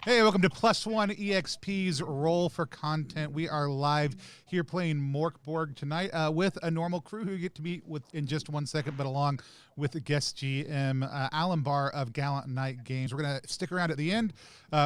Hey, welcome to Plus One EXP's Roll for Content. We are live here playing Mork Borg tonight with a normal crew who you get to meet with in just 1 second, but along with the guest GM, Alan Bahr of Gallant Night Games. We're going to stick around at the end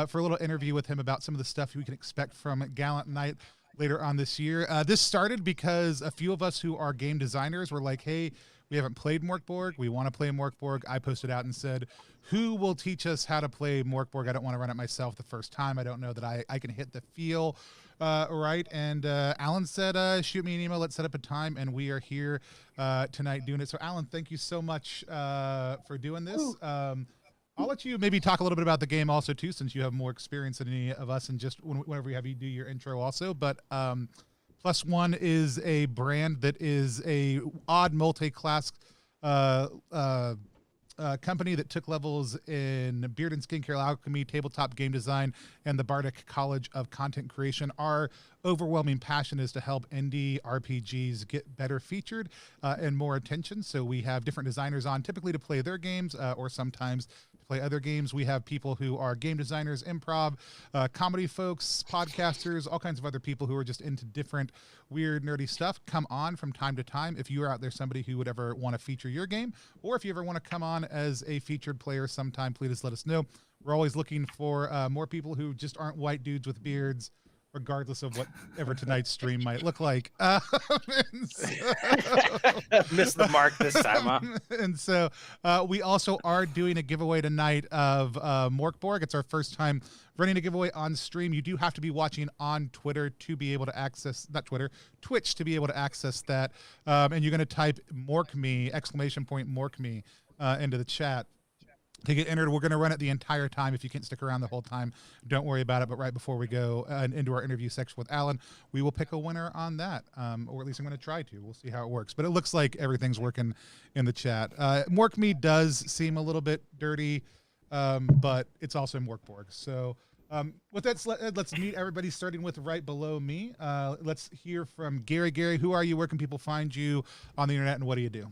for a little interview with him about some of the stuff we can expect from Gallant Night later on this year. This started because a few of us who are game designers were like, hey, we haven't played Mork Borg. We want to play Mork Borg. I posted out and said, who will teach us how to play Mork Borg? I don't want to run it myself the first time. I don't know that I can hit the feel right. And Alan said, shoot me an email. Let's set up a time. And we are here tonight doing it. So, Alan, thank you so much for doing this. I'll let you maybe talk a little bit about the game also, too, since you have more experience than any of us, and just whenever we have you do your intro also. But Plus One is a brand that is a odd multi-class company that took levels in beard and skincare alchemy, tabletop game design, and the Bardic College of Content Creation. Our overwhelming passion is to help indie RPGs get better featured and more attention. So we have different designers on, typically to play their games or sometimes to play other games. We have people who are game designers, improv, comedy folks, podcasters, all kinds of other people who are just into different weird, nerdy stuff. Come on from time to time if you are out there somebody who would ever want to feature your game, or if you ever want to come on as a featured player sometime, please let us know. We're always looking for more people who just aren't white dudes with beards, regardless of whatever tonight's stream might look like. Missed the mark this time, huh? And so we also are doing a giveaway tonight of Mork Borg. It's our first time running a giveaway on stream. You do have to be watching on Twitter to be able to access, not Twitter, Twitch to be able to access that. And you're going to type Mork Me, ! Mork Me into the chat to get entered. We're going to run it the entire time. If you can't stick around the whole time, don't worry about it. But right before we go into our interview section with Alan, we will pick a winner on that, or at least I'm going to try to. We'll see how it works. But it looks like everything's working in the chat. Mork Me does seem a little bit dirty, but it's also Mork Borg. So with that, let's meet everybody, starting with right below me. Let's hear from Gary. Gary, who are you? Where can people find you on the internet, and what do you do?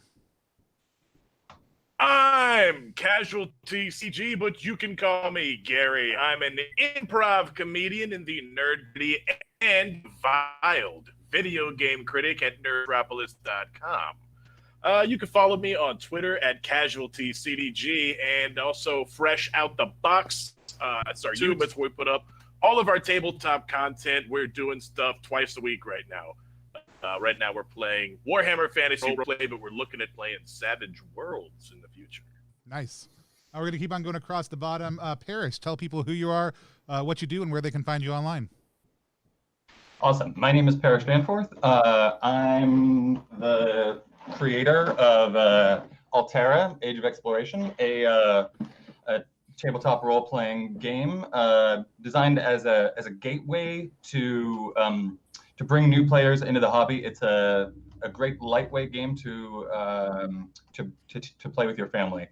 I'm Casualty CG, but you can call me Gary. I'm an improv comedian in the nerdy and viled video game critic at nerdropolis.com. You can follow me on Twitter at CasualtyCDG, and also fresh out the box. That's our YouTube. That's where we put up all of our tabletop content. We're doing stuff twice a week right now. Right now we're playing Warhammer Fantasy Roleplay, but we're looking at playing Savage Worlds in the future. Nice. We're going to keep on going across the bottom. Parrish, tell people who you are, what you do, and where they can find you online. Awesome. My name is Parrish Danforth. I'm the creator of Altera, Age of Exploration, a tabletop role-playing game designed as a gateway to bring new players into the hobby. It's a great lightweight game to play with your family.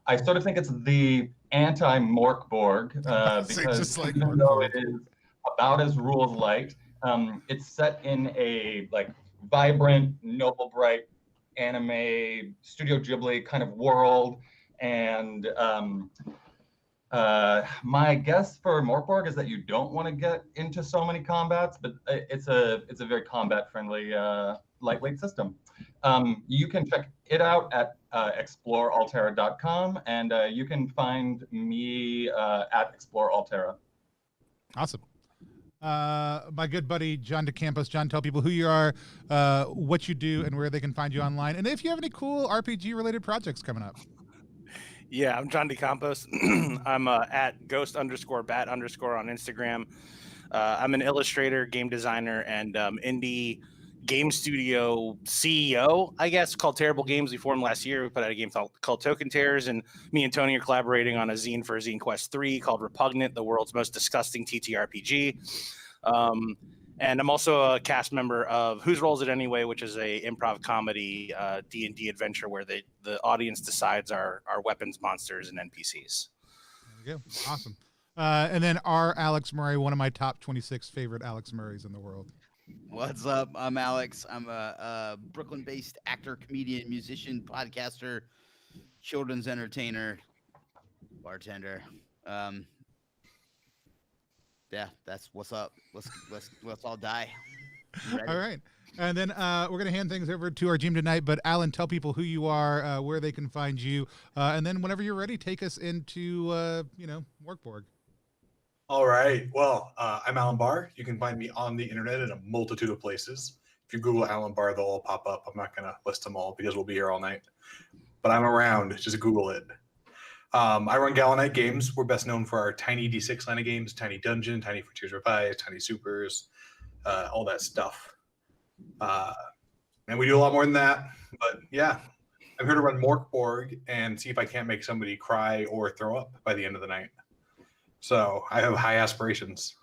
I sort of think it's the anti-Mork Borg because just like even though it is about as rules light, it's set in a vibrant, noble, bright anime Studio Ghibli kind of world. And my guess for Mork Borg is that you don't want to get into so many combats, but it's a very combat-friendly, lightweight system. You can check it out at explorealtera.com, and you can find me at explorealtera. Awesome. My good buddy John DeCampos. John, tell people who you are, what you do, and where they can find you online, and if you have any cool RPG-related projects coming up. Yeah, I'm John DeCampos. I'm at ghost_bat_ on Instagram. I'm an illustrator, game designer, and indie game studio CEO, I guess, called Terrible Games. We formed last year. We put out a game called Token Terrors, and me and Tony are collaborating on a zine for Zine Quest 3 called Repugnant, the world's most disgusting TTRPG. And I'm also a cast member of Whose Rolls It Anyway, which is a improv comedy D&D adventure where the audience decides our weapons, monsters, and NPCs. There we go. Awesome. And then our Alex Murray, one of my top 26 favorite Alex Murrays in the world. What's up? I'm Alex. I'm a Brooklyn-based actor, comedian, musician, podcaster, children's entertainer, bartender. Yeah, that's what's up. Let's all die. I'm ready. All right. And then we're going to hand things over to our team tonight. But Alan, tell people who you are, where they can find you, and then whenever you're ready, take us into Mork Borg. All right. Well, I'm Alan Bahr. You can find me on the internet in a multitude of places. If you Google Alan Bahr, they'll all pop up. I'm not going to list them all because we'll be here all night. But I'm around. Just Google it. I run Gallant Games. We're best known for our Tiny D6 line of games, Tiny Dungeon, Tiny Frontiers Revised, Tiny Supers, all that stuff. And we do a lot more than that. But yeah, I'm here to run Mork Borg and see if I can't make somebody cry or throw up by the end of the night. So I have high aspirations.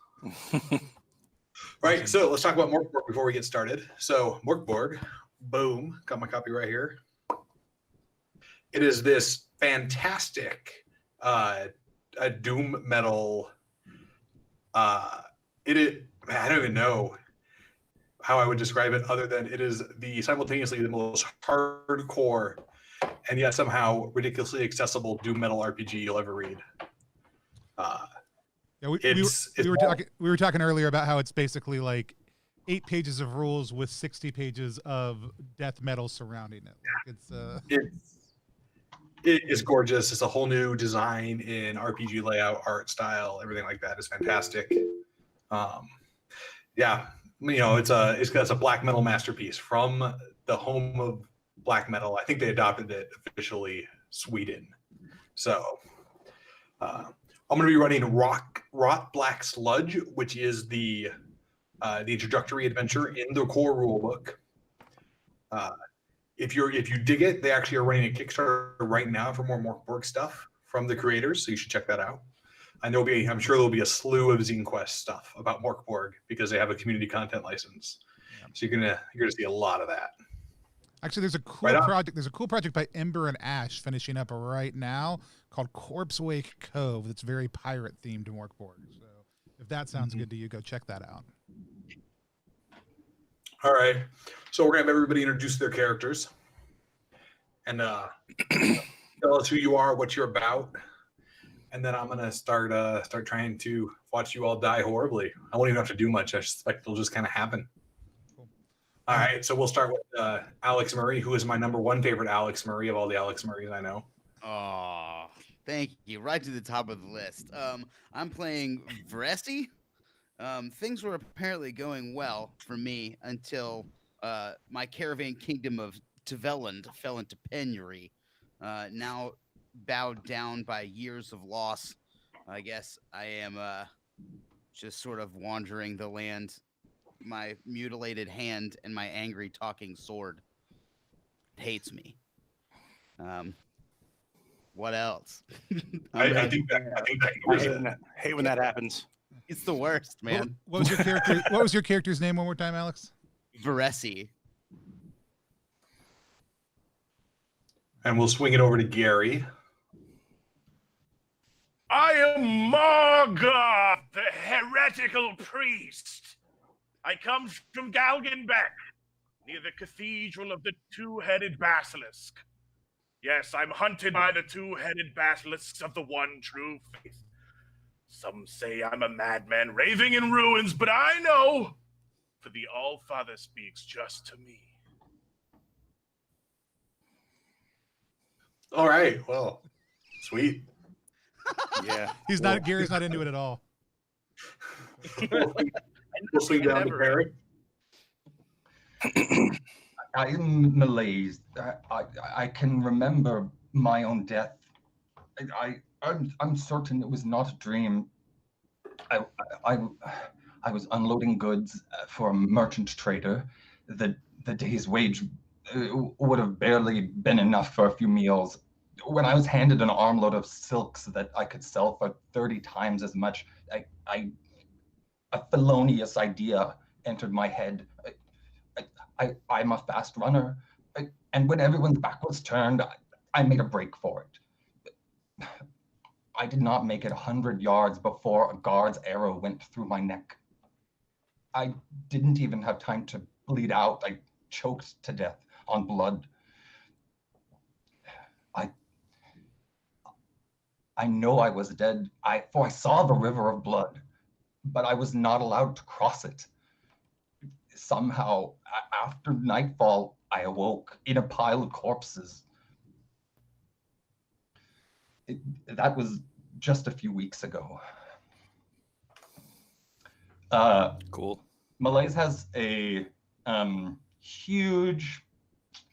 Right, so let's talk about Mork Borg before we get started. So Mork Borg, boom, got my copy right here. It is this fantastic a doom metal. I don't even know how I would describe it other than it is simultaneously the most hardcore and yet somehow ridiculously accessible doom metal RPG you'll ever read. Yeah, we were talking earlier about how it's basically like 8 pages of rules with 60 pages of death metal surrounding it. Like it is gorgeous. It's a whole new design in RPG layout, art style, everything like that is fantastic. Yeah, it's a black metal masterpiece from the home of black metal. I think they adopted it officially, Sweden. So I'm going to be running Rot Black Sludge, which is the introductory adventure in the core rulebook. If you dig it, they actually are running a Kickstarter right now for more Mork Borg stuff from the creators, so you should check that out. And I'm sure there'll be a slew of Zine Quest stuff about Mork Borg because they have a community content license. Yeah. So you're gonna see a lot of that. Actually, there's a cool project. There's a cool project by Ember and Ash finishing up right now called Corpse Wake Cove. That's very pirate themed to Mork Borg. So if that sounds good to you, go check that out. All right, so we're gonna have everybody introduce their characters and tell us who you are, what you're about, and then I'm gonna start trying to watch you all die horribly. I won't even have to do much. I suspect it'll just kind of happen. Cool. All right, so we'll start with Alex Murray, who is my #1 favorite Alex Murray of all the Alex Murrays I know. Oh, thank you. Right to the top of the list. I'm playing Vresi. Things were apparently going well for me until my caravan kingdom of Teveland fell into penury. Now bowed down by years of loss, I guess I am just sort of wandering the land. My mutilated hand and my angry talking sword hates me. What else? I think that I hate when that happens. It's the worst, man. What was your character? What was your character's name one more time, Alex? Vresi. And we'll swing it over to Gary. I am Morgoth, the heretical priest. I come from Galgenbeck, near the Cathedral of the Two-Headed Basilisk. Yes, I'm hunted by the two-headed basilisks of the one true faith. Some say I'm a madman raving in ruins, but I know, for the All-Father speaks just to me. All right, well, sweet. Yeah. Gary's not into it at all. We'll swing down to Barry. I'm malaised. I can remember my own death. I'm certain it was not a dream. I was unloading goods for a merchant trader. The day's wage would have barely been enough for a few meals. When I was handed an armload of silks that I could sell for 30 times as much, a felonious idea entered my head. I'm a fast runner, and when everyone's back was turned, I made a break for it. I did not make it 100 yards before a guard's arrow went through my neck. I didn't even have time to bleed out. I choked to death on blood. I know I was dead, for I saw the river of blood. but I was not allowed to cross it. Somehow, after nightfall, I awoke in a pile of corpses. That was just a few weeks ago. Cool. Malaise has a huge,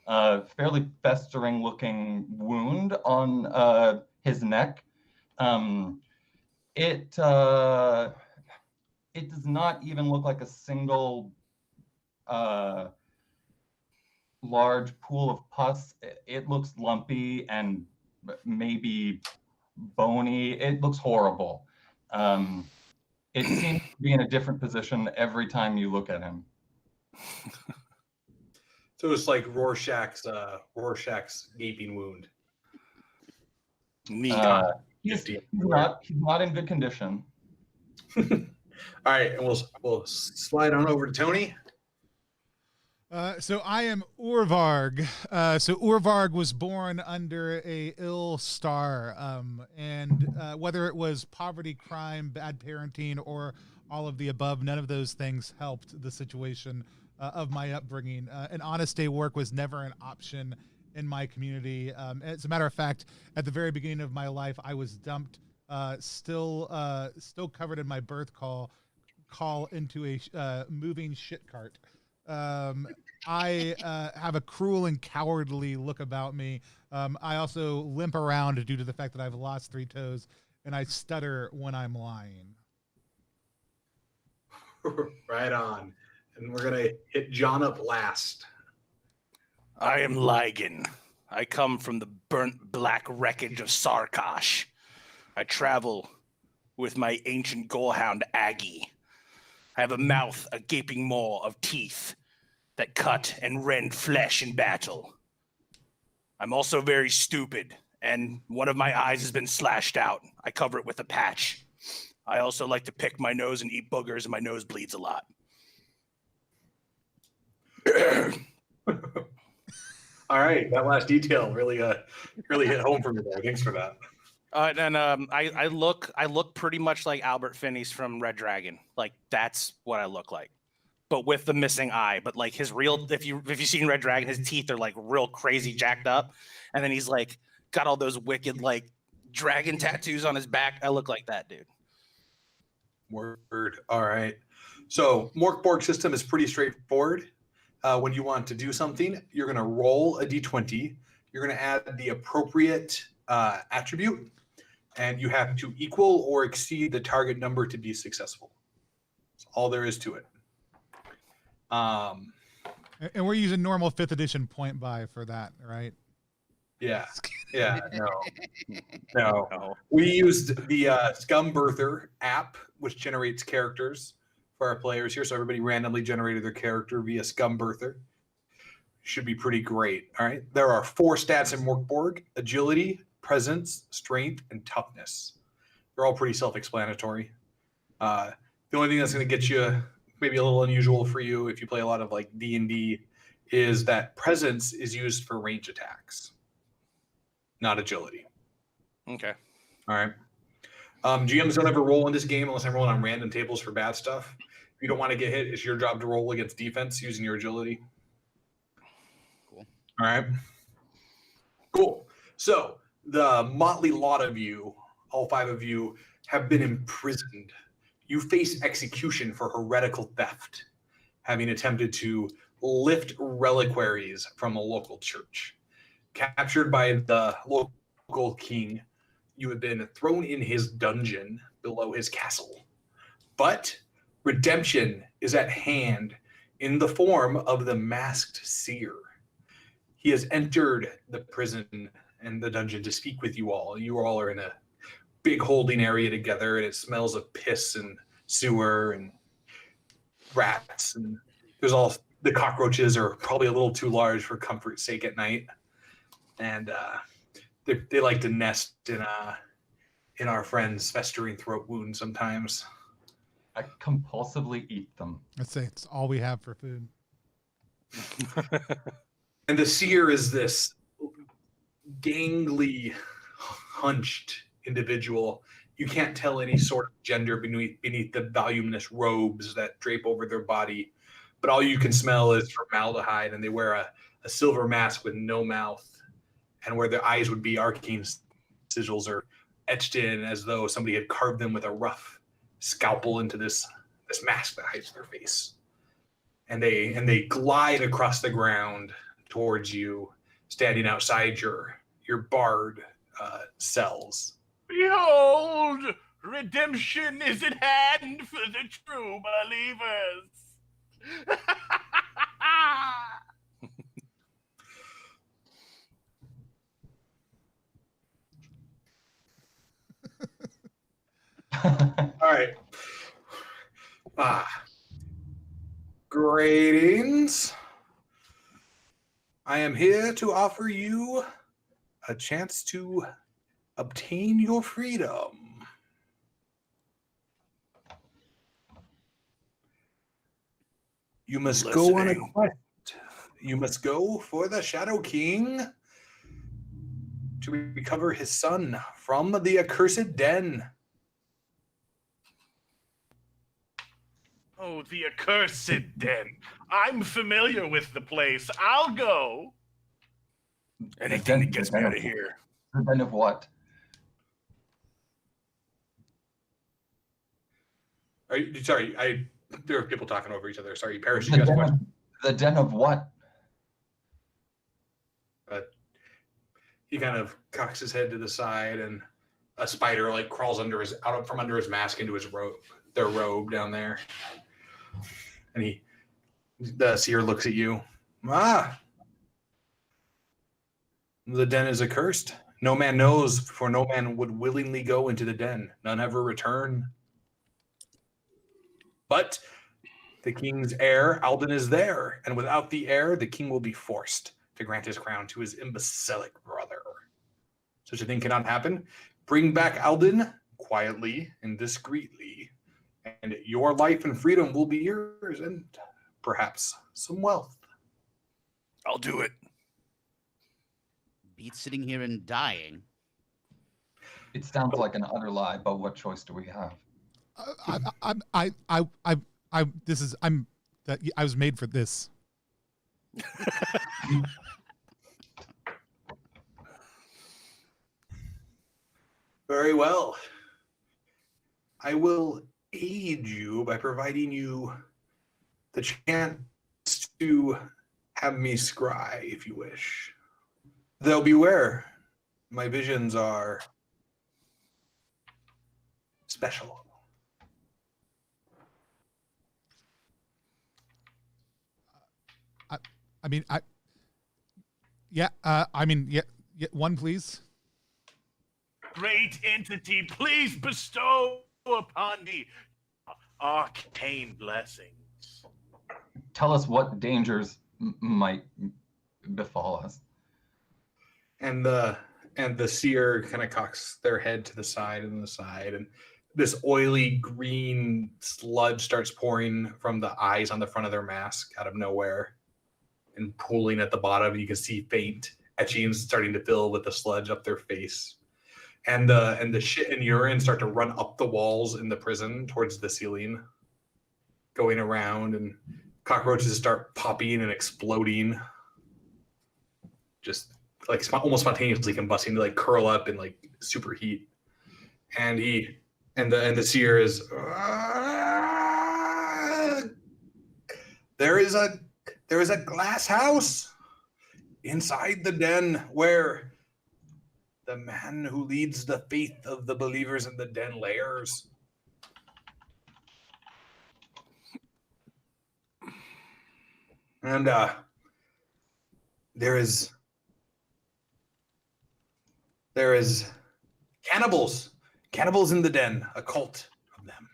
fairly festering-looking wound on his neck. It does not even look like a single large pool of pus. It looks lumpy and maybe bony. It looks horrible. It seems to be in a different position every time you look at him. So it's like Rorschach's gaping wound. Neat. He's not in good condition. All right, and we'll slide on over to Tony. So I am Urvarg. So Urvarg was born under a ill star, and whether it was poverty, crime, bad parenting, or all of the above, none of those things helped the situation of my upbringing. An honest day work was never an option in my community. As a matter of fact, at the very beginning of my life, I was dumped, still covered in my birth call into a moving shit cart. I have a cruel and cowardly look about me. I also limp around due to the fact that I've lost 3 toes, and I stutter when I'm lying. Right on. And we're going to hit John up last. I am Lygan. I come from the burnt black wreckage of Sarkosh. I travel with my ancient gorehound Aggie. I have a mouth, a gaping maw of teeth that cut and rend flesh in battle. I'm also very stupid, and one of my eyes has been slashed out. I cover it with a patch. I also like to pick my nose and eat boogers, and my nose bleeds a lot. All right, that last detail really hit home for me there. Thanks for that. I look pretty much like Albert Finney's from Red Dragon. Like, that's what I look like, but with the missing eye. But like his real, if you've seen Red Dragon, his teeth are like real crazy jacked up, and then he's like got all those wicked like dragon tattoos on his back. I look like that dude. Word. All right. So Mork Borg system is pretty straightforward. When you want to do something, you're going to roll a d20. You're going to add the appropriate attribute, and you have to equal or exceed the target number to be successful. That's all there is to it. And we're using normal 5th edition point buy for that, right? Yeah. No. We used the Scum Birther app, which generates characters for our players here. So everybody randomly generated their character via Scum Birther. Should be pretty great. All right. There are 4 stats in Mork Borg: agility, presence, strength, and toughness. They're all pretty self-explanatory. The only thing that's going to get you maybe a little unusual for you if you play a lot of like D&D is that presence is used for range attacks, not agility. Okay. All right. GMs don't ever roll in this game unless I'm rolling on random tables for bad stuff. If you don't want to get hit, it's your job to roll against defense using your agility. Cool. All right. Cool. So the motley lot of you, all 5 of you, have been imprisoned. You face execution for heretical theft, having attempted to lift reliquaries from a local church. Captured by the local king, you have been thrown in his dungeon below his castle. But redemption is at hand in the form of the masked seer. He has entered the prison and the dungeon to speak with you all. You all are in a big holding area together, and it smells of piss and sewer and rats, and there's all the cockroaches are probably a little too large for comfort's sake at night, and they like to nest in our friend's festering throat wound sometimes. I compulsively eat them. Let's say it's all we have for food. And the seer is this gangly, hunched individual you can't tell any sort of gender beneath the voluminous robes that drape over their body, but all you can smell is formaldehyde, and they wear a silver mask with no mouth, and where their eyes would be, arcane sigils are etched in as though somebody had carved them with a rough scalpel into this mask that hides their face. And they glide across the ground towards you, standing outside your barred cells. Behold, redemption is at hand for the true believers. All right. Greetings. I am here to offer you a chance to obtain your freedom. You must go on a quest. You must go for the Shadow King to recover his son from the accursed den. Oh, the accursed den. I'm familiar with the place. I'll go. Anything that gets me out of here. The den of what? Sorry, there are people talking over each other. Sorry, Parrish, you The guys den question. the den of what? He kind of cocks his head to the side, and a spider like crawls from under his mask into his robe, their robe down there. And the seer looks at you. The den is accursed. No man knows, for no man would willingly go into the den. None ever return. But the king's heir, Alden, is there, and without the heir, the king will be forced to grant his crown to his imbecilic brother. Such a thing cannot happen. Bring back Alden quietly and discreetly, and your life and freedom will be yours, and perhaps some wealth. I'll do it. Beats sitting here and dying. It sounds like an utter lie, but what choice do we have? I was made for this. Very well. I will aid you by providing you the chance to have me scry, if you wish. Though beware, my visions are special. One, please. Great entity, please bestow upon me arcane blessings. Tell us what dangers might befall us. And the seer kind of cocks their head to the side, and this oily green sludge starts pouring from the eyes on the front of their mask out of nowhere, and pooling at the bottom. You can see faint etchings starting to fill with the sludge up their face, and the shit and urine start to run up the walls in the prison towards the ceiling, going around, and cockroaches start popping and exploding, just like almost spontaneously combusting, to like curl up in like superheat. And the seer is there is a glass house inside the den where the man who leads the faith of the believers in the den lairs. And there is cannibals in the den, a cult of them.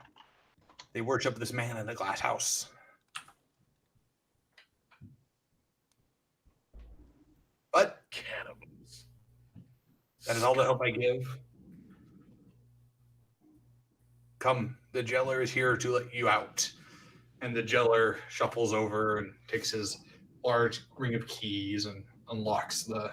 They worship this man in the glass house. But Cannibals. that is all the help I give. Come, the jailer is here to let you out. And the jailer shuffles over and takes his large ring of keys and unlocks the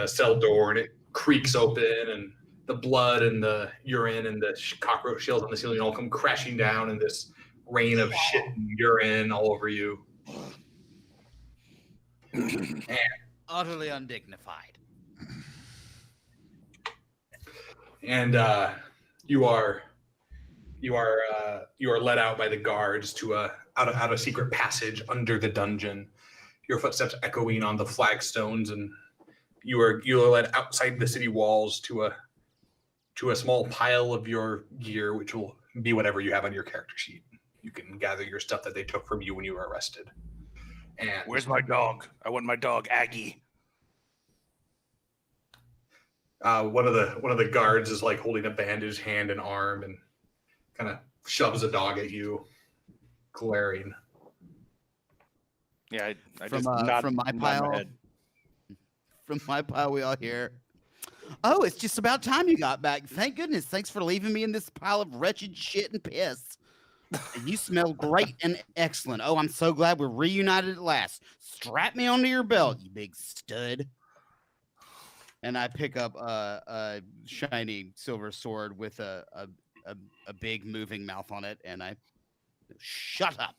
cell door, and it creaks open, and the blood and the urine and the cockroach shells on the ceiling all come crashing down in this rain of shit and urine all over you. Utterly undignified. And you are led out by the guards to out a secret passage under the dungeon. Your footsteps echoing on the flagstones, and you are led outside the city walls to a small pile of your gear, which will be whatever you have on your character sheet. You can gather your stuff that they took from you when you were arrested. And Where's my dog? I want my dog, Aggie. one of the guards is like holding a bandaged hand and arm and kind of shoves a dog at you, glaring. Yeah, I From, just from my nod pile. head. From my pile, we all hear, "Oh, it's just about time you got back. Thank goodness. Thanks for leaving me in this pile of wretched shit and piss. And you smell great and excellent. Oh, I'm so glad we're reunited at last. Strap me onto your belt, you big stud." And I pick up a shiny silver sword with a big moving mouth on it, and I shut up,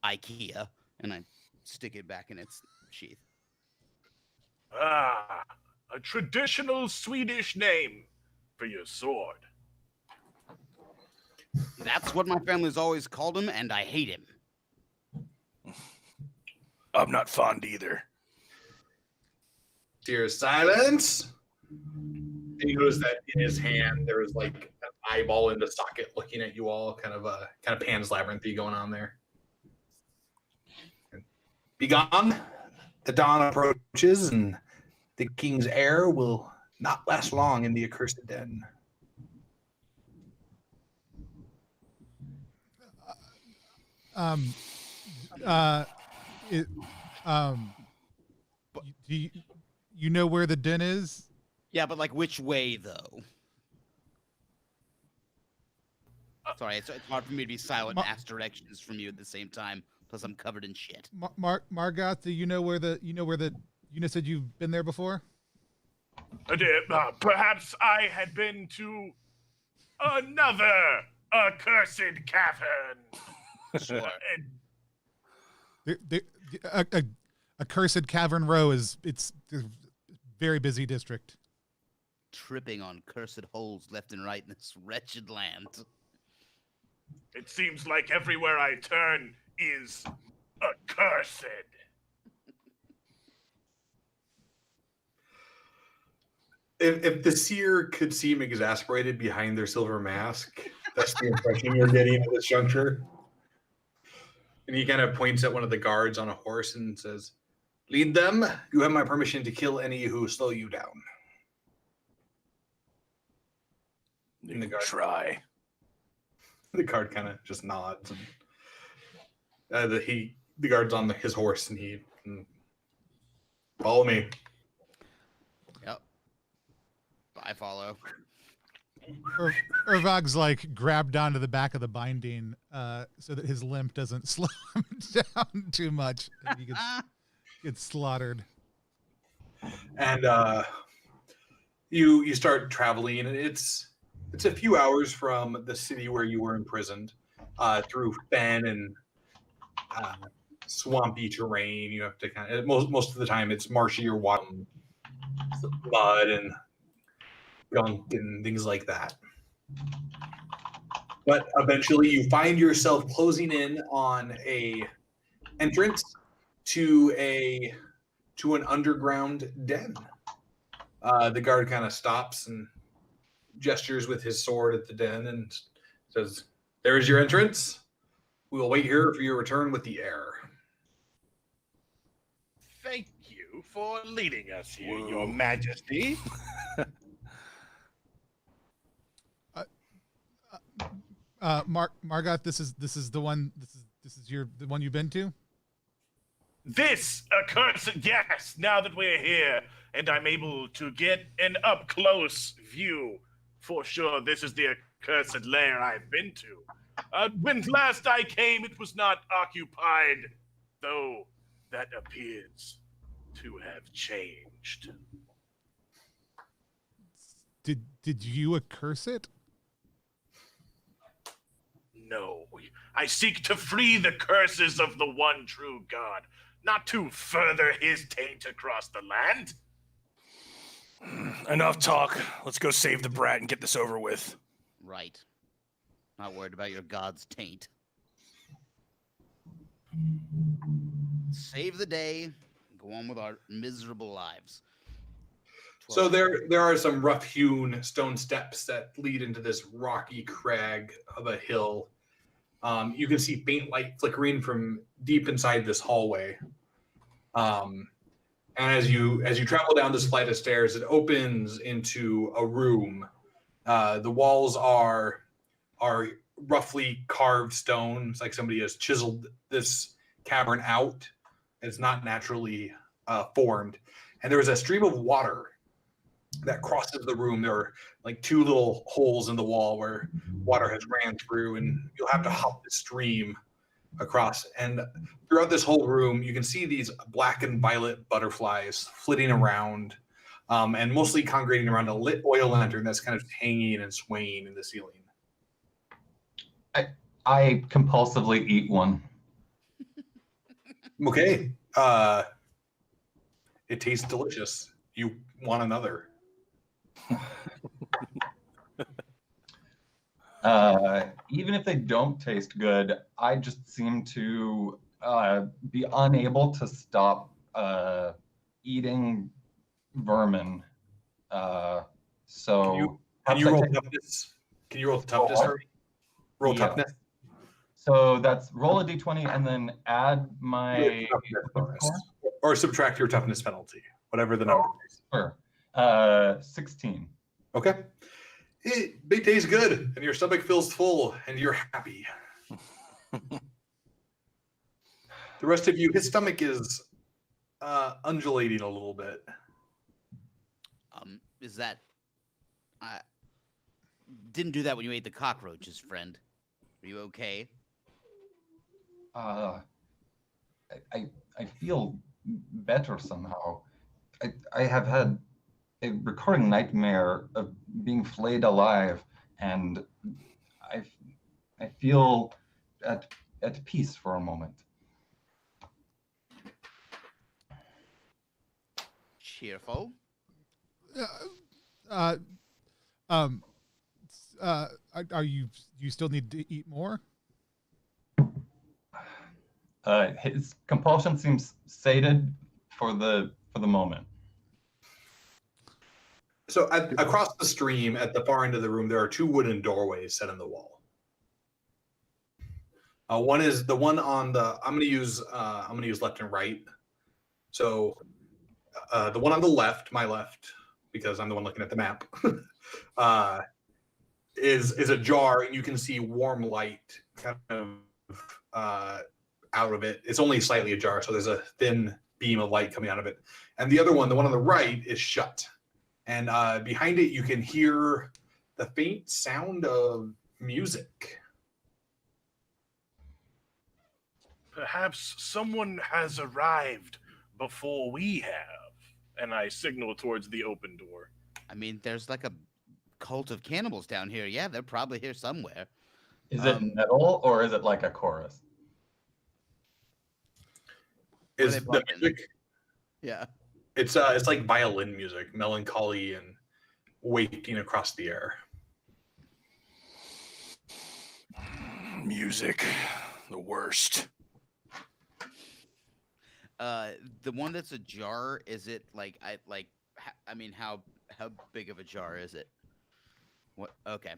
IKEA, and I stick it back in its sheath. Ah, a traditional Swedish name for your sword. That's what my family's always called him, and I hate him. I'm not fond either. Dear silence. And you notice that in his hand there is like an eyeball in the socket looking at you all, kind of Pan's Labyrinthy going on there. Be gone. The dawn approaches, and the king's heir will not last long in the accursed den. Do you know where the den is? Yeah, but like which way though? Sorry, it's hard for me to be silent and ask directions from you at the same time. Plus, I'm covered in shit. Margot, do you know where the you said you've been there before? Perhaps I had been to another accursed cavern. Sure. A cursed cavern row it's a very busy district. Tripping on cursed holes left and right in this wretched land. It seems like everywhere I turn is accursed. If the seer could seem exasperated behind their silver mask, that's the impression you're getting at this juncture. And he kind of points at one of the guards on a horse and says, "Lead them. You have my permission to kill any who slow you down." And the guard try. The guard kind of just nods, and the guard's on his horse, and he follow me. Yep. I follow. Urvog's like grabbed onto the back of the binding so that his limp doesn't slow him down too much. And he gets slaughtered. And you start traveling, and it's a few hours from the city where you were imprisoned, through fen and swampy terrain. You have to kind of most of the time it's marshy or water, mud and gunk and things like that. But eventually you find yourself closing in on a entrance to an underground den. The guard kind of stops and gestures with his sword at the den and says, "There is your entrance. We will wait here for your return with the heir." Thank you for leading us here, Your Majesty. Margot, this is the one. This is the one you've been to. This accursed, yes, now that we're here and I'm able to get an up-close view, for sure this is the accursed lair I've been to. When last I came, it was not occupied, though that appears to have changed. Did you curse it? No, I seek to free the curses of the one true God, not to further his taint across the land. Enough talk. Let's go save the brat and get this over with. Right. Not worried about your god's taint. Save the day. Go on with our miserable lives. So there are some rough-hewn stone steps that lead into this rocky crag of a hill. You can see faint light flickering from deep inside this hallway. And as you travel down this flight of stairs, it opens into a room. The walls are roughly carved stone. It's like somebody has chiseled this cavern out. It's not naturally formed. And there is a stream of water that crosses the room. There are like two little holes in the wall where water has ran through, and you'll have to hop the stream across. And throughout this whole room, you can see these black and violet butterflies flitting around, and mostly congregating around a lit oil lantern that's kind of hanging and swaying in the ceiling. I compulsively eat one. Okay. It tastes delicious. You want another. Even if they don't taste good, I just seem to be unable to stop eating vermin. So Can you roll toughness? Can you roll toughness for me? Roll Yeah. toughness. So that's roll a d20 and then add my Toughness bonus. Or subtract your toughness penalty, whatever the number is. Sure. 16. Okay. It tastes good, and your stomach feels full, and you're happy. The rest of you, his stomach is undulating a little bit. Is that? I didn't do that when you ate the cockroaches, friend. Are you okay? I feel better somehow. I have had a recurring nightmare of being flayed alive, and I feel at peace for a moment. Cheerful. Are you still need to eat more? His compulsion seems sated for the moment. So across the stream, at the far end of the room, there are two wooden doorways set in the wall. One is the one on the. I'm gonna use left and right. So the one on the left, my left, because I'm the one looking at the map, is a jar, and you can see warm light kind of out of it. It's only slightly ajar, so there's a thin beam of light coming out of it. And the other one, the one on the right, is shut. And behind it, you can hear the faint sound of music. Perhaps someone has arrived before we have. And I signal towards the open door. I mean, there's like a cult of cannibals down here. Yeah, they're probably here somewhere. Is it metal or is it like a chorus? Is they the bumping? music? Yeah. It's like violin music, melancholy and wafting across the air. Music, the worst. The one that's a jar, is it like I mean, how big of a jar is it? What? Okay.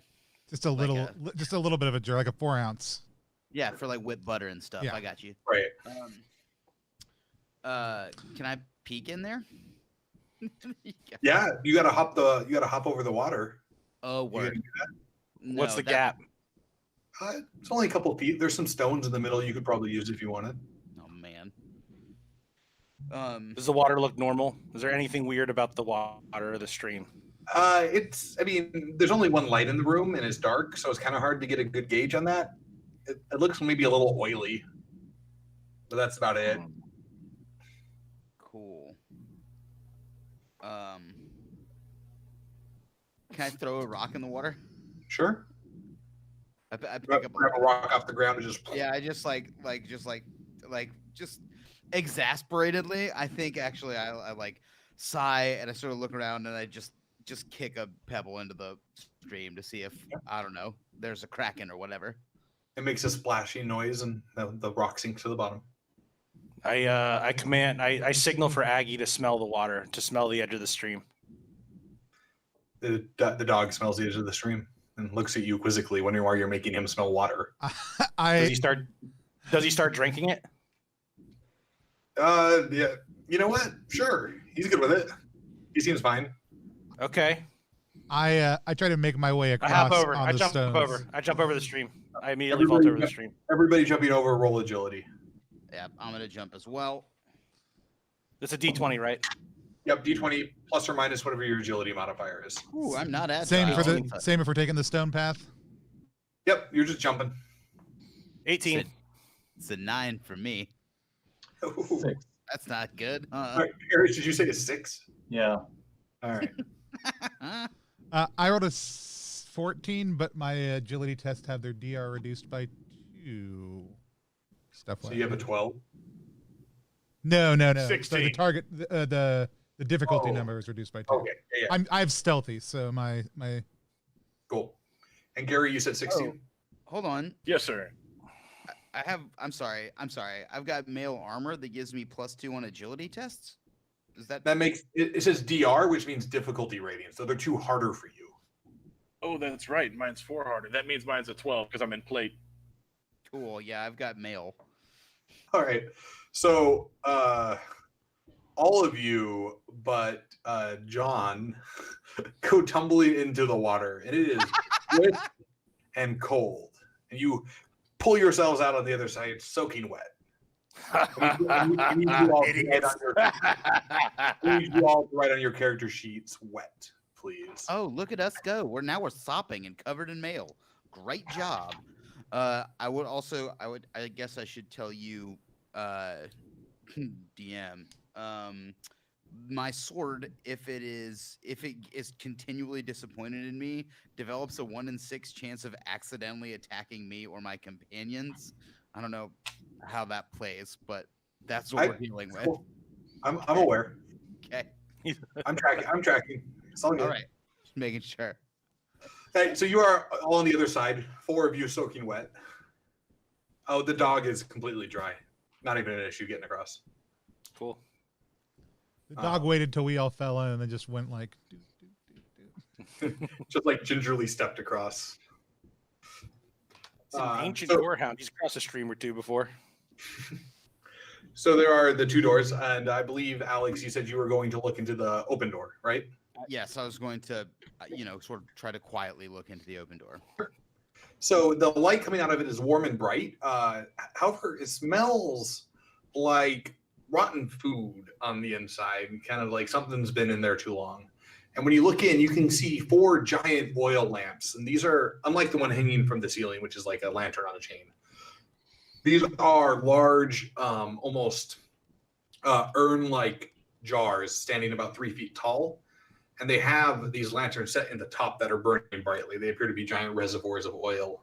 Just a little bit of a jar, like a 4 ounce. Yeah, for like whipped butter and stuff. Yeah. I got you. Right. Can I peek in there? Yeah, you gotta hop over the water. Oh, You word. gotta do that? No, What's the that- gap? It's only a couple of feet. There's some stones in the middle you could probably use if you wanted. Oh man. Does the water look normal? Is there anything weird about the water or the stream? I mean, there's only one light in the room and it's dark, so it's kind of hard to get a good gauge on that. It looks maybe a little oily, but that's about it. Cool. Can I throw a rock in the water? Sure. I pick Grab up a rock off the ground and just. Yeah, I just just exasperatedly. I think actually I like sigh and I sort of look around and I just kick a pebble into the stream to see if I don't know there's a kraken or whatever. It makes a splashing noise and the rock sinks to the bottom. I signal for Aggie to smell the water, to smell the edge of the stream. The dog smells the edge of the stream and looks at you quizzically, wondering why you're making him smell water. Does he start drinking it? Yeah. You know what? Sure. He's good with it. He seems fine. Okay. I try to make my way across. I hop over. On I the jump stones. over. I jump over the stream. I immediately vault over the stream. Everybody jumping over, roll agility. Yeah, I'm gonna jump as well. It's a D20, right? Yep, D20 plus or minus whatever your agility modifier is. Ooh, I'm not agile. Same if we're taking the stone path. Yep, you're just jumping. 18. It's a 9 for me. Ooh. 6. That's not good. All right, Eric, did you say a 6? Yeah. All right. I rolled a 14, but my agility tests have their DR reduced by 2. Stuff So like you have a that. 12? No. So the 16. target, the difficulty Oh. number is reduced by 2. Okay, yeah. I have stealthy, so my Cool. And Gary, you said 16? Oh, hold on. Yes, sir. I'm sorry. I've got male armor that gives me +2 on agility tests. Is that That makes it says DR, which means difficulty rating. So they're 2 harder for you. Oh, that's right. Mine's 4 harder. That means mine's a 12 because I'm in plate. cool? Yeah, I've got male. All right. So all of you but John go tumbling into the water, and it is wet and cold. And you pull yourselves out on the other side, soaking wet. I need you all to write on your character sheets wet, please. Oh, look at us go. We're sopping and covered in mail. Great job. I guess I should tell you, DM. My sword, if it is continually disappointed in me, develops a 1 in 6 chance of accidentally attacking me or my companions. I don't know how that plays, but that's what we're dealing with. Cool. I'm aware. Okay. I'm tracking. It's all good. All right. Just making sure. Hey, so you are all on the other side. 4 of you soaking wet. Oh, the dog is completely dry. Not even an issue getting across. Cool. the dog waited till we all fell in and then just went like. Just like gingerly stepped across. It's an ancient so- boarhound. He's crossed a stream or two before. So there are the 2 doors, and I believe, Alex, you said you were going to look into the open door, right? Yes, I was going to, sort of try to quietly look into the open door. So the light coming out of it is warm and bright. However, it smells like rotten food on the inside, kind of like something's been in there too long. And when you look in, you can see 4 giant oil lamps. And these are, unlike the one hanging from the ceiling, which is like a lantern on a chain. These are large, almost urn-like jars standing about 3 feet tall. And they have these lanterns set in the top that are burning brightly. They appear to be giant reservoirs of oil.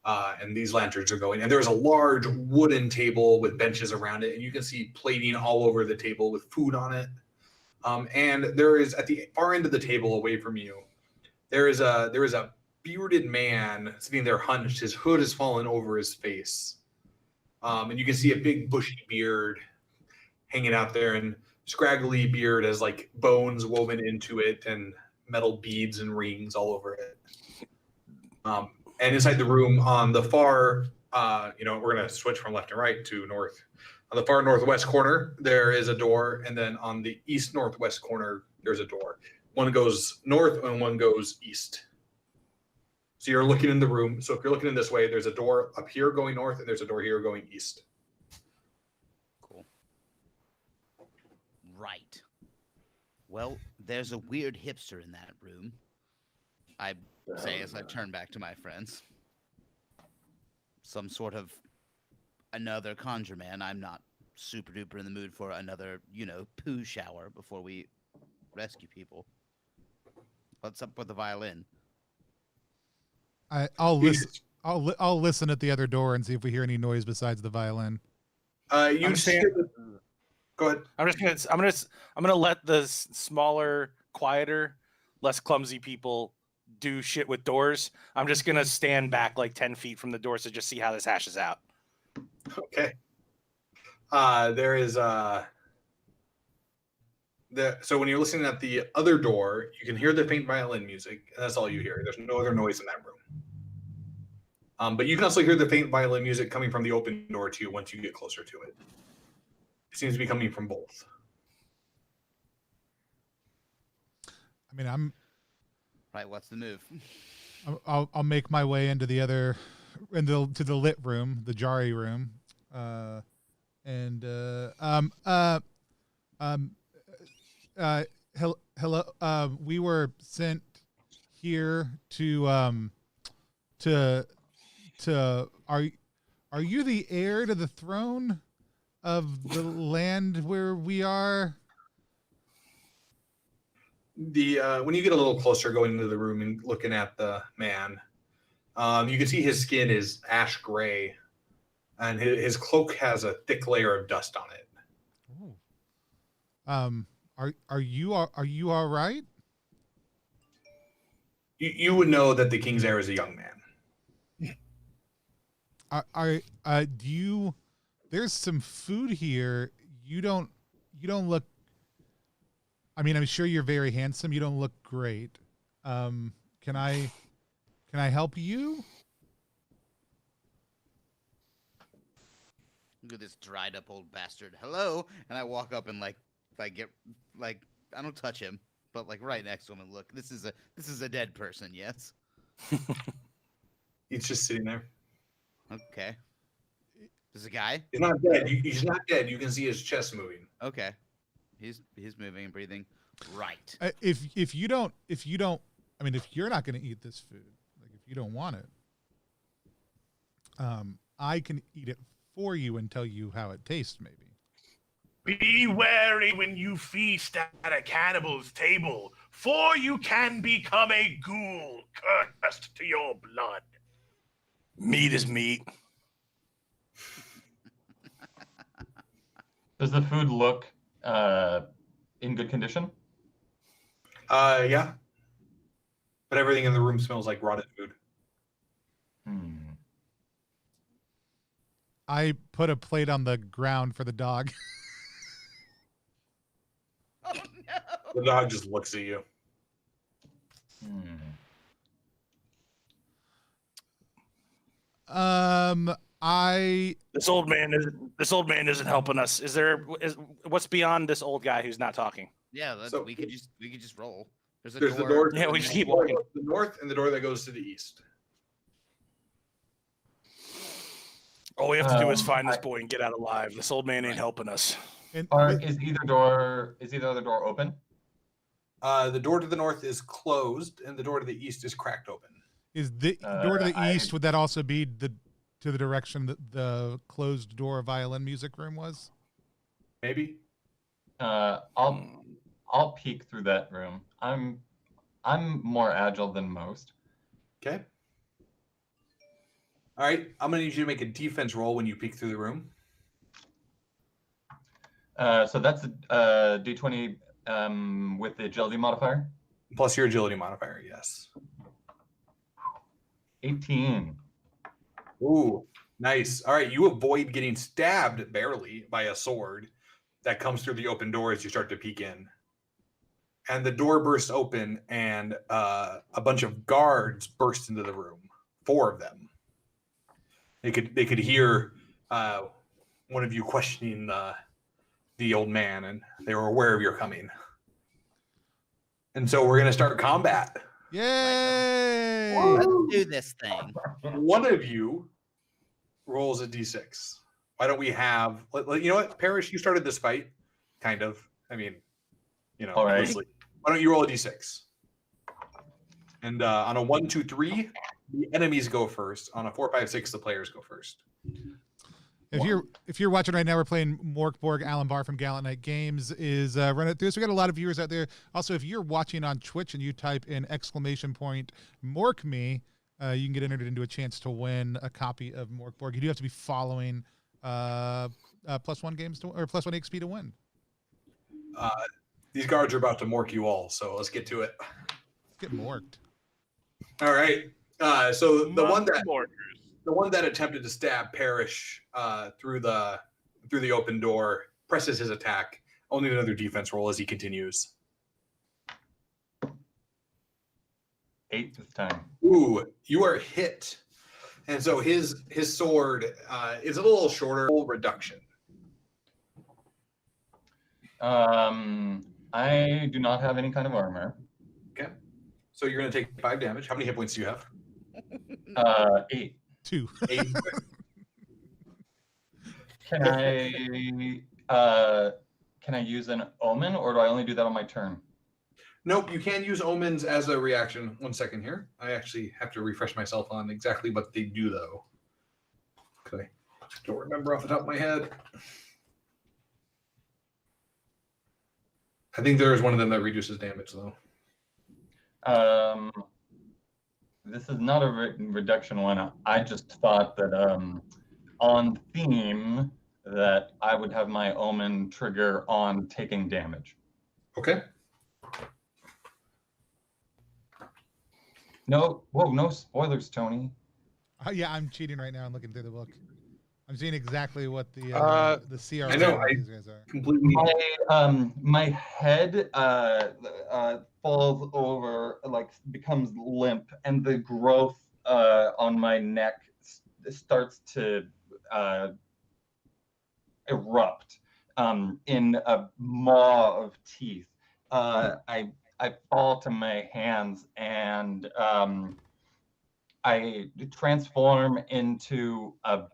And these lanterns are going. And there's a large wooden table with benches around it. And you can see plating all over the table with food on it. And there is, at the far end of the table away from you, there is a bearded man sitting there hunched. His hood has fallen over his face. And you can see a big bushy beard hanging out there, and scraggly beard has like bones woven into it and metal beads and rings all over it. And inside the room on the far, we're going to switch from left and right to north. On the far northwest corner, there is a door. And then on the east northwest corner, there's a door. One goes north and one goes east. So you're looking in the room. So if you're looking in this way, there's a door up here going north and there's a door here going east. Cool. Right. Well, there's a weird hipster in that room, I say as I turn back to my friends. Some sort of another conjure man. I'm not super duper in the mood for another, poo shower before we rescue people. What's up with the violin? I'll You listen. I'll listen at the other door and see if we hear any noise besides the violin. You I'm just saying- hear go ahead. I'm gonna let the smaller, quieter, less clumsy people do shit with doors. I'm just gonna stand back like 10 feet from the doors to just see how this hashes out. Okay. There is so when you're listening at the other door, you can hear the faint violin music, and that's all you hear. There's no other noise in that room. But you can also hear the faint violin music coming from the open door too once you get closer to it. It seems to be coming from both. I mean, I'm Right, what's the move? I'll make my way into the other, to the lit room, the Jari room, hello. We were sent here to are you the heir to the throne of the land where we are? When you get a little closer going into the room and looking at the man, you can see his skin is ash gray, and his cloak has a thick layer of dust on it. Ooh. Are you all right? You would know that the king's heir is a young man. Do you? There's some food here. You don't look. I mean, I'm sure you're very handsome. You don't look great. Can I help you? Look at this dried up old bastard. Hello, and I walk up and like get like I don't touch him, but like right next to him and look. This is a dead person. Yes. He's just sitting there. Okay. There's a guy. He's not dead. He's not dead. You can see his chest moving. Okay. He's moving and breathing. Right. If you don't, I mean, if you're not going to eat this food, like if you don't want it, I can eat it for you and tell you how it tastes. Maybe. Be wary when you feast at a cannibal's table, for you can become a ghoul cursed to your blood. Meat is meat. Does the food look in good condition? Yeah. But everything in the room smells like rotted food. I put a plate on the ground for the dog. Oh no. The dog just looks at you. This old man isn't helping us. What's beyond this old guy who's not talking? Yeah, So- we could just roll. There's There's the door. Yeah, we just keep the door walking. goes to the north and the door that goes to the east. All we have to do is find this boy and get out alive. This old man ain't helping us. And Is either other door open? The door to the north is closed, and the door to the east is cracked open. is the door to the I- east? Would that also be to the direction that the closed door violin music room was? Maybe. I'll peek through that room. I'm more agile than most. Okay. All right. I'm gonna need you to make a defense roll when you peek through the room. So that's a D20 with the agility modifier. Plus your agility modifier. Yes. 18. Ooh, nice. All right. You avoid getting stabbed barely by a sword that comes through the open door as you start to peek in. And the door bursts open, and a bunch of guards burst into the room. 4 of them. They could hear one of you questioning the old man, and they were aware of your coming. And so we're gonna start combat. Yay! Let's do this thing. One of you rolls a d6. Why don't we have? You know what, Parrish? You started this fight, kind of. I mean, All right. loosely. Why don't you roll a d6? And on a 1, 2, 3, the enemies go first. On a 4, 5, 6, the players go first. If you're watching right now, we're playing Mork Borg. Alan Bahr from Gallant Night Games is running it through. So we got a lot of viewers out there. Also, if you're watching on Twitch and you type in !Mork me, you can get entered into a chance to win a copy of Mork Borg. You do have to be following +1 games or +1 XP to win. These guards are about to mork you all, so let's get to it. Let's get morked. All right. So the one Morkers. that attempted to stab Parrish through the open door presses his attack. Only another defense roll as he continues. 8 this time. Ooh, you are hit. And so his sword is a little shorter. Reduction. I do not have any kind of armor. Okay. So you're going to take 5 damage. How many hit points do you have? 8. 2. 8. Can I use an omen, or do I only do that on my turn? Nope, you can use omens as a reaction. 1 second here. I actually have to refresh myself on exactly what they do, though. Okay. Don't remember off the top of my head. I think there is one of them that reduces damage, though. This is not a reduction one. I just thought that on theme that I would have my omen trigger on taking damage. Okay. No, whoa, no spoilers, Tony. Yeah, I'm cheating right now. I'm looking through the book. I'm seeing exactly what the seer I know, these guys are. Completely. My head falls over, like becomes limp, and the growth on my neck starts to erupt in a maw of teeth. I fall to my hands and I transform into a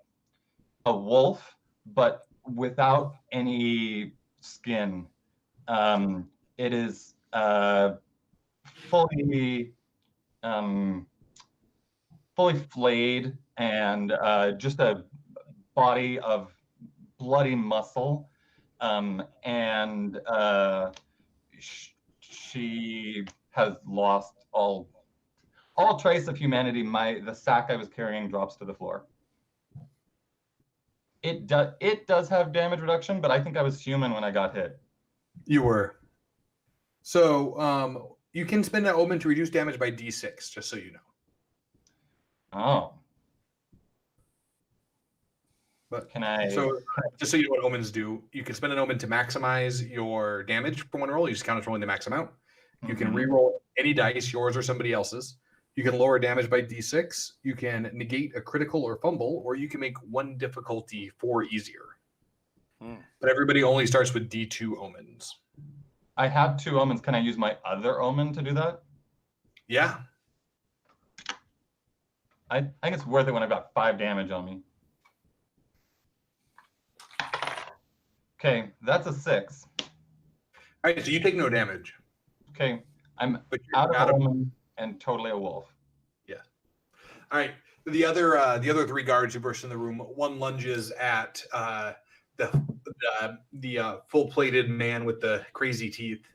wolf, but without any skin. It is fully flayed and just a body of bloody muscle, and she has lost all trace of humanity. The sack I was carrying drops to the floor. It does have damage reduction, but I think I was human when I got hit. You were. So you can spend an omen to reduce damage by D6, just so you know. Oh. But can I? So just so you know what omens do, you can spend an omen to maximize your damage from one roll. You just count as rolling the max amount. You can re-roll any dice, yours or somebody else's. You can lower damage by D6. You can negate a critical or fumble, or you can make one difficulty 4 easier. But everybody only starts with D2 omens. I have 2 omens. Can I use my other omen to do that? Yeah. I think it's worth it when I've got 5 damage on me. Okay, that's a 6. All right, so you take no damage. Okay, I'm out of omen and totally a wolf. Yeah. All right. The other 3 guards who burst in the room. One lunges at the full-plated man with the crazy teeth,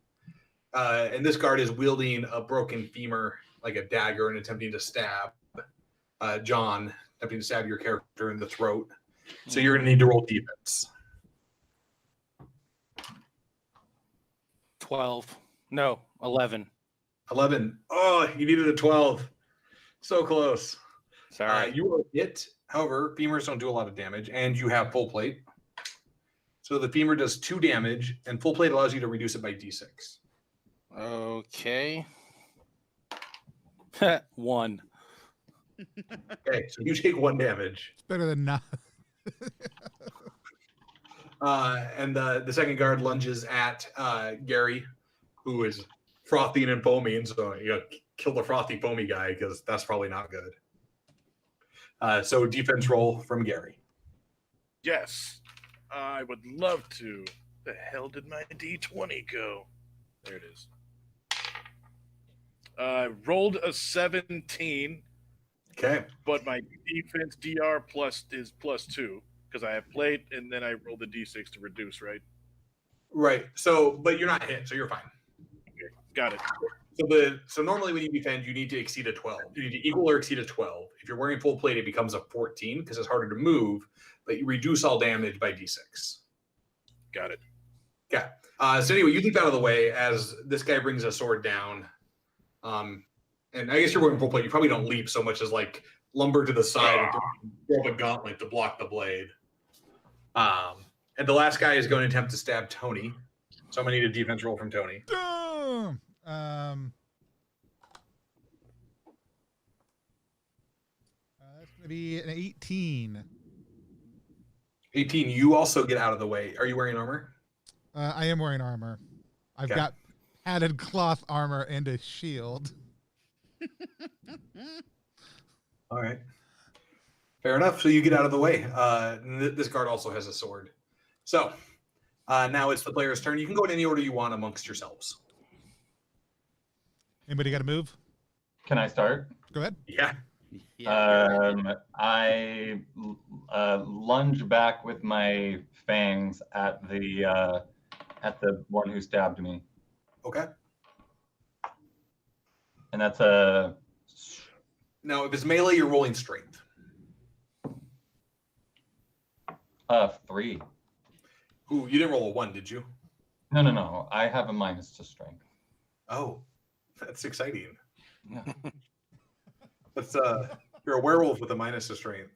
and this guard is wielding a broken femur like a dagger and attempting to stab John, attempting to stab your character in the throat. So you're going to need to roll defense. 12. No, 11. 11. Oh, you needed a 12. So close. Sorry. You were hit. However, femurs don't do a lot of damage, and you have full plate. So the femur does 2 damage, and full plate allows you to reduce it by D6. Okay. 1. Okay, so you take 1 damage. It's better than not. And the second guard lunges at Gary, who is frothing and foaming. So you gotta kill the frothy, foamy guy because that's probably not good. So defense roll from Gary. Yes, I would love to. The hell did my D20 go? There it is. I rolled a 17. Okay. But my defense DR plus is +2. because I have plate, and then I roll the d6 to reduce, right? Right. So, but you're not hit, so you're fine. Okay, got it. So normally when you defend, you need to exceed a 12. You need to equal or exceed a 12. If you're wearing full plate, it becomes a 14 because it's harder to move, but you reduce all damage by d6. Got it. Yeah. So anyway, you leap out of the way as this guy brings a sword down. And I guess you're wearing full plate. You probably don't leap so much as like lumber to the side and throw up a gauntlet to block the blade. And the last guy is going to attempt to stab Tony. So I'm going to need a defense roll from Tony. That's going to be an 18. 18, you also get out of the way. Are you wearing armor? I am wearing armor. I've got padded cloth armor and a shield. All right. Fair enough. So you get out of the way. This guard also has a sword. So now it's the player's turn. You can go in any order you want amongst yourselves. Anybody got to move? Can I start? Go ahead. Yeah. I lunge back with my fangs at the one who stabbed me, Okay. and that's a Now, if it's melee, you're rolling strength. 3. Ooh, you didn't roll a 1, did you? No. I have a minus to strength. Oh, that's exciting. No. That's you're a werewolf with a minus to strength.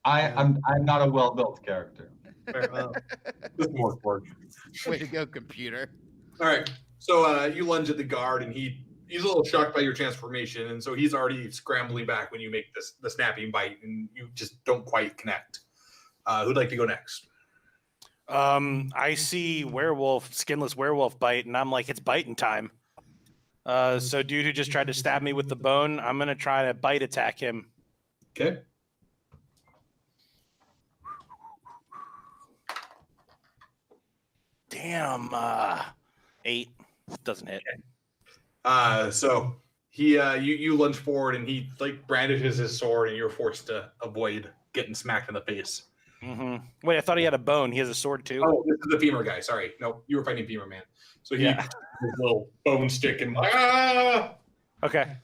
I'm not a well-built character. Fair enough. This is Mork Borg. Way to go, computer. All right. So you lunge at the guard, and he's a little shocked by your transformation, and so he's already scrambling back when you make the snapping bite, and you just don't quite connect. Who'd like to go next? I see skinless werewolf bite, and I'm like, it's biting time. So dude who just tried to stab me with the bone, I'm gonna try to bite attack him. Okay. Damn, 8 doesn't hit. So he you lunge forward, and he like brandishes his sword, and you're forced to avoid getting smacked in the face. Mm-hmm. Wait, I thought he had a bone. He has a sword too. Oh, this is the femur guy. Sorry, no, you were fighting femur man. So he his little bone stick and Okay.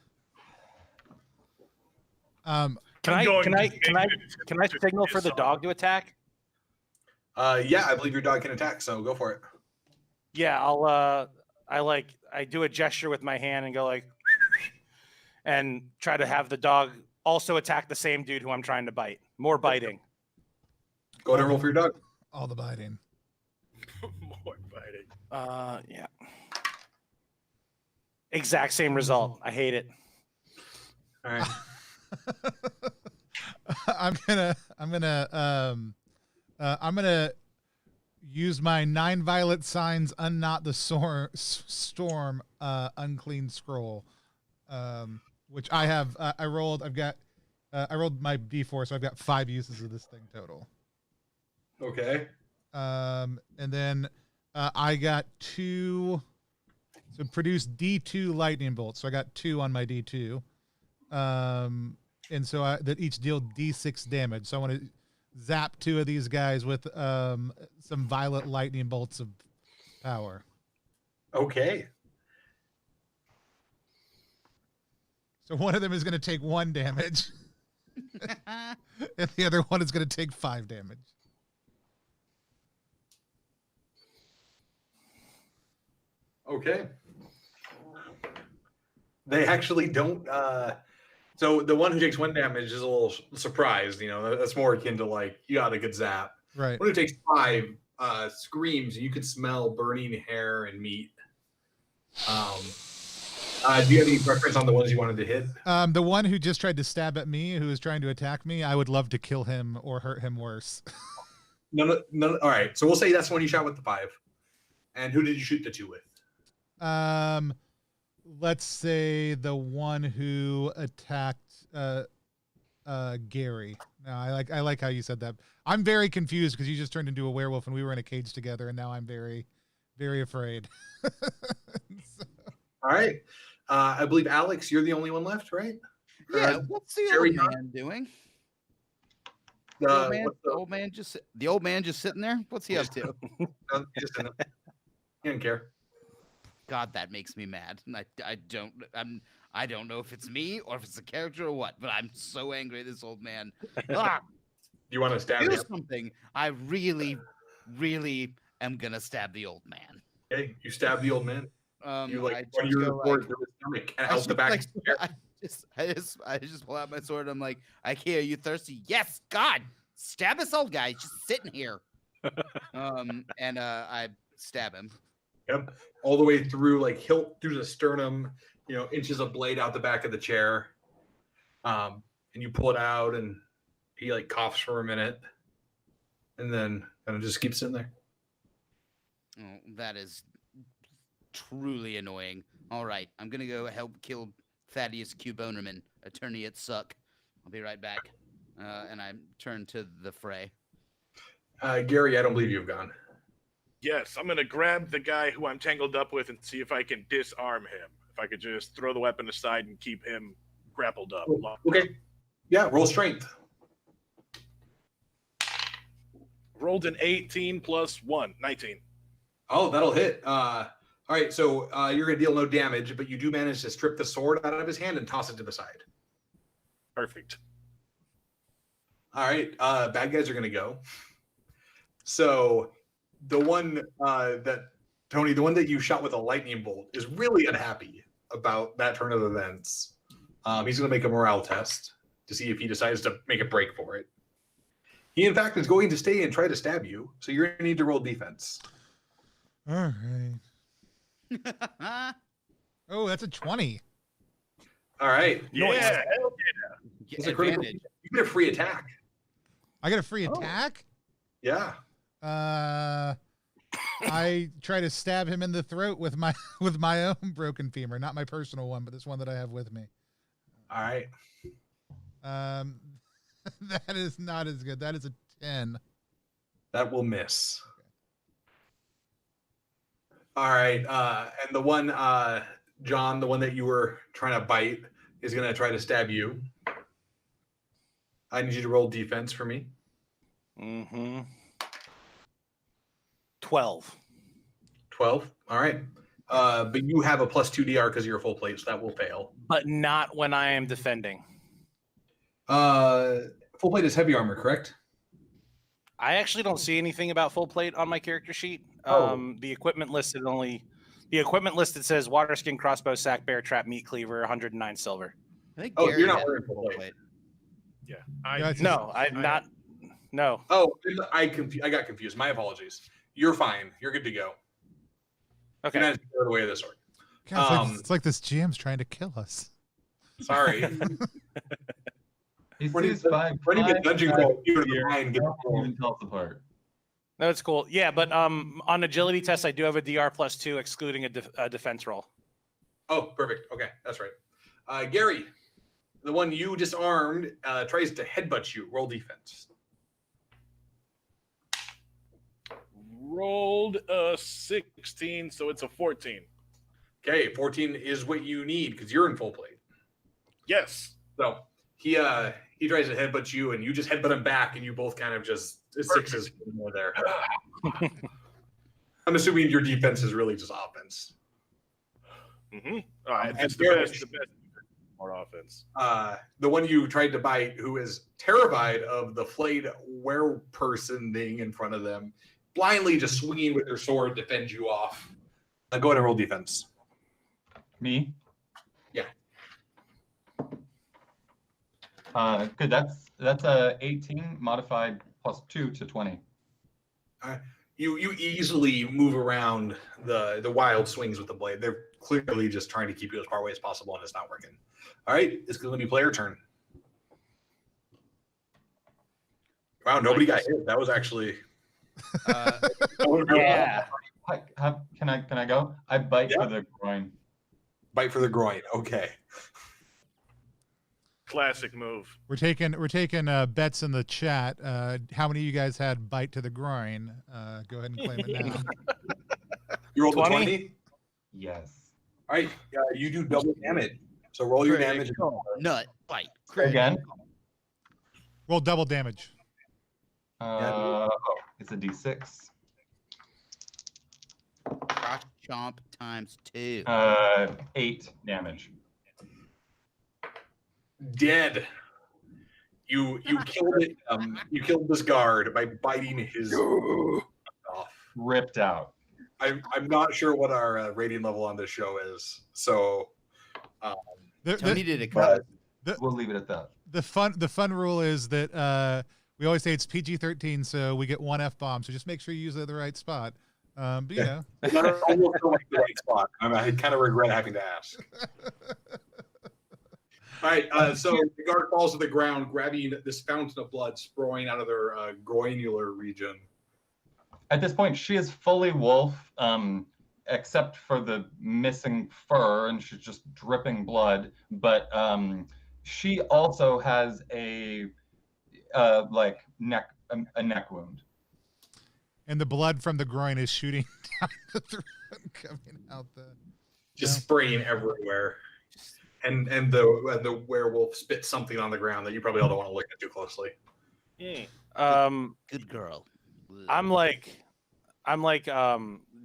Um, Can I signal for the dog to attack? Yeah, I believe your dog can attack, so go for it. Yeah, I do a gesture with my hand and go like, and try to have the dog also attack the same dude who I'm trying to bite. More biting. Go ahead and roll for your dog. all the biting. More biting. Yeah. Exact same result. I hate it. All right. I'm gonna use my 9 violet signs, unknot the storm, unclean scroll, which I have. I rolled my D4, so I've got 5 uses of this thing total. Okay. And then I got 2. So produce D2 lightning bolts. So I got 2 on my D2. And so that each deal D6 damage. So I want to zap 2 of these guys with some violet lightning bolts of power. Okay. So one of them is going to take 1 damage, and the other one is going to take 5 damage. Okay. They actually don't. So the one who takes 1 damage is a little surprised. You know, that's more akin to like you got a good zap. Right. One who takes 5 screams. You could smell burning hair and meat. Do you have any preference on the ones you wanted to hit? The one who just tried to stab at me, who is trying to attack me, I would love to kill him or hurt him worse. None. All right. So we'll say that's the one you shot with the 5. And who did you shoot the 2 with? Let's say the one who attacked Gary. No, I like how you said that. I'm very confused because you just turned into a werewolf and we were in a cage together, and now I'm very, very afraid. All right. I believe Alex, you're the only one left, right? Yeah. What's the Jerry other man doing? The old man just sitting there. What's he up to? Just in it. He didn't care. God, that makes me mad. I don't know if it's me or if it's a character or what, but I'm so angry at this old man. Ah, You want to stab do him? something. I really, really am gonna stab the old man. Okay, you stab the old man. You I run just your go, sword like, through his stomach and I out just, the back. like, of the chair. I just pull out my sword. I'm like, I hear you thirsty. Yes, God, stab this old guy. He's just sitting here. And I stab him. Yep, all the way through, like hilt through the sternum. Inches of blade out the back of the chair. And you pull it out, and he like coughs for a minute, and then kind of just keeps sitting there. Oh, that is truly annoying. All right, I'm gonna go help kill Thaddeus Q. Bonerman, attorney at Suck. I'll be right back. And I turn to the fray. Gary, I don't believe you've gone. Yes, I'm gonna grab the guy who I'm tangled up with and see if I can disarm him. If I could just throw the weapon aside and keep him grappled up. Okay. Yeah, roll strength. Rolled an 18 plus 1, 19. Oh, that'll hit. All right, so you're gonna deal no damage, but you do manage to strip the sword out of his hand and toss it to the side. Perfect. All right, bad guys are gonna go. So the one Tony, the one that you shot with a lightning bolt, is really unhappy about that turn of events. He's going to make a morale test to see if he decides to make a break for it. He, in fact, is going to stay and try to stab you, so you're going to need to roll defense. All right. Oh, that's a 20. All right. Yeah. It's a critical. Advantage. You get a free attack. I get a free attack? Yeah. I try to stab him in the throat with my own broken femur, not my personal one, but this one that I have with me. All right. That is not as good. That is a 10. That will miss. All right. And the one, John, the one that you were trying to bite, is going to try to stab you. I need you to roll defense for me. Mm-hmm. 12. 12. All right. But you have a +2 DR because you're a full plate, so that will fail. But not when I am defending. Full plate is heavy armor, correct? I actually don't see anything about full plate on my character sheet. Oh. The equipment listed says water skin, crossbow, sack, bear trap, meat cleaver, 109 silver. I think Oh, Gary you're not had wearing a full full plate. plate. Yeah. No, I'm not. No. Oh, I got confused. My apologies. You're fine. You're good to go. Okay. You're not out of the way of this sword. God, it's like this GM's trying to kill us. Sorry. He Running sees five a dungeon crawl, you here, mind don't even tell us apart. No, it's cool. Yeah, but on agility test, I do have a DR +2, excluding a defense roll. Oh, perfect. Okay, that's right. Gary, the one you disarmed, tries to headbutt you. Roll defense. Rolled a 16, so it's a 14. Okay, 14 is what you need because you're in full plate. Yes. So he tries to headbutt you, and you just headbutt him back, and you both kind of just sixes more there. I'm assuming your defense is really just offense. Mm-hmm. All right. And That's the Garrett- best more offense. The one you tried to bite, who is terrified of the flayed were-person thing in front of them, blindly just swinging with their sword, defends you off. Go ahead and roll defense. Me? Yeah. Good. That's a 18 modified +2 to 20. You easily move around the wild swings with the blade. They're clearly just trying to keep you as far away as possible, and it's not working. All right, it's going to be player turn. Wow, nobody got hit. That was actually. Yeah. Can I go? I bite Yeah. for the groin. Bite for the groin. Okay. Classic move. We're taking bets in the chat. How many of you guys had bite to the groin? Go ahead and claim it now. You rolled a 20? 20? Yes. All right, you do double damage. So roll your damage. Nut bite. Again? Roll double damage. It's a D6. Crotch chomp times 2. 8 damage. Dead. You killed it. You killed this guard by biting his off. Ripped out. I'm not sure what our rating level on this show is, so Tony did a cut. We'll leave it at that. The fun rule is that we always say it's PG-13, so we get 1 F-bomb. So just make sure you use it at the right spot. But you know, I almost feel like the right spot. I kind of regret having to ask. All right, so the guard falls to the ground, grabbing this fountain of blood spraying out of their groinular region. At this point, she is fully wolf, except for the missing fur, and she's just dripping blood. But she also has a neck wound. and the blood from the groin is shooting down the throat, coming out the. Just spraying everywhere. And the werewolf spits something on the ground that you probably all don't want to look at too closely. Good girl. I'm like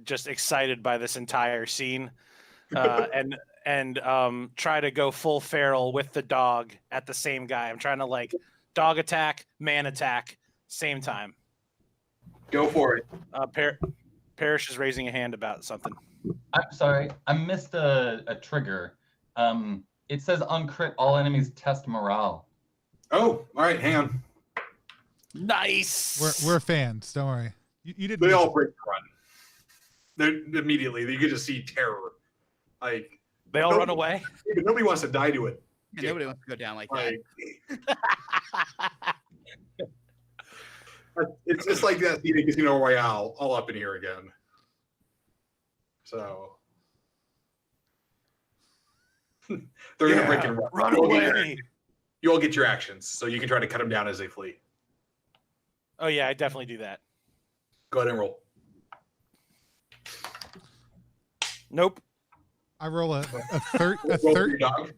just excited by this entire scene, and try to go full feral with the dog at the same guy. I'm trying to like dog attack, man attack, same time. Go for it. Parrish is raising a hand about something. I'm sorry, I missed a trigger. It says on crit, all enemies test morale. Oh, all right, hang on. Nice. We're fans. Don't worry. You didn't. They all break the run. They're immediately. You get to see terror. Like they all run away. Nobody wants to die to it. Yeah, nobody wants to go down like that. It's just like that scene in Casino Royale, all up in here again. So they're gonna break and run away. You all get your actions, so you can try to cut them down as they flee. Oh yeah, I definitely do that. Go ahead and roll. Nope. I roll a Roll for your dog.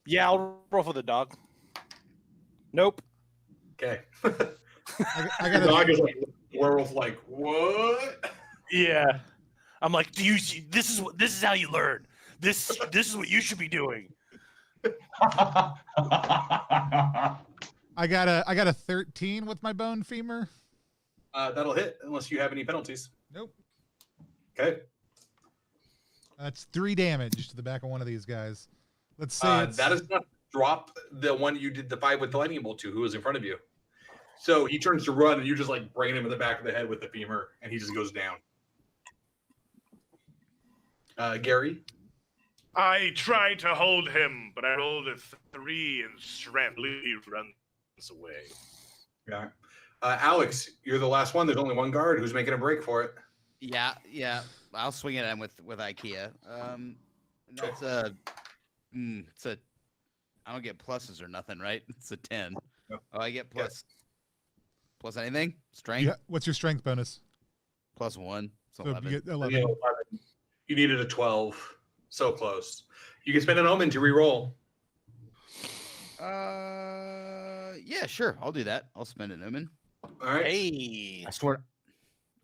Yeah, I'll roll for the dog. Nope. Okay. I The got dog is like werewolf. Like what? Yeah. I'm like, do you see? This is how you learn. This is what you should be doing. I got a 13 with my bone femur. That'll hit unless you have any penalties. Nope. Okay. That's 3 damage to the back of one of these guys. Let's say That is not drop the one you did the 5 with the lightning bolt to, who was in front of you. So he turns to run, and you just like brain him in the back of the head with the femur, and he just goes down. Gary. I tried to hold him, but I rolled a 3 and Shrambley runs away. Yeah. Alex, you're the last one. There's only one guard who's making a break for it. Yeah. I'll swing at him with IKEA. That's it's a. I don't get pluses or nothing, right? It's a 10. Yep. Oh, I get plus anything? Strength? yeah. What's your strength bonus? Plus 1. So So 11. you get 11. You know, you needed a 12. So close. You can spend an omen to re-roll. Yeah, sure. I'll do that. I'll spend an omen. All right. Hey. I swear.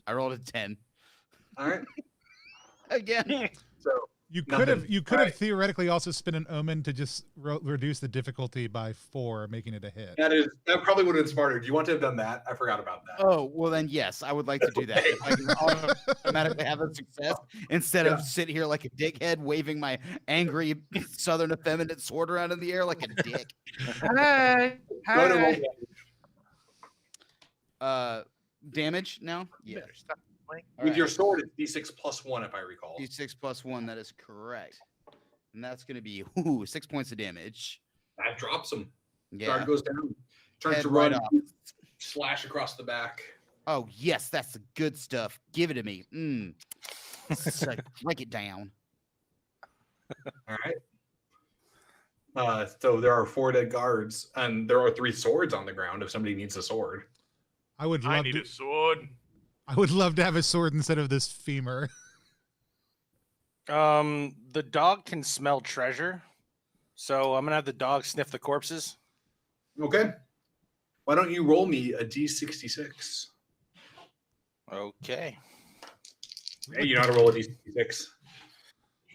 I rolled a 10. All right. Again. So You Nothing. could have Alright. theoretically also spent an omen to just reduce the difficulty by 4, making it a hit. that probably would have been smarter. Do you want to have done that? I forgot about that. Oh, well then, yes, I would like to do that. If I can automatically have a success instead of sit here like a dickhead waving my angry southern effeminate sword around in the air like a dick. Go ahead and roll Damage now? Yeah. Better stop playing. with your sword. It's D6 plus 1, if I recall. D6 plus 1, that is correct. And that's going to be 6 points of damage. That drops him. Yeah. Guard goes down. Turns Head to right run. off. Slash across the back. Oh, yes, that's the good stuff. Give it to me. Break it down. All right. So there are 4 dead guards, and there are 3 swords on the ground if somebody needs a sword. I would I love need to. a sword. I would love to have a sword instead of this femur. The dog can smell treasure, so I'm gonna have the dog sniff the corpses. Okay. Why don't you roll me a D66? Okay. Hey, you know how to roll a D66.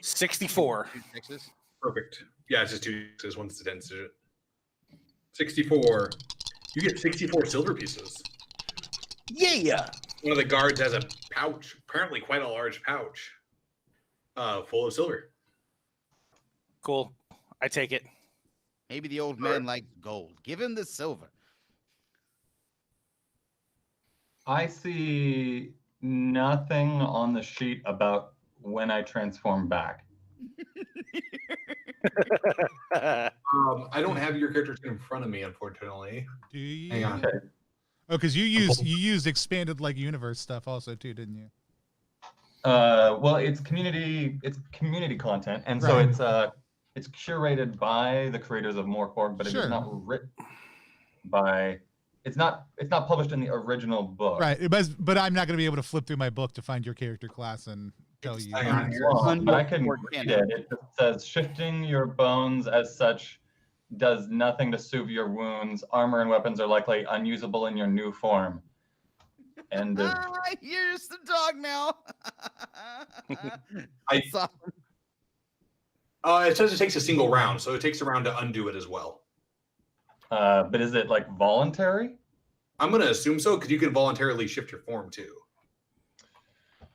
64. Sixes. Perfect. Yeah, it's just 2 6s. One's the 10th digit. 64. You get 64 silver pieces. Yeah. One of the guards has a pouch, apparently quite a large pouch, full of silver. Cool. I take it. Maybe the old man likes gold. Give him the silver. I see nothing on the sheet about when I transform back. I don't have your character sheet in front of me, unfortunately. Do you? Hang on. Okay. Oh, because you used expanded like universe stuff also too, didn't you? Well, it's community content, and so Right. it's curated by the creators of Mork Borg, but it Sure. is not written by. It's not published in the original book. Right. But I'm not going to be able to flip through my book to find your character class and tell you. Hang on here. Well, but I can Mork read canon. it. It just says shifting your bones as such does nothing to soothe your wounds. Armor and weapons are likely unusable in your new form. And Here's the dog now. I- That's awesome. It says it takes a single round, so it takes a round to undo it as well. but is it like voluntary? I'm going to assume so, because you can voluntarily shift your form too.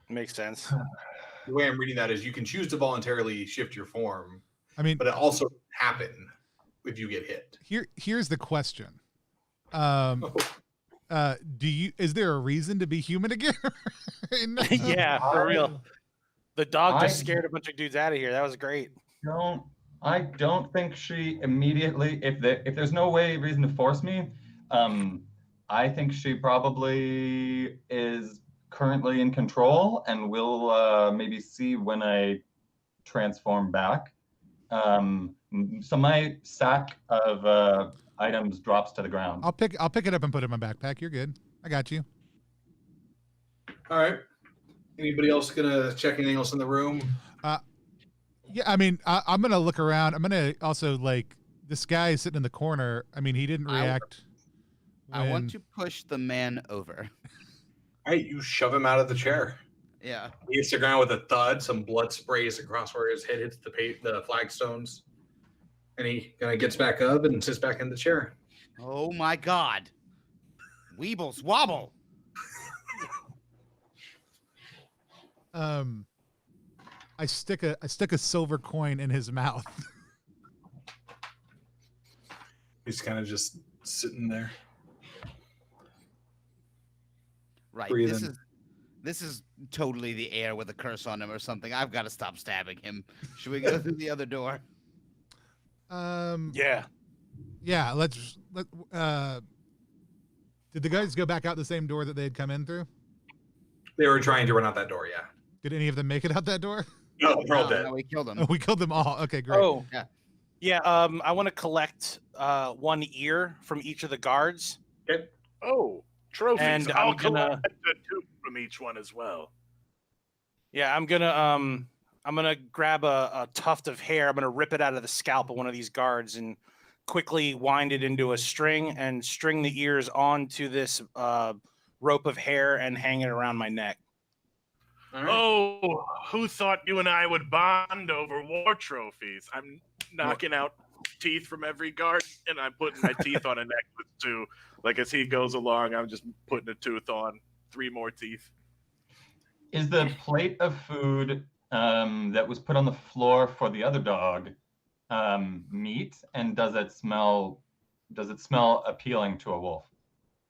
Makes sense. The way I'm reading that is you can choose to voluntarily shift your form, I mean, but it also can happen if you get hit. here's the question. Is there a reason to be human again? Yeah, for real. The dog just I- scared a bunch of dudes out of here. That was great. I don't think she immediately. If there's no reason to force me, I think she probably is currently in control and will maybe see when I transform back. So my sack of items drops to the ground. I'll pick it up and put it in my backpack. You're good. I got you. All right. Anybody else going to check anything else in the room? Yeah, I mean, I'm gonna look around. I'm gonna also like this guy sitting in the corner. I mean, he didn't react. I when- want to push the man over. All right, you shove him out of the chair. Yeah. He hits the ground with a thud. Some blood sprays across where his head hits the flagstones. And he kind of gets back up and sits back in the chair. Oh my God. Weebles wobble. I stick a silver coin in his mouth. He's kind of just sitting there. Right. Breathing. This is totally the air with a curse on him or something. I've got to stop stabbing him. Should we go through the other door? Yeah. Yeah. Did the guys go back out the same door that they had come in through? They were trying to run out that door, yeah. Did any of them make it out that door? No, they're all dead. No, we killed him. Oh, we killed them all. Okay, great. Oh. Yeah. Yeah. I want to collect one ear from each of the guards. Okay. Oh, trophies. And I'll I'm gonna- collect a tooth from each one as well. Yeah, I'm gonna grab a tuft of hair. I'm gonna rip it out of the scalp of one of these guards and quickly wind it into a string and string the ears onto this rope of hair and hang it around my neck. All right. Oh, who thought you and I would bond over war trophies? I'm knocking out teeth from every guard, and I'm putting my teeth on a necklace too. Like as he goes along, I'm just putting a tooth on, 3 more teeth. Is the plate of food that was put on the floor for the other dog meat, and does it smell appealing to a wolf?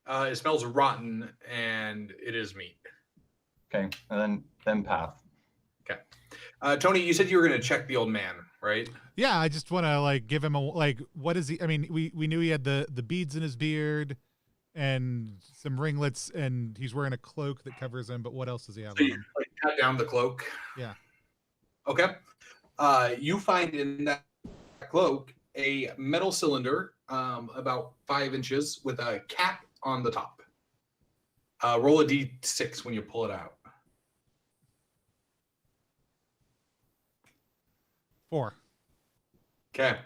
It smells rotten, and it is meat. Okay, and then pass. Okay. Tony, you said you were going to check the old man, right? Yeah, I just want to like give him a like. What is he? I mean, we knew he had the beads in his beard and some ringlets, and he's wearing a cloak that covers him. But what else does he have So on you him? like, pat down the cloak. Yeah. Okay. You find in that cloak a metal cylinder about 5 inches with a cap on the top. Roll a d6 when you pull it out. 4. Okay.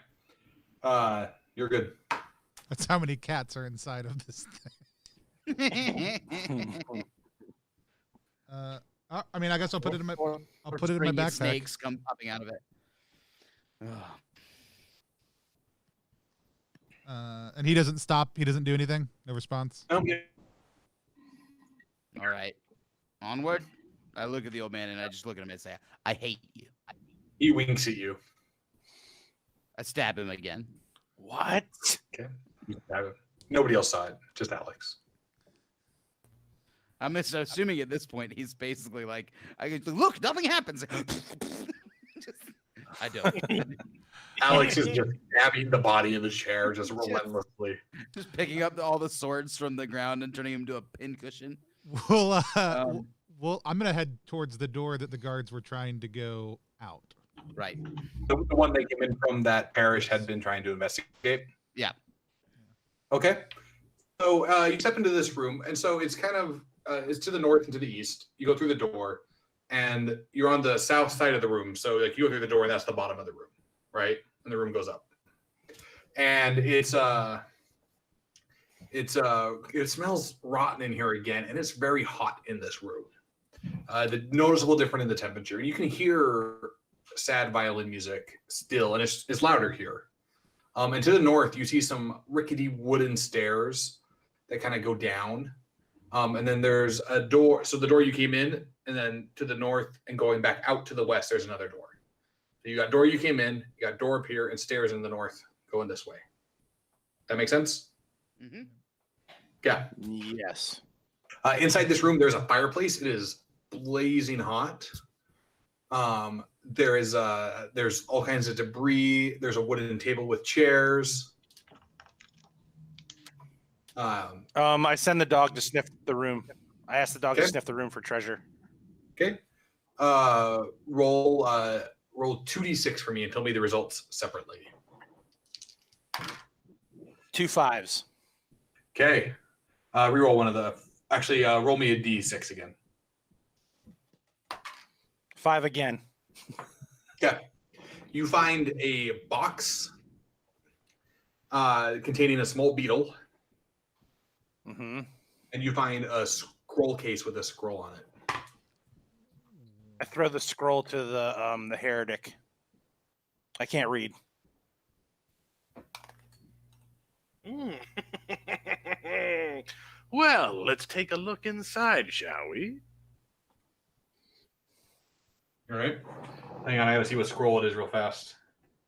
You're good. That's how many cats are inside of this thing. I mean, I guess I'll put it in my backpack. Snakes come popping out of it. And he doesn't stop. He doesn't do anything. No response. Okay. All right, onward. I look at the old man and I just look at him and say, "I hate you." He winks at you. I stab him again. What? Okay. You stab him. Nobody else saw it. Just Alex. I'm just assuming at this point he's basically like, "I look, nothing happens." I don't. Alex is just stabbing the body in the chair, just relentlessly. Just picking up all the swords from the ground and turning them to a pincushion. Well, I'm gonna head towards the door that the guards were trying to go out. Right. The one that came in from that parish had been trying to investigate. Yeah. Okay. So you step into this room, and so it's kind of it's to the north and to the east. You go through the door, and you're on the south side of the room. So like you go through the door, and that's the bottom of the room, right? And the room goes up, and it smells rotten in here again, and it's very hot in this room. The noticeable difference in the temperature. You can hear sad violin music still, and it's louder here. And to the north, you see some rickety wooden stairs that kind of go down. And then there's a door. So the door you came in, and then to the north and going back out to the west, there's another door. So you got door you came in, you got door up here, and stairs in the north going this way. That make sense? Mm-hmm. Yeah. Yes. Inside this room, there's a fireplace. It is blazing hot. There's all kinds of debris. There's a wooden table with chairs. I send the dog to sniff the room. I ask the dog to Okay. sniff the room for treasure. Okay. Roll 2d6 for me and tell me the results separately. 2 5s. Okay. Reroll one of the. Actually, roll me a d6 again. 5 again. Okay. You find a box containing a small beetle, Mm-hmm. and you find a scroll case with a scroll on it. I throw the scroll to the heretic. I can't read. Well, let's take a look inside, shall we? All right. Hang on, I gotta see what scroll it is real fast.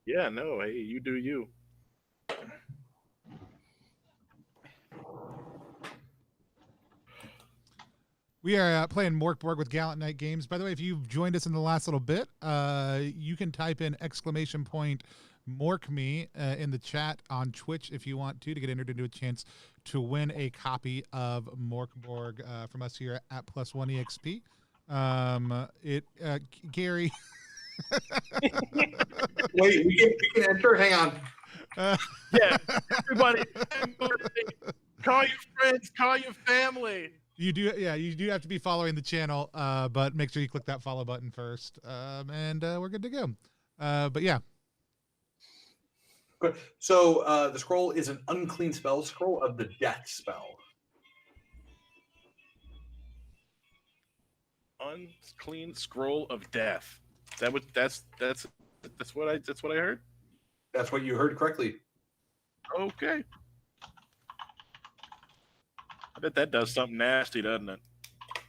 Yeah, no, hey, you do you. We are playing Mork Borg with Gallant Night Games. By the way, if you've joined us in the last little bit, you can type in ! Mork me in the chat on Twitch if you want to get entered into a chance to win a copy of Mork Borg from us here at Plus One EXP. Gary. Wait, we can enter. Hang on. Yeah, everybody, call your friends, call your family. You do have to be following the channel, but make sure you click that follow button first, and we're good to go. But yeah. Good. So the scroll is an unclean spell scroll of the death spell. Unclean scroll of death. Is that what that's what I heard? That's what you heard correctly. Okay. I bet that does something nasty, doesn't it?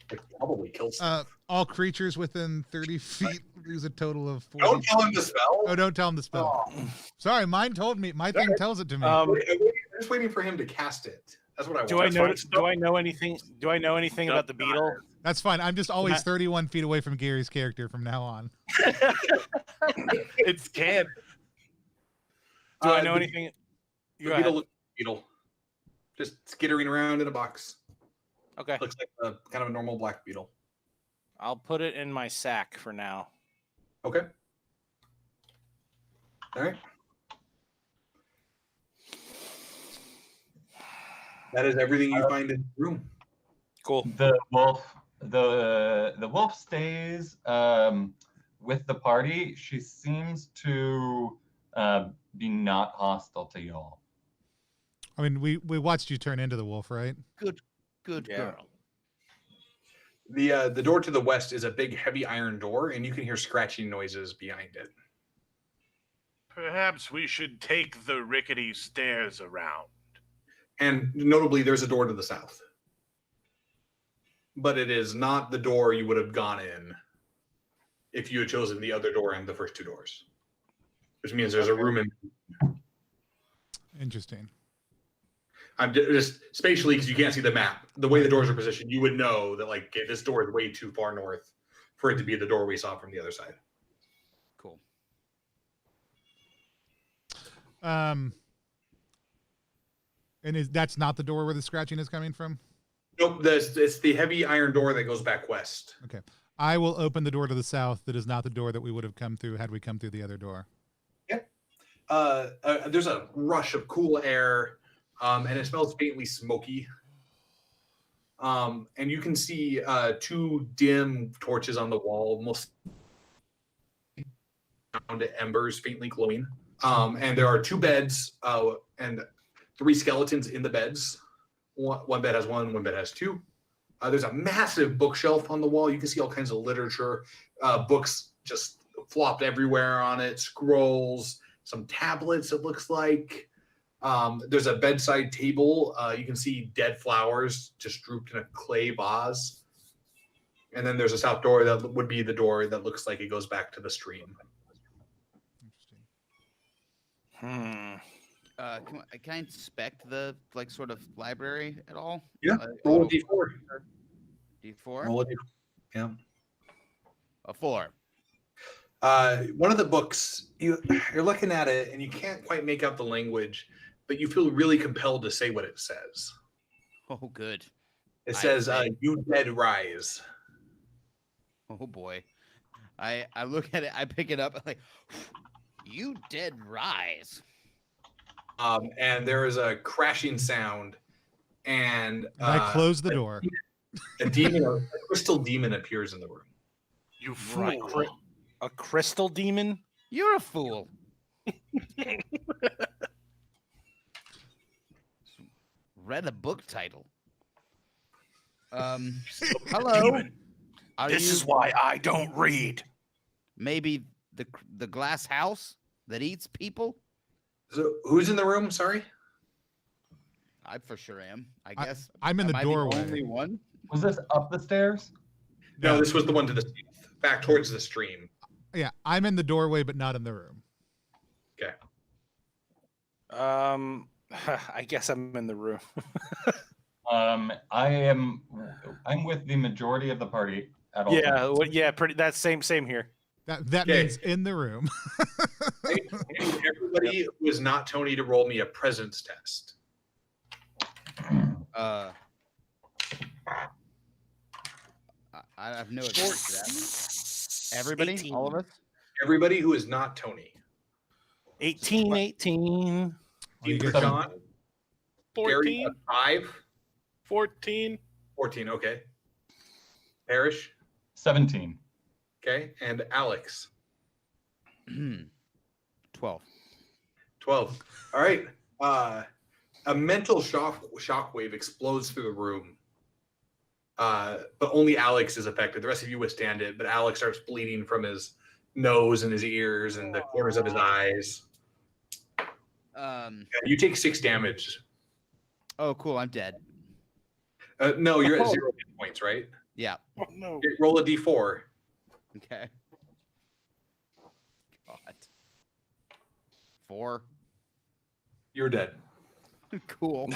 It probably kills. All creatures within 30 feet lose a total of 40. Don't tell him the spell. Oh, don't tell him the spell. Oh. Sorry, mine told me. My thing tells it to me. I'm just waiting for him to cast it. That's what I want. Do I know anything? Do I know anything about the beetle? That's fine. I'm just always 31 feet away from Gary's character from now on. It's canon. Do I know anything? The beetle. Just skittering around in a box. Okay. Looks like kind of a normal black beetle. I'll put it in my sack for now. Okay. All right. That is everything you find in the room. Cool. The wolf stays with the party. She seems to be not hostile to y'all. I mean, we watched you turn into the wolf, right? Good Yeah. girl. The door to the west is a big, heavy iron door, and you can hear scratching noises behind it. Perhaps we should take the rickety stairs around. And notably, there's a door to the south. But it is not the door you would have gone in if you had chosen the other door and the first two doors. Which means there's a room in. Interesting. I'm just spatially, because you can't see the map. The way the doors are positioned, you would know that like okay, this door is way too far north for it to be the door we saw from the other side. Cool. And that's not the door where the scratching is coming from? Nope, it's the heavy iron door that goes back west. Okay. I will open the door to the south that is not the door that we would have come through had we come through the other door. Yep. There's a rush of cool air, and it smells faintly smoky. And you can see two dim torches on the wall, almost down to embers, faintly glowing. And there are two beds and three skeletons in the beds. One bed has one bed has two. There's a massive bookshelf on the wall. You can see all kinds of literature, books just flopped everywhere on it, scrolls, some tablets, it looks like. There's a bedside table. You can see dead flowers just drooped in a clay vase. And then there's a south door that would be the door that looks like it goes back to the stream. Interesting. Can I inspect the like sort of library at all? Yeah, roll a d4. D4. Roll a d4. Yeah. A 4. One of the books, you're looking at it and you can't quite make out the language, but you feel really compelled to say what it says. Oh, good. It says, "You dead rise." Oh boy. I look at it. I pick it up. I'm like, you dead rise. And there is a crashing sound, and I close the door. A demon, a crystal demon, appears in the room. You fool. A crystal demon? You're a fool. Read a book title. Hello. Demon. Are This you is why I don't read. maybe the glass house that eats people? So, who's in the room? Sorry. I for sure am. I guess I'm in the Am I doorway. The only one. Was this up the stairs? No, this was the one to the south, back towards the stream. Yeah, I'm in the doorway, but not in the room. Okay. I guess I'm in the room. I'm with the majority of the party at all. Yeah, times. well, yeah, pretty. That's same here. That Okay. means in the room. I need everybody who is not Tony to roll me a presence test. I have no advantage to that. Everybody, 18. all of us. Everybody who is not Tony. 18. Oh, you For get John, Gary, 14? 5. 14? 14, okay. Parrish, 17. okay. And Alex, 12. 12. All right. A mental shockwave explodes through the room. But only Alex is affected. The rest of you withstand it, but Alex starts bleeding from his nose and his ears and the corners of his eyes. You take 6 damage. Oh, cool. I'm dead. No, you're at 0 hit points, right? Yeah. Oh, no. Okay, roll a d4. Okay. God. 4. You're dead. Cool.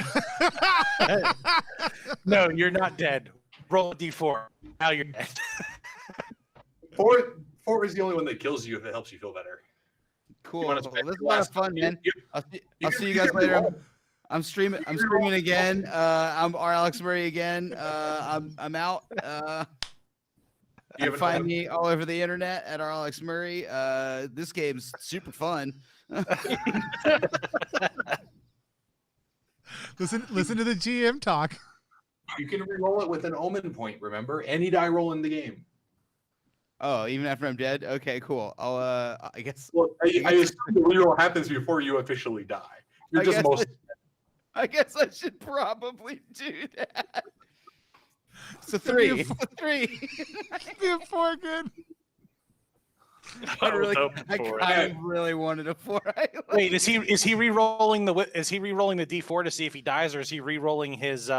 No, you're not dead. Roll a d4. Now you're dead. 4 is the only one that kills you if it helps you feel better. Cool. wanna Well, spend this is your a lot of last- fun, man. I'll see you can guys later. roll. I'm streaming again. I'm R. Alex Murray again. I'm out. You You haven't- find me all over the internet at R. Alex Murray. This game's super fun. Listen to the GM talk. You can re-roll it with an omen point, remember? Any die roll in the game. Oh, even after I'm dead? Okay, cool. I'll I guess Well, I assume the re-roll happens before you officially die. You're I just guess- most I guess I should probably do that. It's a It'd be a 3. four. It's a 3. Be a 4 good. I was really, hoping I for it. kind of really wanted a 4. Wait, is he re-rolling the D4 to see if he dies, or is he re-rolling his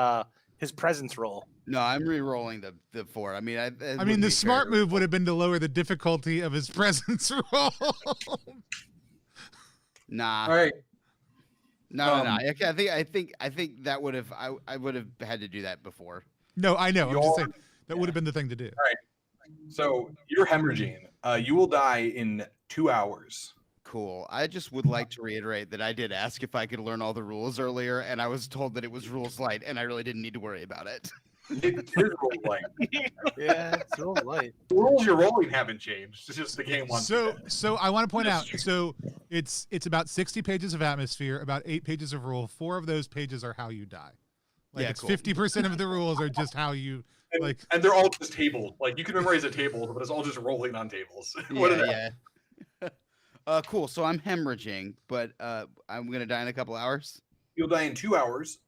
presence roll? No, I'm re-rolling the 4. I mean, I mean, the smart move would have been to lower the difficulty of his presence roll. Nah. All right. No. I think that would have I would have had to do that before. No, I know. I'm just You're- saying that would have been the thing to do. So you're hemorrhaging. You will die in 2 hours. Cool. I just would like to reiterate that I did ask if I could learn all the rules earlier, and I was told that it was rules light, and I really didn't need to worry about it. It is roll light. Yeah, it's real light. The rules you're rolling haven't changed. It's just the game wants. So I want to point out. That's So it's about 60 pages of atmosphere, about 8 pages of rule. 4 of those pages are how you die. Like Yeah, it's cool. 50% of the rules are just how you like. And they're all just tables. Like you can memorize a table, but it's all just rolling on tables. What are Yeah. Cool. So I'm hemorrhaging, but I'm gonna die in a couple hours. You'll die in 2 hours.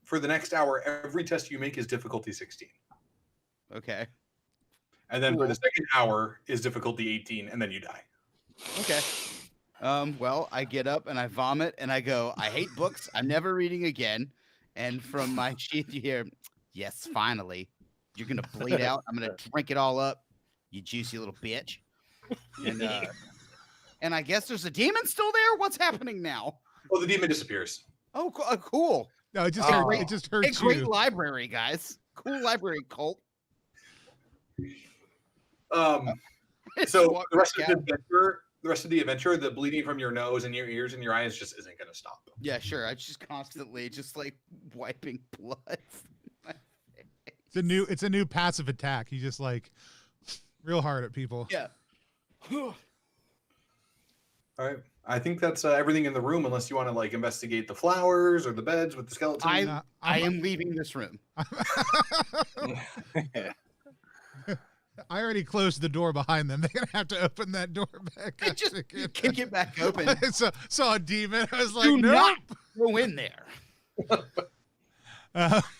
For the next hour, every test you make is difficulty 16. Okay. And then for Cool. the second hour is difficulty 18, and then you die. Okay. Well, I get up and I vomit and I go, I hate books. I'm never reading again. And from my sheath, you hear, yes, finally. You're going to bleed out. I'm going to drink it all up, you juicy little bitch. And I guess there's a demon still there? What's happening now? Oh, the demon disappears. Oh, cool. No, it just Oh. hurt, it just Hey, hurts great you. library, guys. Cool library cult. So Walk the rest back of out. the adventure, the bleeding from your nose and your ears and your eyes just isn't going to stop. Yeah, sure. I just constantly just like wiping blood. from my It's a new passive attack. You just like real hard at people. Yeah. All right. I think that's everything in the room, unless you want to like investigate the flowers or the beds with the skeleton. I am leaving this room. I already closed the door behind them. They're gonna have to open that door back. I up just to get kick it back open. I saw a demon. I was like, Do no. not go in there.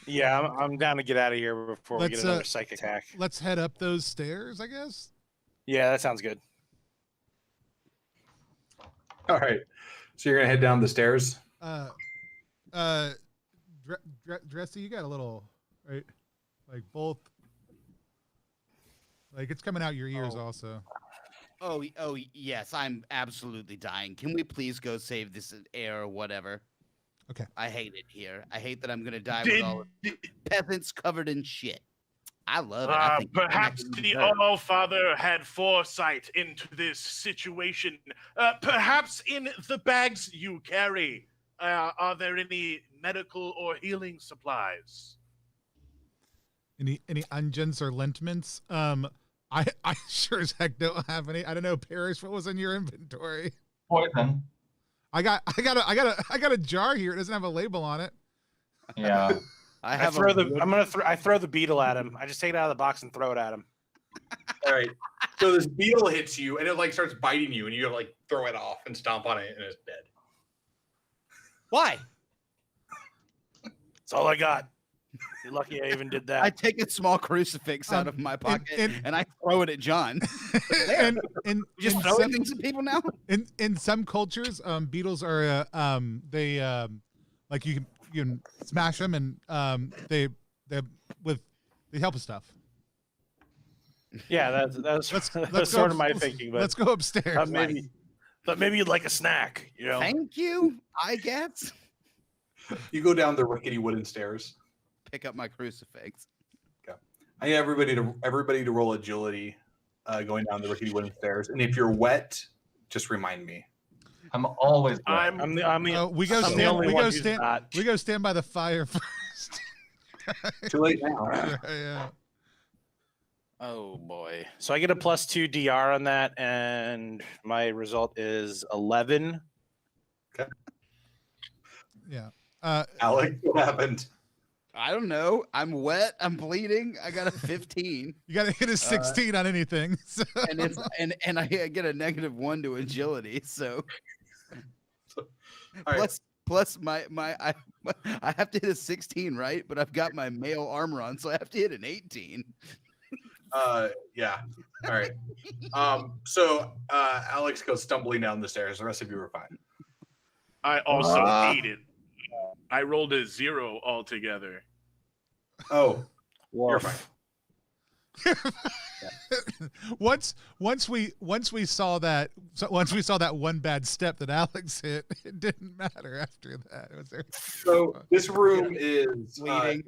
Yeah, I'm down to get out of here before we Let's, get another psychic attack. Let's head up those stairs, I guess. Yeah, that sounds good. All right. So you're gonna head down the stairs. Dressy, you got a little, right? Like both. Like it's coming out your ears also. Oh, yes, I'm absolutely dying. Can we please go save this air or whatever? Okay. I hate it here. I hate that I'm gonna die with all the peasants covered in shit. I love it. I think Perhaps the All-Father had foresight into this situation. Perhaps in the bags you carry, are there any medical or healing supplies? Any unguents or lintments? I sure as heck don't have any. I don't know, Parrish, what was in your inventory? Poison. I got a jar here. It doesn't have a label on it. Yeah. I throw the beetle at him. I just take it out of the box and throw it at him. All right. So this beetle hits you, and it like starts biting you, and you like throw it off and stomp on it, and it's dead. Why? That's all I got. You're lucky I even did that. I take a small crucifix out of my pocket and I throw it at John. and Just in throwing some, things at people now. in some cultures, beetles are they like you can smash them and they help with stuff. Yeah, that's sort of my thinking. But let's go upstairs. maybe you'd like a snack. You know. Thank you, I guess. You go down the rickety wooden stairs. Pick up my crucifix. I need everybody to roll agility, going down the rickety wooden stairs. And if you're wet, just remind me. I'm always wet. I'm the We go I'm the stand. only We one go who's stand. not. We go stand by the fire first. Too late now. Yeah. Oh boy. So I get a +2 DR on that, and my result is 11. Yeah. Alex, what happened? I don't know. I'm wet. I'm bleeding. I got a 15, You got to hit a 16 on anything. So. and it's and I get a -1 to agility. So All right. Plus I have to hit a 16, right? But I've got my male armor on, so I have to hit an 18. Yeah. All right. So Alex goes stumbling down the stairs. The rest of you are fine. I also hate it. I rolled a 0 altogether. Oh, you're Woof. fine. once we saw that one bad step that Alex hit, it didn't matter after that. It was there. So this room is Bleeding.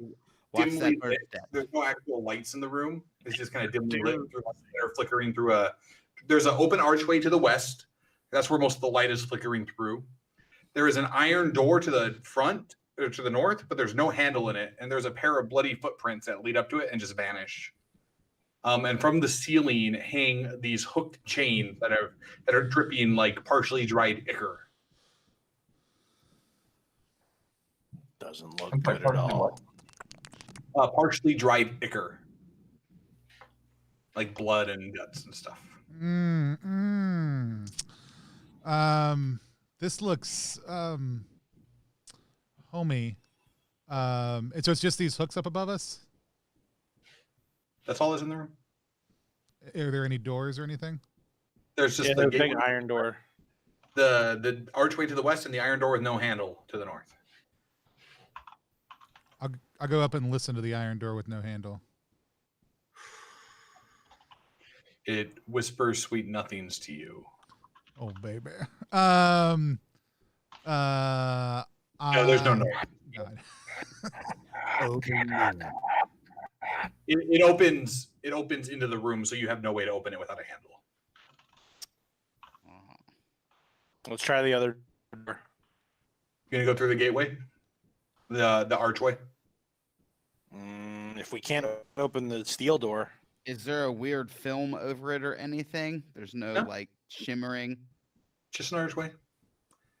Watch that dimly first lit. step. There's no actual lights in the room. It's just kind of dimly lit through lights that are flickering through a. There's an open archway to the west. That's where most of the light is flickering through. There is an iron door to the front or to the north, but there's no handle in it, and there's a pair of bloody footprints that lead up to it and just vanish. And from the ceiling hang these hooked chains that are dripping like partially dried ichor. Doesn't look I'm good at partially all. what? Partially dried ichor, like blood and guts and stuff. This looks homey. So it's just these hooks up above us. That's all that's in the room. Are there any doors or anything? There's just Yeah, the the big gateway, iron door. the archway to the west, and the iron door with no handle to the north. I'll go up and listen to the iron door with no handle. It whispers sweet nothings to you. Oh baby. No, there's no noise. God. It opens into the room, so you have no way to open it without a handle. Let's try the other door. You gonna go through the gateway, the archway? If we can't open the steel door, Is there a weird film over it or anything? There's no No. like shimmering. Just an archway.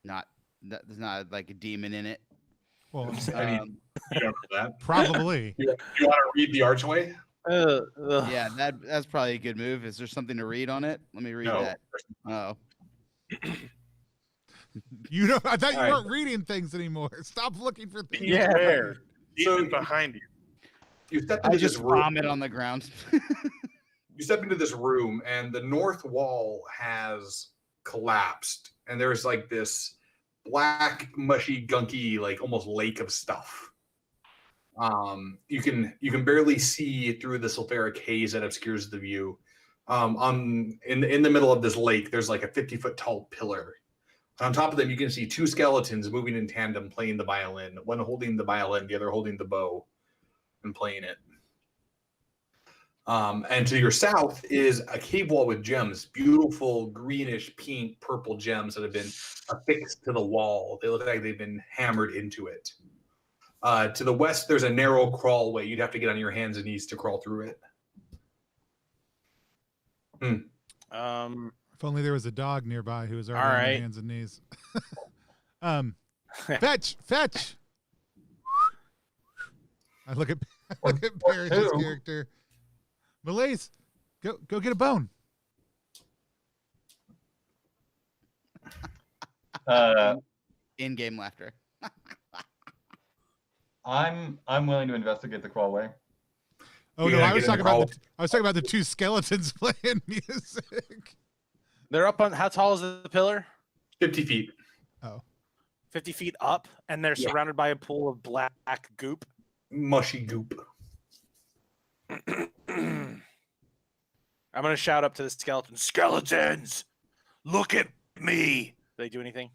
There's not like a demon in it. Well, I mean, you don't know that. probably. You want to read the archway? Yeah, that's probably a good move. Is there something to read on it? Let me read No. that. Oh, You know, I thought you All right. weren't reading things anymore. Stop looking for things. Yeah. There. So- Even behind you. You step I into just this room. vomit on the ground. You step into this room, and the north wall has collapsed, and there's like this black, mushy, gunky, like almost lake of stuff. You can barely see through the sulfuric haze that obscures the view. In the middle of this lake, there's like a 50-foot tall pillar. On top of them, you can see two skeletons moving in tandem, playing the violin. One holding the violin, the other holding the bow, and playing it. And to your south is a cave wall with gems, beautiful greenish, pink, purple gems that have been affixed to the wall. They look like they've been hammered into it. To the west, there's a narrow crawlway. You'd have to get on your hands and knees to crawl through it. If only there was a dog nearby who was already All on their right. hands and knees. Fetch. I look at Parrish's character. Malaise, go get a bone. In-game laughter. I'm willing to investigate the crawlway. Oh You're no, gonna I was get in talking the about I was talking about the two skeletons playing music. They're up on. How tall is the pillar? 50 feet. 50 feet up, and they're Yeah. surrounded by a pool of black goop. Mushy goop. I'm gonna shout up to the skeletons. Skeletons, look at me. Do they do anything?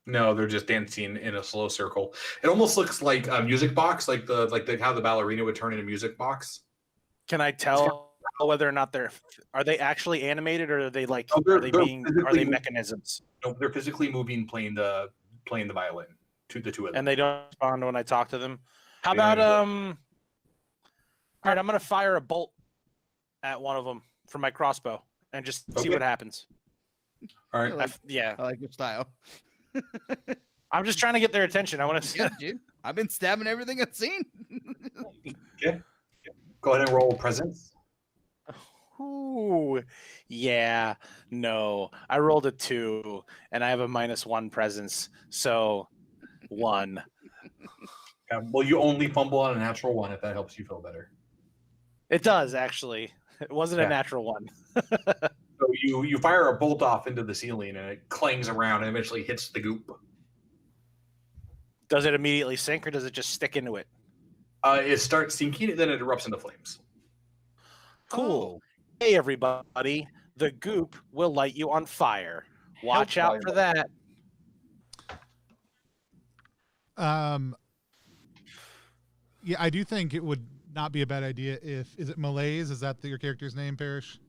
No, they're just dancing in a slow circle. It almost looks like a music box, like how the ballerina would turn in a music box. Can I tell whether or not are they actually animated, or are they like No, they're are they physically- mechanisms? No, they're physically moving, playing the violin. The two of them. And they don't respond when I talk to them. How They don't about all right, I'm gonna fire a bolt at one of them from my crossbow and just see Okay. what happens. All right. Yeah, I like your style. I'm just trying to get their attention. I want to. Yeah, dude. I've been stabbing everything I've seen. Go ahead and roll presence. Ooh, yeah, no. I rolled a 2, and I have a -1 presence. So 1. Well, you only fumble on a natural 1 if that helps you feel better. It does, actually. It wasn't a Yeah. natural 1. So you fire a bolt off into the ceiling and it clangs around and eventually hits the goop. Does it immediately sink or does it just stick into it? It starts sinking and then it erupts into flames. Cool. Oh, Hey, everybody. The goop will light you on fire. Watch out for that. Yeah, I do think it would not be a bad idea if is it Malaise? Is that your character's name, Parrish?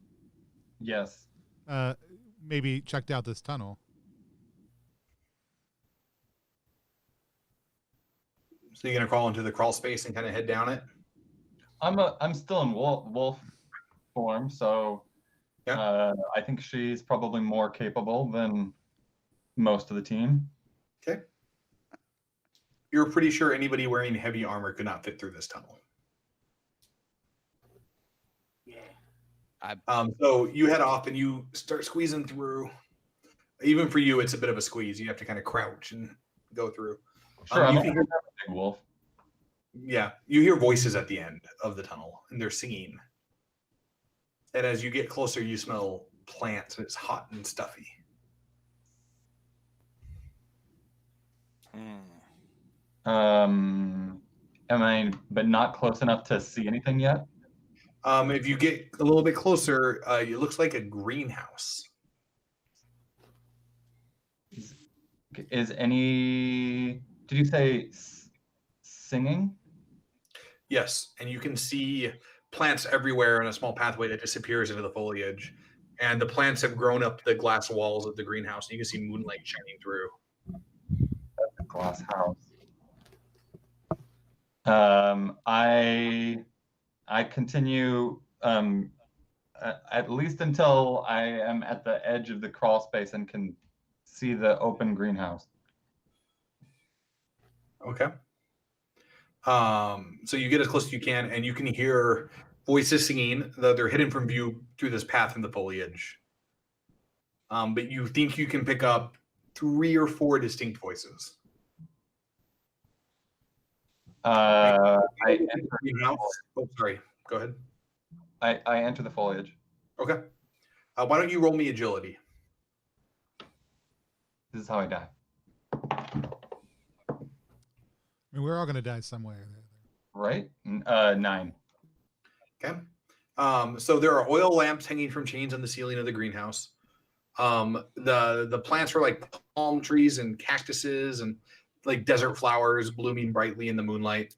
Yes. Maybe checked out this tunnel. So you're gonna crawl into the crawl space and kind of head down it. I'm still in wolf form, so I think she's probably more capable than most of the team. Okay. You're pretty sure anybody wearing heavy armor could not fit through this tunnel. So you head off and you start squeezing through. Even for you, it's a bit of a squeeze. You have to kind of crouch and go through. Sure, I'm you a can big hear, wolf. yeah, you hear voices at the end of the tunnel, and they're singing. And as you get closer, you smell plants, and it's hot and stuffy. Am I, but not close enough to see anything yet? If you get a little bit closer, it looks like a greenhouse. Is any? Did you say singing? Yes, and you can see plants everywhere in a small pathway that disappears into the foliage. And the plants have grown up the glass walls of the greenhouse, and you can see moonlight shining through. That's a glass house. I continue at least until I am at the edge of the crawl space and can see the open greenhouse. Okay. So you get as close as you can, and you can hear voices singing. They're hidden from view through this path in the foliage. But you think you can pick up 3 or 4 distinct voices. I enter, Oh, sorry. Go ahead. I enter the foliage. Okay. Why don't you roll me agility? This is how I die. I mean, we're all going to die somewhere. Right? 9. Okay. So there are oil lamps hanging from chains on the ceiling of the greenhouse. The plants are like palm trees and cactuses and like desert flowers blooming brightly in the moonlight.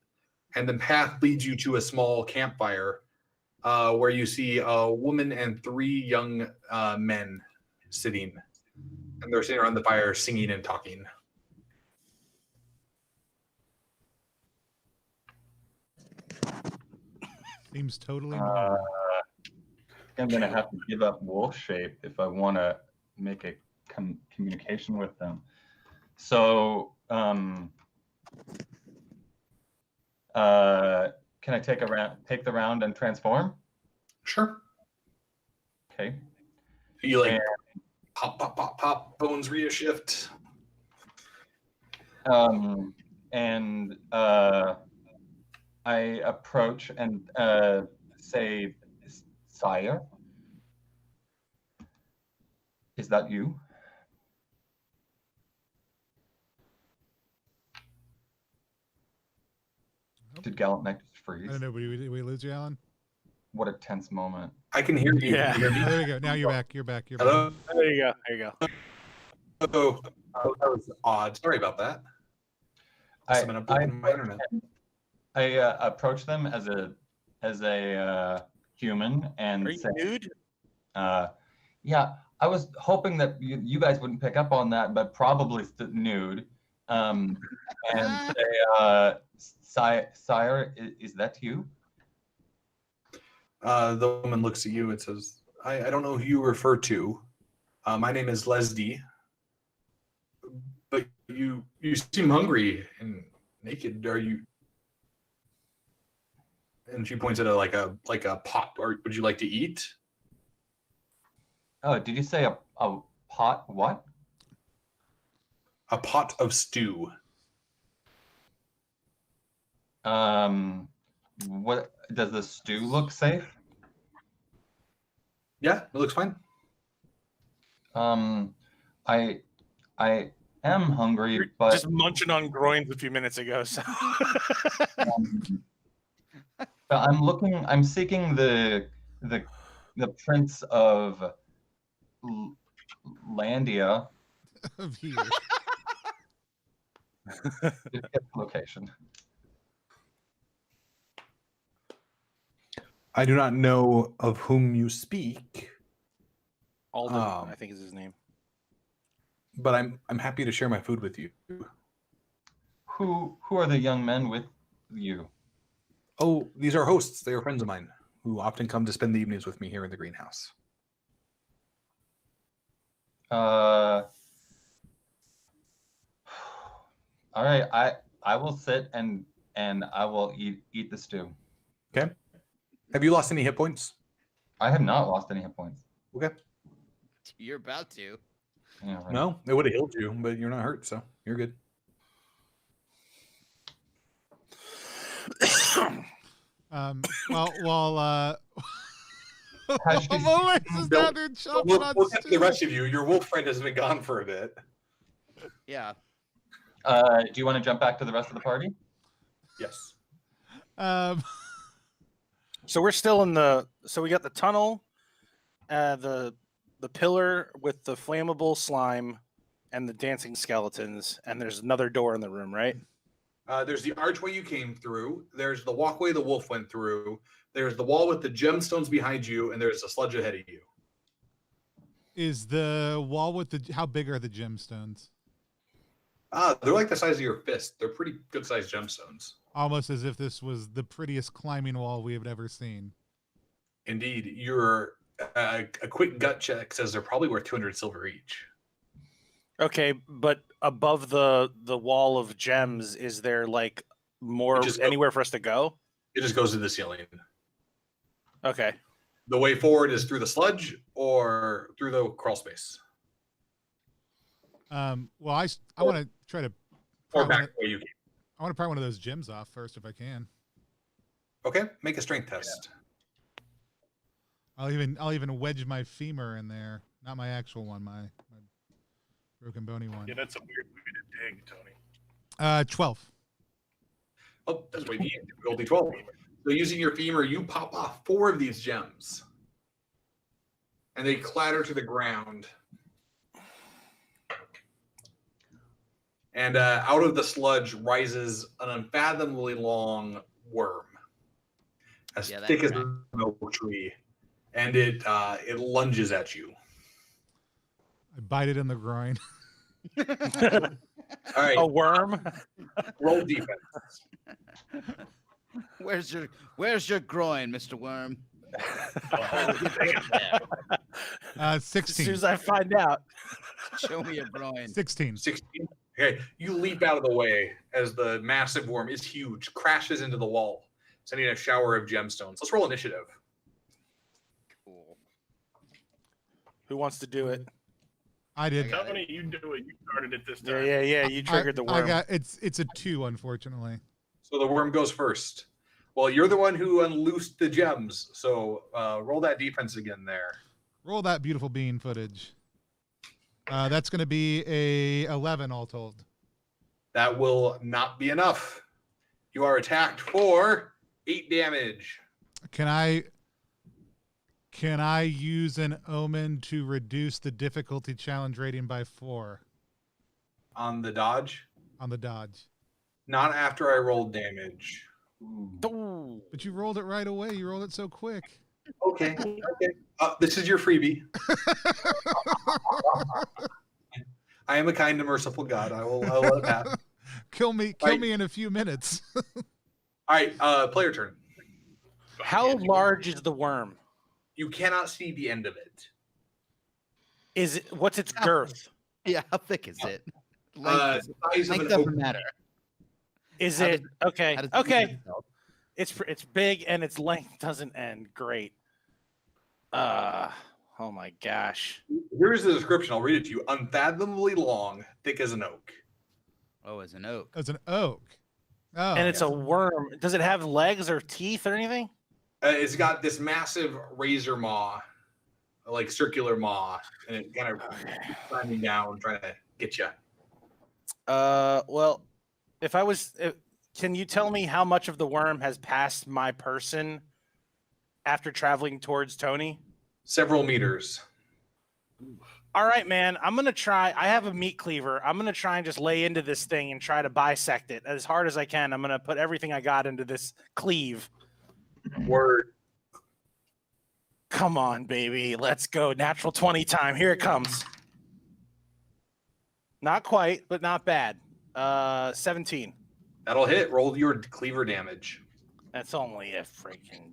And the path leads you to a small campfire where you see a woman and 3 young men sitting. And they're sitting around the fire singing and talking. Seems totally normal. I'm going to have to give up wolf shape if I want to make a communication with them. So, can I take the round and transform? Sure. Okay. You like pop, pop, pop, pop, bones shift. And I approach and say, "Sire, is that you?" Did Gallant next freeze? I don't know, but did we lose you, Alan? What a tense moment. I can hear you. Yeah. Can you hear me? Oh, there we go. Now you're back. You're back. You're Hello? back. There you go. There you go. Oh, that was odd. Sorry about that. I my internet. approach them as a human and Are you say, nude? yeah, I was hoping that you guys wouldn't pick up on that, but probably nude. And say, "Sire, is that you?" The woman looks at you and says, I don't know who you refer to. My name is Leslie. But you seem hungry and naked. Are you? And she points at like a pot. Or would you like to eat? Oh, did you say a pot? What? A pot of stew. What does the stew look safe? Yeah, it looks fine. I am hungry, You're but just munching on groins a few minutes ago. So I'm seeking the Prince of Landia. Of here. To get the location. I do not know of whom you speak, Alden, I think is his name. but I'm happy to share my food with you. Who are the young men with you? Oh, these are hosts. They are friends of mine who often come to spend the evenings with me here in the greenhouse. All right, I will sit and I will eat the stew. Okay. Have you lost any hit points? I have not lost any hit points. Okay. You're about to. Yeah, right. No, it would have healed you, but you're not hurt, so you're good. While Has she- Molex is down there chopping on We'll get to the stew. rest of you. Your wolf friend has been gone for a bit. Yeah. Do you want to jump back to the rest of the party? Yes. So we're still in the. So we got the tunnel, the pillar with the flammable slime, and the dancing skeletons, and there's another door in the room, right? There's the archway you came through. There's the walkway the wolf went through. There's the wall with the gemstones behind you, and there's a sludge ahead of you. Is the wall with the how big are the gemstones? They're like the size of your fist. They're pretty good sized gemstones. Almost as if this was the prettiest climbing wall we have ever seen. Indeed, your a quick gut check says they're probably worth 200 silver each. Okay, but above the wall of gems, is there like more anywhere for us to go? It just goes to the ceiling. Okay. The way forward is through the sludge or through the crawl space. Well, I want to try to Or back where you came. I want to pry one of those gems off first if I can. Okay, make a strength test. I'll even wedge my femur in there, not my actual one, my broken bony one. Yeah, that's a weird way to dig, Tony. 12. Oh, that's way difficulty 12. So using your femur, you pop off 4 of these gems. And they clatter to the ground. And out of the sludge rises an unfathomably long worm, as thick as an oak tree, and it lunges at you. I bite it in the groin. All right, A worm? roll defense. Where's your groin, Mr. Worm? As 16. soon as I find out. Show me your groin. 16. 16. Okay, you leap out of the way as the massive worm is huge, crashes into the wall, sending a shower of gemstones. Let's roll initiative. Cool. Who wants to do it? I did. Tony, you do it. You started it this time. Yeah. You triggered the worm. I got it's a 2, unfortunately. So the worm goes first. Well, you're the one who unloosed the gems, so roll that defense again there. Roll that beautiful bean footage. That's going to be a 11 all told. That will not be enough. You are attacked for 8 damage. Can I use an omen to reduce the difficulty challenge rating by 4 On the dodge? on the dodge? Not after I rolled damage. Ooh. But you rolled it right away. You rolled it so quick. Okay. This is your freebie. I am a kind and merciful God. I'll let it happen. Kill me in a few minutes. All right, player turn. How large is the worm? You cannot see the end of it. What's its girth? Yeah, how thick is it? Size of Length an doesn't oak. matter. Is How it okay? How does it Okay. present itself? It's big and its length doesn't end. Great. Oh my gosh. Here's the description. I'll read it to you. Unfathomably long, thick as an oak. Oh, as an oak. As an oak. Oh, and it's a worm. Does it have legs or teeth or anything? It's got this massive razor maw, like circular maw, and it kind of climbing down, trying to get you. Well, can you tell me how much of the worm has passed my person after traveling towards Tony? Several meters. All right, man. I'm gonna try. I have a meat cleaver. I'm gonna try and just lay into this thing and try to bisect it as hard as I can. I'm gonna put everything I got into this cleave. Word. Come on, baby. Let's go. Natural 20 time. Here it comes. Not quite, but not bad. 17. That'll hit. Roll your cleaver damage. That's only a freaking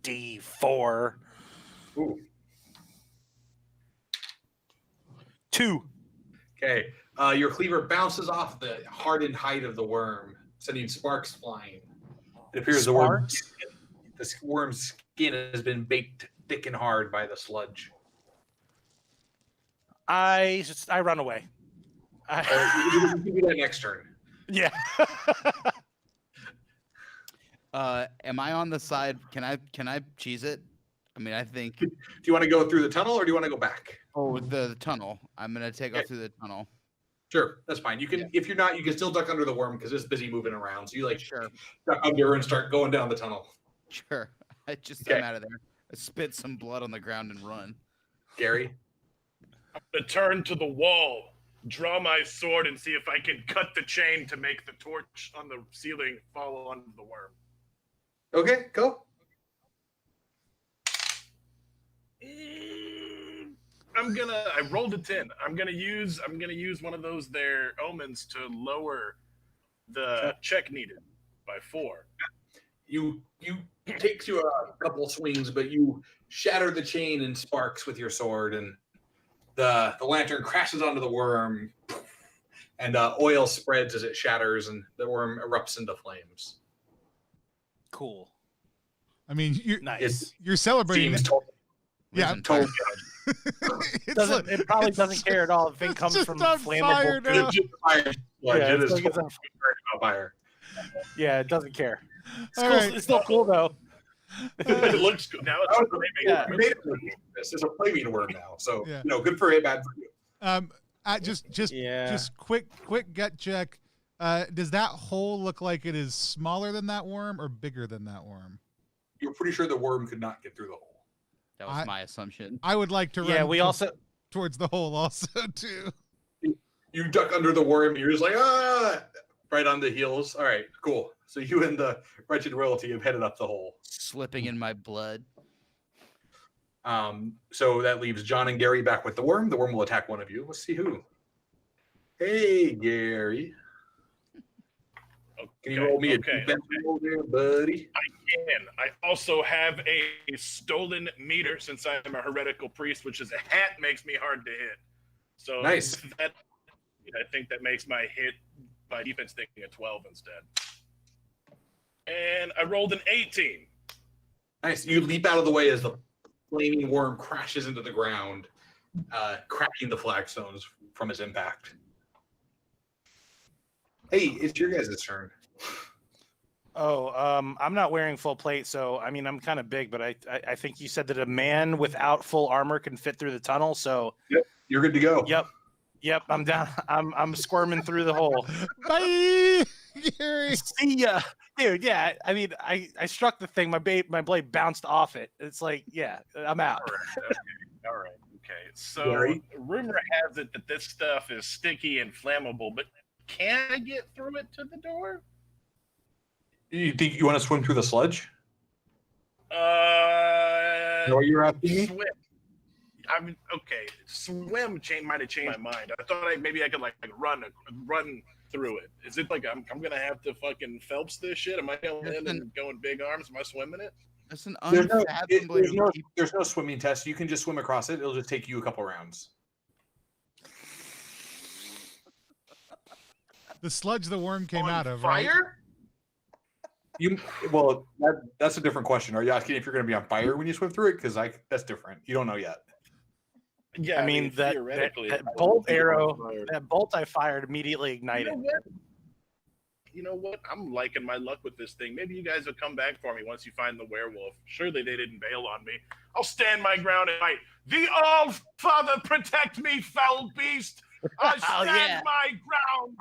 D4. Ooh. 2. Okay. Your cleaver bounces off the hardened hide of the worm, sending sparks flying. It appears the worm's skin has been baked thick and hard by the sludge. I run away. You can do that next turn. Yeah. Am I on the side? Can I cheese it? I mean, I think. Do you want to go through the tunnel or do you want to go back? Oh, the tunnel. I'm gonna take off through the tunnel. Sure, that's fine. You can, if you're not, you can still duck under the worm because it's busy moving around. So you Sure. duck under and start going down the tunnel. Sure. I'm out of there. I spit some blood on the ground and run. Gary, I'm gonna turn to the wall, draw my sword, and see if I can cut the chain to make the torch on the ceiling fall on the worm. okay, go. I rolled a 10. I'm gonna use one of those there omens to lower the check needed by 4. You takes you a couple swings, but you shatter the chain in sparks with your sword, and the lantern crashes onto the worm, and oil spreads as it shatters, and the worm erupts into flames. Cool. I mean, Nice. you're celebrating. Seems totally, Yeah, totally. It probably doesn't care at all if it comes just from on fire flammable. now. It's just fire. Yeah, It it's is like it's totally about fire. Yeah, it doesn't care. It's, All cool. right. It's still cool though. It looks good. Now it's flaming. Yeah. You made it look like this is a flaming worm now, so Yeah. good for it, bad for you. Just quick gut check. Does that hole look like it is smaller than that worm or bigger than that worm? You're pretty sure the worm could not get through the hole. That was my assumption. I would like to run. Yeah, we also. towards the hole also too. You duck under the worm. You're just like right on the heels. All right, cool. So you and the wretched royalty have headed up the hole. Slipping in my blood. So that leaves John and Gary back with the worm. The worm will attack one of you. Let's see who. Hey, Gary. Can you roll me a defense roll there, buddy? I also have a stolen meter since I'm a heretical priest, which is a hat makes me hard to hit. So Nice. I think that makes my hit by defense thinking a 12 instead. And I rolled an 18. Nice. You leap out of the way as the flaming worm crashes into the ground, cracking the flagstones from its impact. Hey, it's your guys' turn. Oh, I'm not wearing full plate, so I mean I'm kind of big, but I think you said that a man without full armor can fit through the tunnel. So Yep, you're good to go. Yep, I'm down. I'm squirming through the hole. Bye, Gary. See ya, dude. Yeah, I mean I struck the thing. My blade bounced off it. It's like I'm out. All right. Okay. So Gary? rumor has it that this stuff is sticky and flammable, but can I get through it to the door? You think you want to swim through the sludge? Know what you're asking me? Swim. I mean, okay. Swim might have changed my mind. I thought maybe I could like run through it. Is it like I'm gonna have to fucking Phelps this shit? Am I going in and going big arms? Am I swimming it? That's an There's unfathomably there's no swimming test. You can just swim across it. It'll just take you a couple rounds. The sludge the worm came On out of, right? fire? That's a different question. Are you asking if you're going to be on fire when you swim through it? Because that's different. You don't know yet. Yeah, I mean that theoretically, that I bolt would think arrow, on fire. that bolt I fired immediately You ignited. know what? you know what? I'm liking my luck with this thing. Maybe you guys will come back for me once you find the werewolf. Surely they didn't bail on me. I'll stand my ground and fight. The All-Father protect me, foul beast! I stand my ground!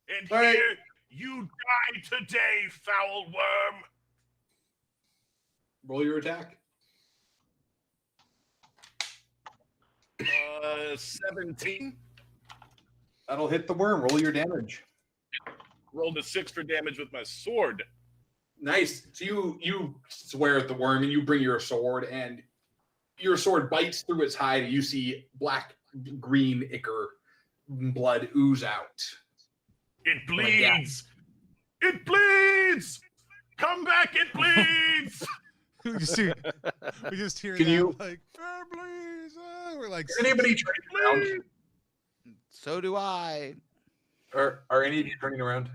And here you die today, foul worm! Roll your attack. 17. That'll hit the worm. Roll your damage. Rolled a 6 for damage with my sword. Nice. So you swear at the worm and you bring your sword, and your sword bites through its hide. And you see black, green ichor blood ooze out. It bleeds. It bleeds. Come back. It bleeds. we just hear Can that, you- like, "Oh, please," we're like, Is anybody turning around? So do I. Are any of you turning around?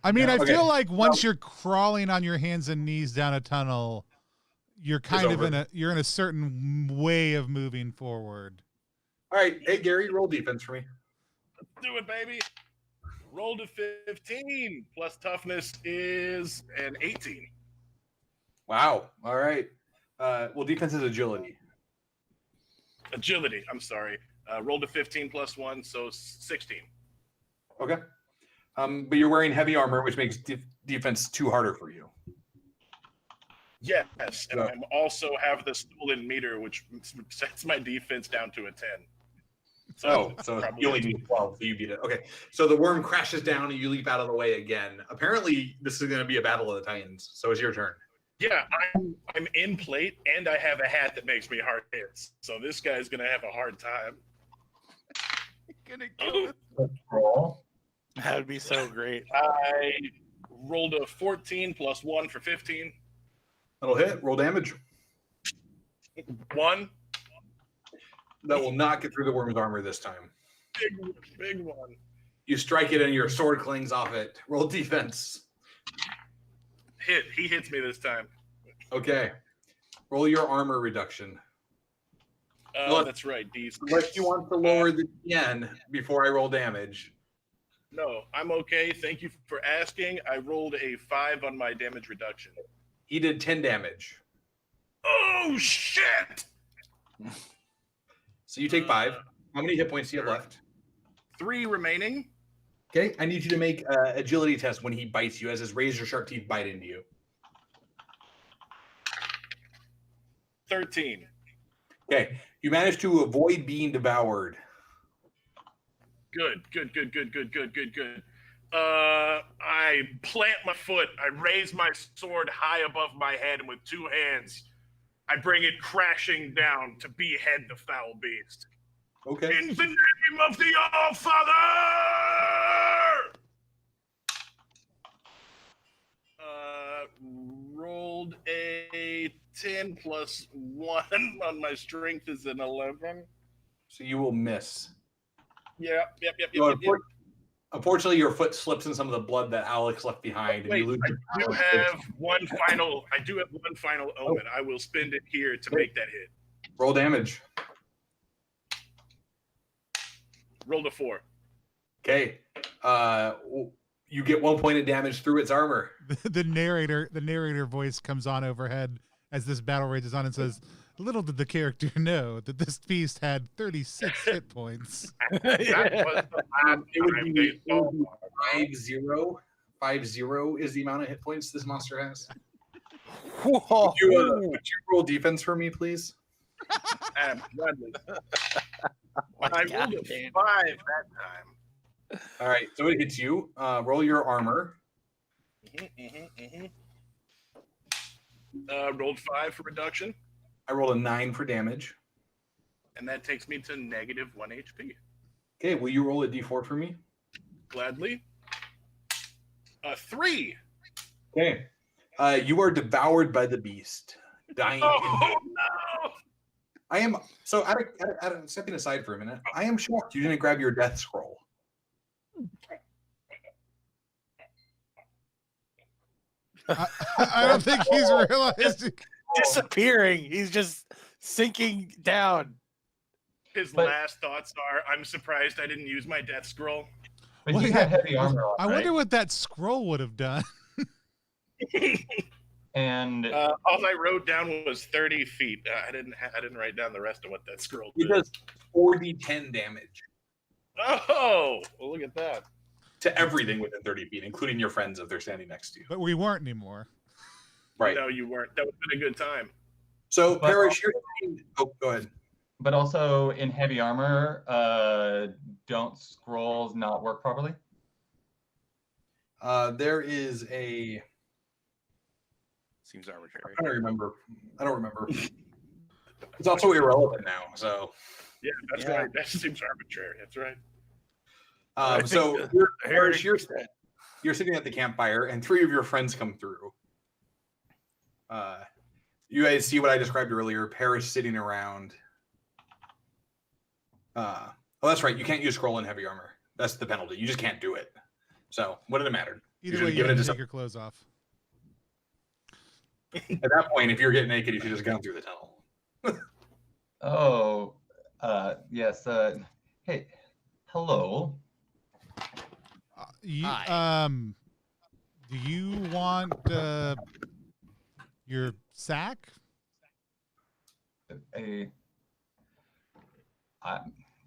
I mean, I Okay. feel like once you're crawling on your hands and knees down a tunnel, you're kind of over. you're in a certain way of moving forward. All right. Hey, Gary, roll defense for me. Let's do it, baby. Rolled a 15 plus toughness is an 18. Wow. All right. Well, defense is agility. Agility. I'm sorry. Rolled a 15 plus 1, so 16. Okay. But you're wearing heavy armor, which makes defense too harder for you. Yes, and Yeah. I also have the stolen meter, which sets my defense down to a 10. So probably- you only need 12, so you beat it. Okay. So the worm crashes down and you leap out of the way again. Apparently, this is going to be a battle of the Titans. So it's your turn. Yeah, I'm in plate, and I have a hat that makes me hard hits. So this guy's gonna have a hard time. Gonna kill Roll. That would be so great. I rolled a 14 plus 1 for 15. That'll hit. Roll damage. 1. That will not get through the worm's armor this time. Big one. You strike it and your sword clings off it. Roll defense. Hit. He hits me this time. Okay. Roll your armor reduction. Look. That's right. D's. Unless you want to lower the yen before I roll damage. No, I'm okay. Thank you for asking. I rolled a 5 on my damage reduction. He did 10 damage. Oh, shit! So you take 5. How many hit points do you have left? 3 remaining. Okay. I need you to make an agility test when he bites you, as his razor sharp teeth bite into you. 13. Okay. You managed to avoid being devoured. Good. I plant my foot. I raise my sword high above my head, and with 2 hands, I bring it crashing down to behead the foul beast. Okay. In the name of the All-Father! Rolled a 10 plus 1 on my strength is an 11. So you will miss. Yep. So unfortunately, your foot slips in some of the blood that Alex left behind, and Wait, you lose. I do have one final omen. I will spend it here to make that hit. Roll damage. Rolled a 4. Okay. You get 1 point of damage through its armor. The narrator voice comes on overhead as this battle rages on and says, "Little did the character know that this beast had 36 hit points." That was the last It would time be they saw 5-0. 5-0 is the amount of hit points this monster has. Whoa. Would you roll defense for me, please? Gladly. My I God, rolled a Dan. 5 that time. All right. So it hits you. Roll your armor. Rolled 5 for reduction, I rolled a 9 for damage. and that takes me to negative 1 HP. Okay. Will you roll a d4 for me? Gladly. 3. Okay. You are devoured by the beast, dying. Oh no! I am so. Stepping aside for a minute, I am shocked you didn't grab your death scroll. I don't think he's realized. Disappearing. He's just sinking down. His But- last thoughts are, "I'm surprised I didn't use my death scroll." But Well, you yeah, got heavy armor on, I right? wonder what that scroll would have done. And all I wrote down was 30 feet. I didn't write down the rest of what that scroll It did. does 4d10 damage Oh, well, look at that. to everything within 30 feet, including your friends if they're standing next to you. But we weren't anymore. Right. No, you weren't. That would have been a good time. So, But- Parrish, you're saying, oh, go ahead. but also in heavy armor, don't scrolls not work properly? There is a. Seems arbitrary. I don't remember. It's also irrelevant now. So, Yeah, that's Yeah. right. That seems arbitrary. That's right. so Parrish, you're sitting at the campfire, and 3 of your friends come through. You guys see what I described earlier. Parrish sitting around. Oh, that's right. You can't use scroll in heavy armor. That's the penalty. You just can't do it. So, what did it matter? Either should've way, you given have it to to take your clothes off. At that point, if you're getting naked, you should just gone through the tunnel. Oh, yes. Hey, hello. Do you want your sack?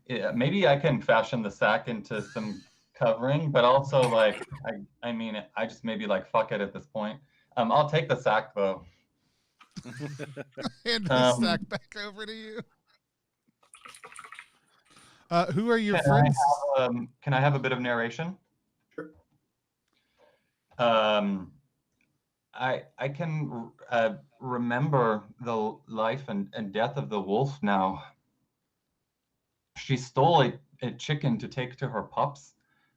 Yeah, maybe I can fashion the sack into some covering, but also like, I mean, I just maybe like fuck it at this point. I'll take the sack though. Hand the sack back over to you. Who are your friends? Can I have a bit of narration? Sure. I can remember the life and death of the wolf now. She stole a chicken to take to her pups,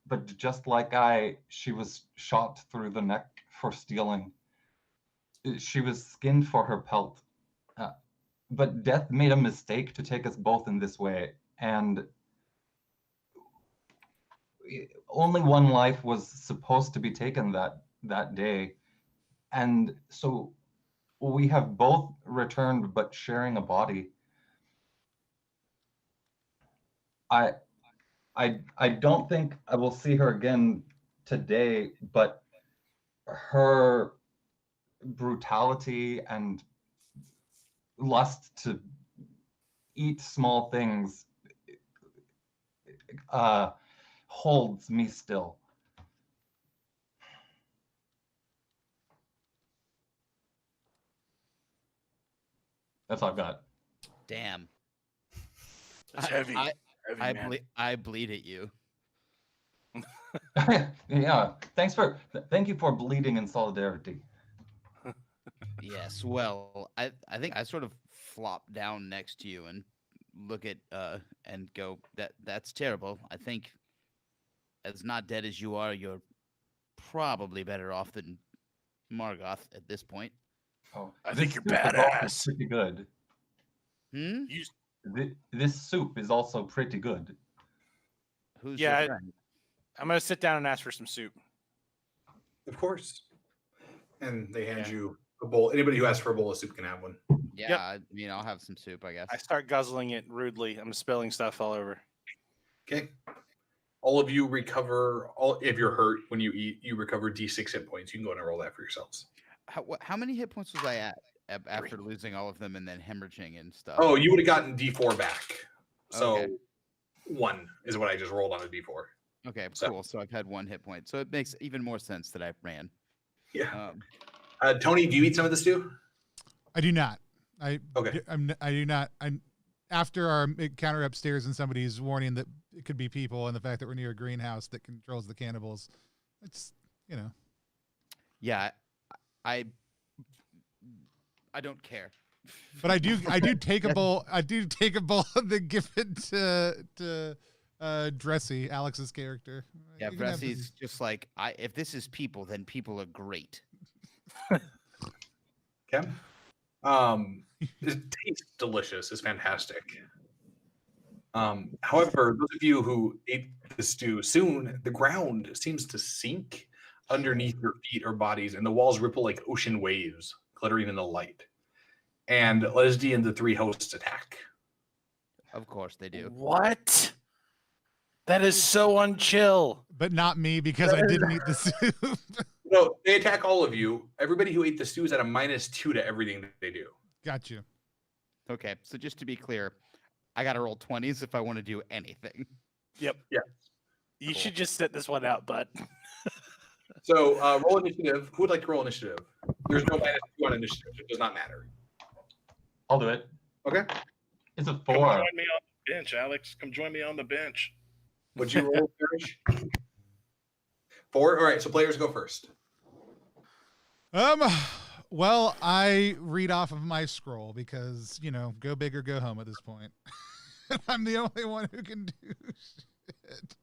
but just like she was shot through the neck for stealing. She was skinned for her pelt. But death made a mistake to take us both in this way, and only one life was supposed to be taken that day. And so we have both returned, but sharing a body. I don't think I will see her again today, but her brutality and lust to eat small things holds me still. That's all I've got. Damn. It's heavy. I bleed at you. Yeah. Thank you for bleeding in solidarity. Yes. Well, I think I sort of flop down next to you and look at and go, that's terrible. I think as not dead as you are, you're probably better off than Margoth at this point. Oh, I think you're soup is also badass. pretty good. Hmm? This soup is also pretty good. Who's Yeah, your friend? I'm gonna sit down and ask for some soup. Of course. And they hand Yeah. you a bowl. Anybody who asks for a bowl of soup can have one. Yeah, Yep. I mean, I'll have some soup, I guess. I start guzzling it rudely. I'm spilling stuff all over. Okay. All of you recover. If you're hurt when you eat, you recover D6 hit points. You can go ahead and roll that for yourselves. How many hit points was I at after losing all of them and then hemorrhaging and stuff? Oh, you would have gotten D4 back. So Okay. 1 is what I just rolled on a D4. Okay, So- cool. So I've had 1 hit point. So it makes even more sense that I ran. Yeah. Um, Tony, do you eat some of this stew? I do not. Okay. I do not. After our encounter upstairs and somebody's warning that it could be people and the fact that we're near a greenhouse that controls the cannibals, it's, you know. yeah, I don't care. But I do take a bowl. I do take a bowl and then give it to Dressy, Alex's character. Yeah, You can have Bressy's this. just like, if this is people, then people are great. Okay. It tastes delicious. It's fantastic. However, those of you who ate the stew, soon the ground seems to sink underneath your feet or bodies, and the walls ripple like ocean waves, glittering in the light. And Leslie and the 3 hosts attack. Of course they do. What? That is so unchill. But not me because I didn't eat the soup. No, they attack all of you. Everybody who ate the stew is at a -2 to everything that they do. Got you. Okay, so just to be clear, I got to roll 20s if I want to do anything. Yep. Yeah. You should just sit this one out, bud. So roll initiative. Who would like to roll initiative? There's no -2 on initiative. It does not matter. I'll do it. Okay. It's a Come 4. join me on the bench, Alex. Come join me on the bench. Would you roll, Parrish? 4? All right, so players go first. Well, I read off of my scroll because, go big or go home at this point. I'm the only one who can do shit.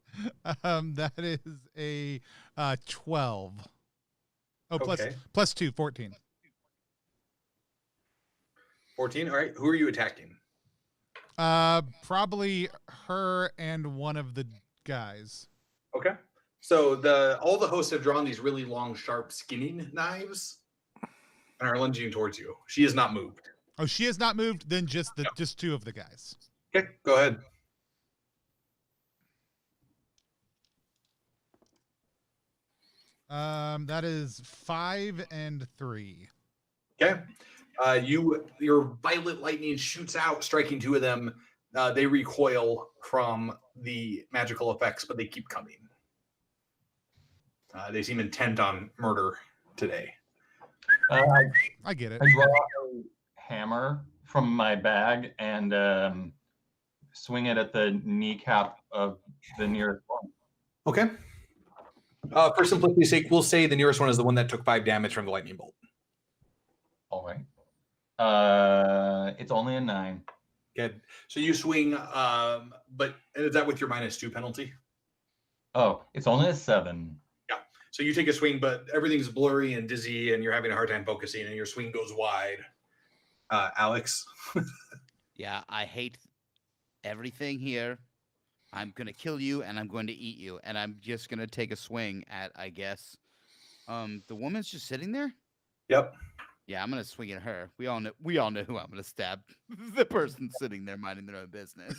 That is a 12. Oh, Okay. plus 2, 14. 14. All right. Who are you attacking? Probably her and one of the guys. Okay. So all the hosts have drawn these really long, sharp skinning knives and are lunging towards you. She has not moved. Oh, she has not moved. Then just two of the guys. Okay, go ahead. That is 5 and 3. Okay. Your violet lightning shoots out, striking 2 of them. They recoil from the magical effects, but they keep coming. They seem intent on murder today. I get it. I draw a hammer from my bag and swing it at the kneecap of the nearest one. Okay. For simplicity's sake, we'll say the nearest one is the one that took 5 damage from the lightning bolt. All right. It's only a 9. Good. So you swing, but is that with your -2 penalty? Oh, it's only a 7. So you take a swing, but everything's blurry and dizzy, and you're having a hard time focusing, and your swing goes wide. Alex? Yeah, I hate everything here. I'm going to kill you, and I'm going to eat you, and I'm just going to take a swing at, I guess. The woman's just sitting there? Yep. Yeah, I'm going to swing at her. We all know who I'm going to stab. The person sitting there minding their own business.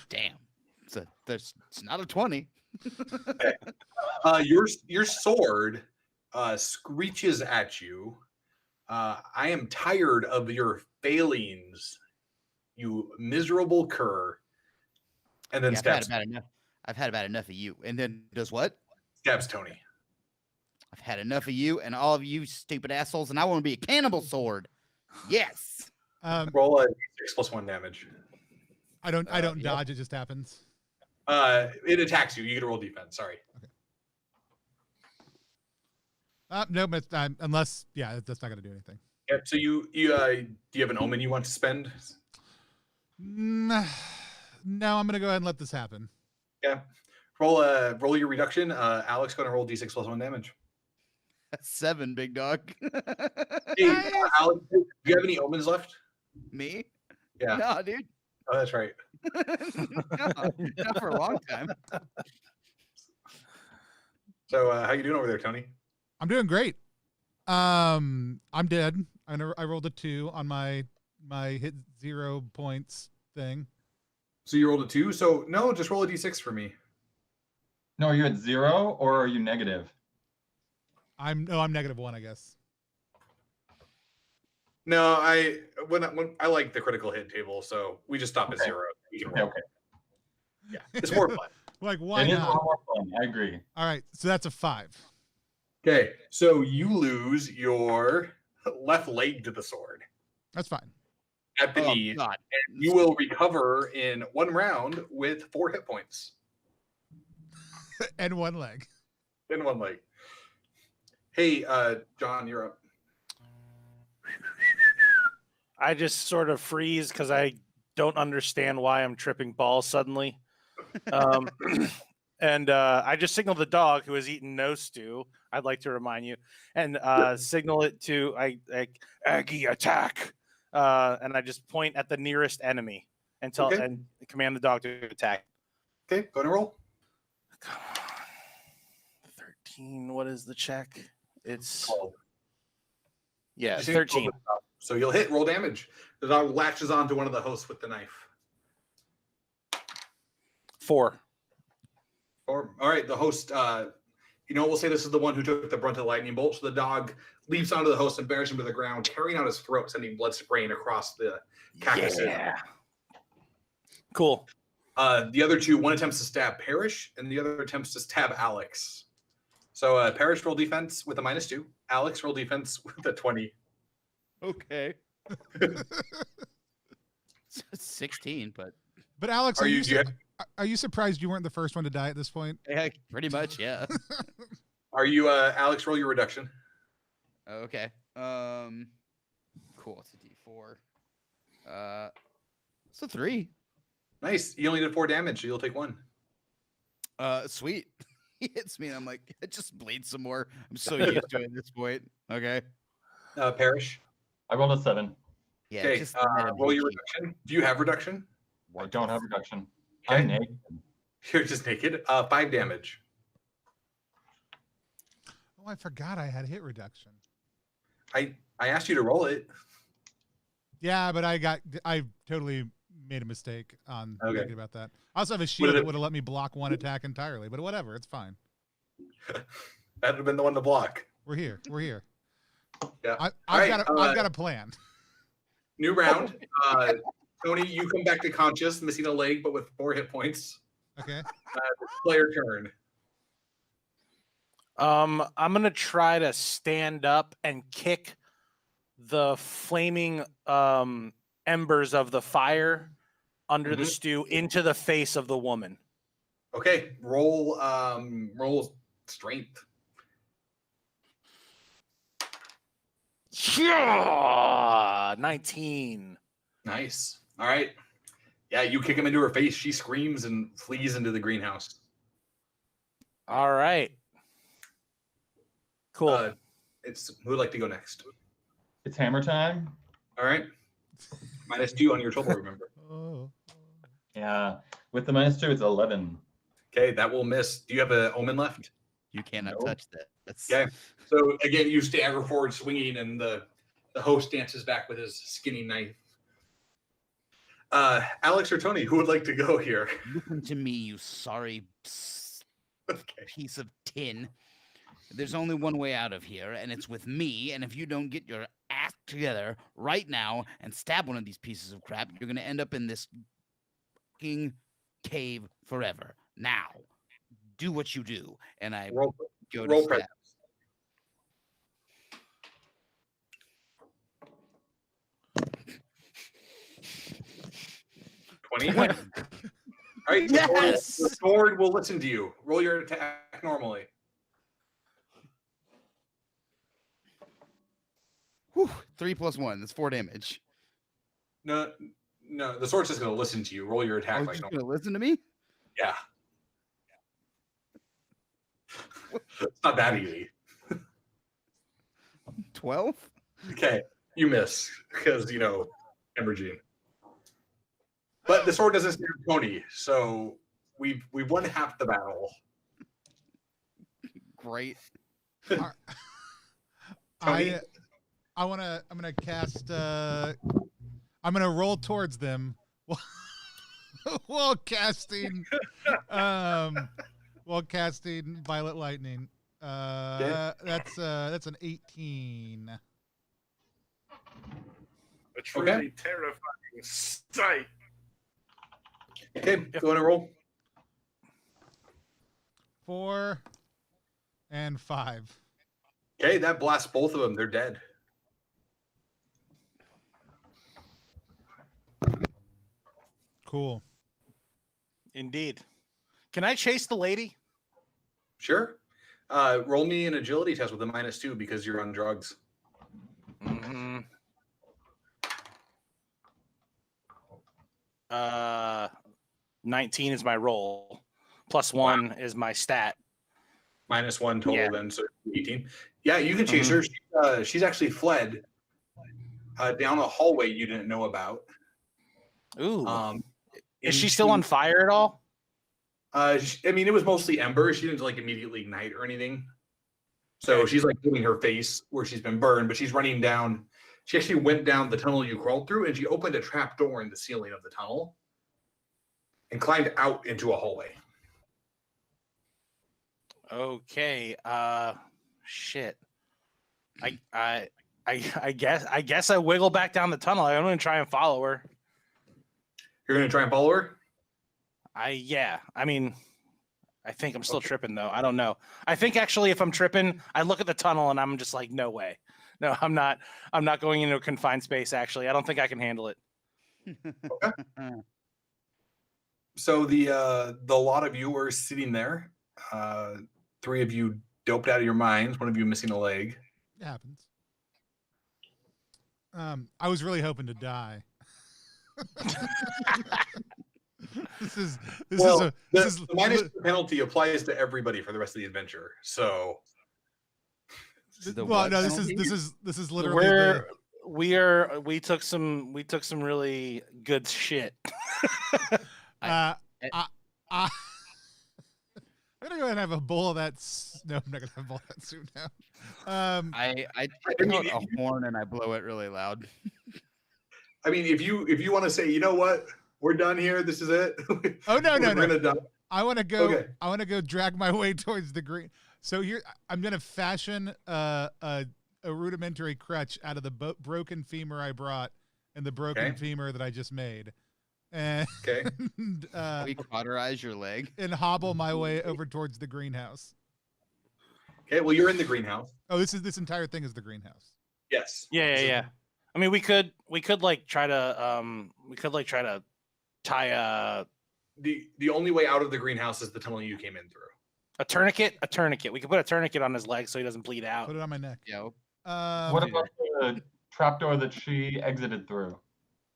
Damn. It's not a 20. Your sword screeches at you. I am tired of your failings, you miserable cur. And then I've had about enough of you. And then does what? Stabs Tony. I've had enough of you and all of you stupid assholes, and I want to be a cannibal sword. Yes. Roll a 6 + 1 damage. I don't dodge. It just happens. It attacks you. You get to roll defense. Sorry. Okay. No, but unless, that's not going to do anything. Yep. So do you have an omen you want to spend? No, I'm going to go ahead and let this happen. Yeah. Roll your reduction. Alex, going to roll d6 + 1 damage. That's 7, big dog. Hey, Alex, do you have any omens left? Me? Yeah. No, dude. Oh, that's right. No, not for a long time. So how you doing over there, Tony? I'm doing great. I'm dead. I rolled a 2 on my hit 0 points thing. So you rolled a 2. So no, just roll a d6 for me. No, are you at 0 or are you negative? I'm -1, I guess. No, when I like the critical hit table, so we just stop at 0. You can roll. Okay. Yeah, it's more fun. Like, why It is a not? lot more fun. I agree. All right, so that's a 5. Okay, so you lose your left leg to the sword That's fine. at the knee, God. and you will recover in 1 round with 4 hit points And 1 leg. in 1 leg. Hey, John, you're up. I just sort of freeze because I don't understand why I'm tripping balls suddenly. And I just signal the dog who has eaten no stew. I'd like to remind you, and signal it to Aggie attack. And I just point at the nearest enemy and command the dog to attack. Okay, go and roll. Come on. 13. What is the check? It's 12. yeah, You see 13. So you'll hit. Roll damage. The dog latches onto one of the hosts with the knife. 4. All right, the host, we'll say this is the one who took the brunt of the lightning bolt. So the dog leaps onto the host and bears him to the ground, tearing out his throat, sending blood spraying across the cactuses. Yeah. Cool. The other two, one attempts to stab Parrish, and the other attempts to stab Alex. So Parrish roll defense with a -2. Alex roll defense with a 20. Okay. 16, but Alex, are you surprised you weren't the first one to die at this point? yeah, pretty much, yeah. Are you Alex? Roll your reduction. Okay. Cool. It's a D4. It's a 3. Nice. You only did 4 damage, so you'll take 1. Sweet. He hits me, and I'm like, just bleed some more. I'm so used to it at this point. Okay. Parrish. I rolled a 7. Yeah. Okay. Just Roll your reduction. Do you have reduction? I don't have reduction. Okay. I'm naked. You're just naked. 5 damage. Oh, I forgot I had hit reduction. I asked you to roll it. Yeah, but I totally made a mistake on thinking about that. I also have a shield that would have let me block one attack entirely, but whatever, it's fine. That would have been the one to block. We're here. Yeah. I've got a plan. New round. Tony, you come back to conscious, missing a leg, but with 4 hit points. Okay. Player turn. I'm gonna try to stand up and kick the flaming embers of the fire under the stew into the face of the woman. Okay. Roll strength. Yeah, 19. Nice. All right. Yeah, you kick him into her face. She screams and flees into the greenhouse. All right. Cool. Who would like to go next? It's hammer time. All right. -2 on your total, remember. Oh. Yeah. With the -2, it's 11. Okay, that will miss. Do you have an omen left? You cannot Nope. touch that. That's Okay. So again, you stagger forward swinging, and the host dances back with his skinny knife. Alex or Tony, who would like to go here? Listen to me, you sorry Okay. piece of tin. There's only one way out of here, and it's with me. And if you don't get your act together right now and stab one of these pieces of crap, you're going to end up in this fucking cave forever. Now, do what you do. And I Roll go to roll stab. presence. 20. All right. Yes! The sword will listen to you. Roll your attack normally. Whew, 3 + 1. That's 4 damage. No, the sword's just going to listen to you. Roll your attack Oh, like just normal. gonna listen to me? Yeah. It's not that easy. 12? Okay, you miss because Embergene. But the sword doesn't stab Tony, so we've won half the battle. Great. Tony? I'm gonna cast I'm gonna roll towards them while casting Violet Lightning. That's an 18. A truly terrifying sight. Okay, go on and roll. 4 and 5. Okay, that blasts both of them. They're dead. Cool. Indeed. Can I chase the lady? Sure. Roll me an agility test with a -2 because you're on drugs. Mm-hmm. 19 is my roll. +1 is my stat. -1 total Yeah. then, so 18. Yeah, you can chase her. She's actually fled down a hallway you didn't know about. Ooh. Is she into- still on fire at all? It was mostly ember. She didn't immediately ignite or anything. So Okay. she's doing her face where she's been burned, but she's running down. She actually went down the tunnel you crawled through, and she opened a trap door in the ceiling of the tunnel and climbed out into a hallway. Okay. Shit. I guess I wiggle back down the tunnel. I'm gonna try and follow her. You're going to try and follow her? Yeah. I mean, I think I'm still tripping though. I don't know. I think actually, if I'm tripping, I look at the tunnel and I'm just like, no way. No, I'm not. I'm not going into a confined space. Actually, I don't think I can handle it. So the lot of you were sitting there. 3 of you doped out of your minds. 1 of you missing a leg. It happens. I was really hoping to die. The minus penalty applies to everybody for the rest of the adventure. So, this is literally we took some really good shit. I'm gonna go ahead and have a bowl of that. No, I'm not gonna have a bowl of that soup now. I take out a horn and I blow it really loud. I mean, if you want to say, you know what, we're done here. This is it. Oh no. Die. I want to go. Okay. I want to go drag my way towards the green. So here, I'm gonna fashion a rudimentary crutch out of the broken femur I brought and the broken femur that I just made. And we cauterize your leg and hobble my way over towards the greenhouse. Okay, well, you're in the greenhouse. Oh, this entire thing is the greenhouse. Yes. Yeah. I mean, we could try to tie a the only way out of the greenhouse is the tunnel you came in through. A tourniquet. We could put a tourniquet on his leg so he doesn't bleed out. Put it on my neck. Yeah. What about the trapdoor that she exited through?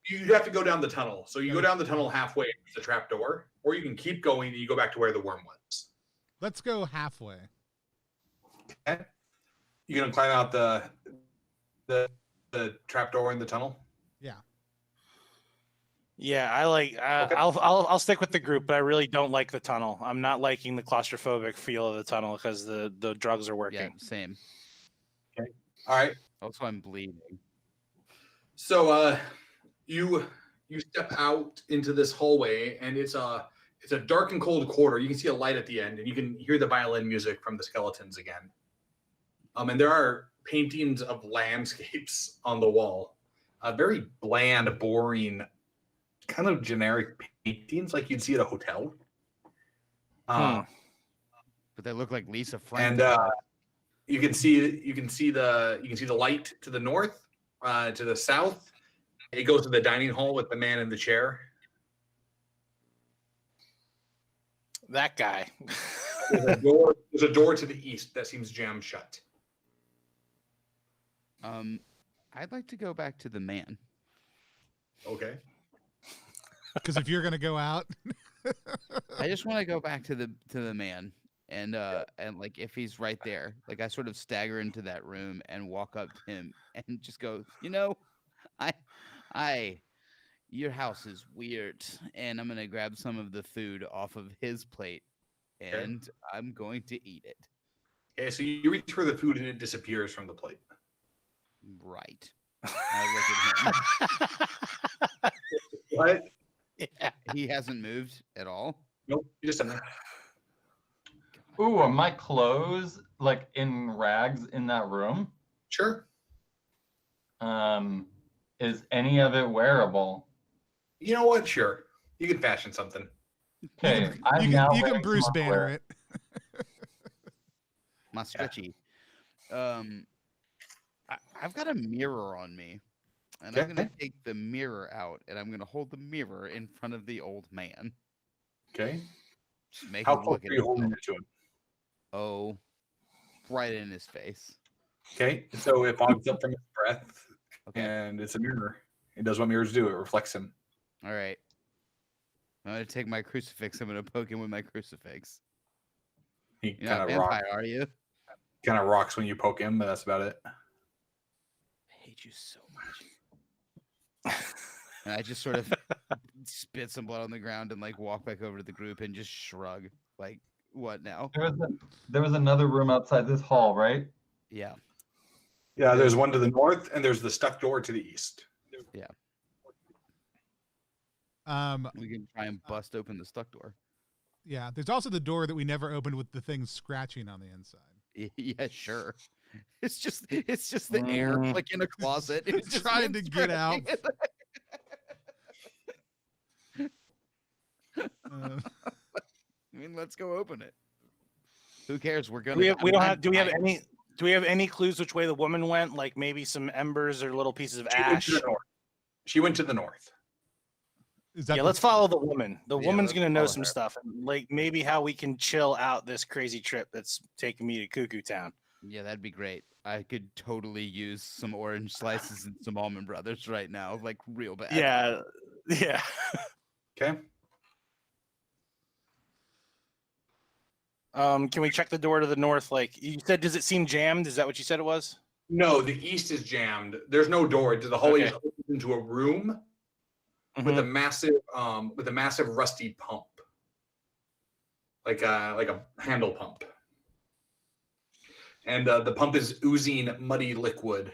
You have to go down the tunnel. So you go down the tunnel halfway to the trapdoor, or you can keep going and you go back to where the worm was. Let's go halfway. Okay. You gonna climb out the trapdoor in the tunnel? Yeah. Yeah, I like. Okay. I'll stick with the group, but I really don't like the tunnel. I'm not liking the claustrophobic feel of the tunnel because the drugs are working. Yeah, same. Okay. All right. Also, I'm bleeding. So you step out into this hallway, and it's a dark and cold corridor. You can see a light at the end, and you can hear the violin music from the skeletons again. And there are paintings of landscapes on the wall. Very bland, boring, kind of generic paintings like you'd see at a hotel. But they look like Lisa Frank. And you can see the light to the north, to the south. It goes to the dining hall with the man in the chair. That guy. There's a door to the east that seems jammed shut. I'd like to go back to the man. Okay. Because if you're gonna go out, I just want to go back to the man, and like if he's right there, like I sort of stagger into that room and walk up to him and just go, your house is weird, and I'm gonna grab some of the food off of his plate, and I'm going to eat it. Okay, so you reach for the food and it disappears from the plate. Right. I look at him. What? Yeah. He hasn't moved at all. Nope, you just in there. Ooh, are my clothes like in rags in that room? Sure. Is any of it wearable? You know what? Sure. You can fashion something. Okay, you can Bruce Banner it. My stretchy. I've got a mirror on me, and I'm going to take the mirror out, and I'm going to hold the mirror in front of the old man. Okay. Just make How him close look at are you it. holding it to him? Oh, right in his face. Okay. So it fogs up from his breath, Okay. and it's a mirror. It does what mirrors do. It reflects him. All right. I'm going to take my crucifix. I'm going to poke him with my crucifix. He You're kind not of a rocks. vampire, are you? Kind of rocks when you poke him, but that's about it. I hate you so much. And I just sort of spit some blood on the ground and like walk back over to the group and just shrug. Like, what now? There was another room outside this hall, right? Yeah. Yeah, there's one to the north, and there's the stuck door to the east. We can try and bust open the stuck door. Yeah, there's also the door that we never opened with the things scratching on the inside. Yeah, sure. It's just the air, like in a closet. It's just Trying to get out. I mean, let's go open it. Who cares? We're gonna. Do we have any clues which way the woman went? Like maybe some embers or little pieces of ash. She went to the north. Is that Let's follow the woman. The woman's let's gonna know follow some her. stuff, and like maybe how we can chill out this crazy trip that's taking me to Cuckoo Town. Yeah, that'd be great. I could totally use some orange slices and some almond brothers right now, like real bad. Yeah. Okay. Can we check the door to the north? Like you said, does it seem jammed? Is that what you said it was? No, the east is jammed. There's no door. The hallway is open into a room with a massive rusty pump, like a handle pump, and the pump is oozing muddy liquid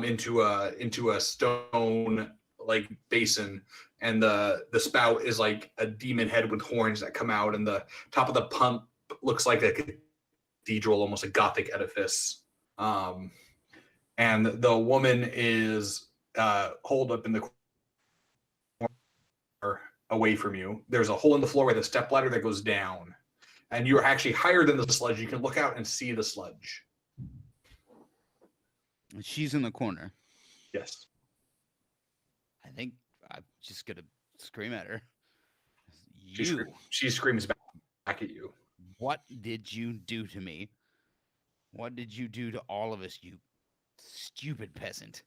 into a stone like basin, and the spout is like a demon head with horns that come out, and the top of the pump looks like a cathedral, almost a Gothic edifice. And the woman is holed up in the corner away from you. There's a hole in the floor with a stepladder that goes down, and you're actually higher than the sludge. You can look out and see the sludge. She's in the corner. Yes. I think I'm just gonna scream at her. She screams back at you. What did you do to me? What did you do to all of us, you stupid peasant?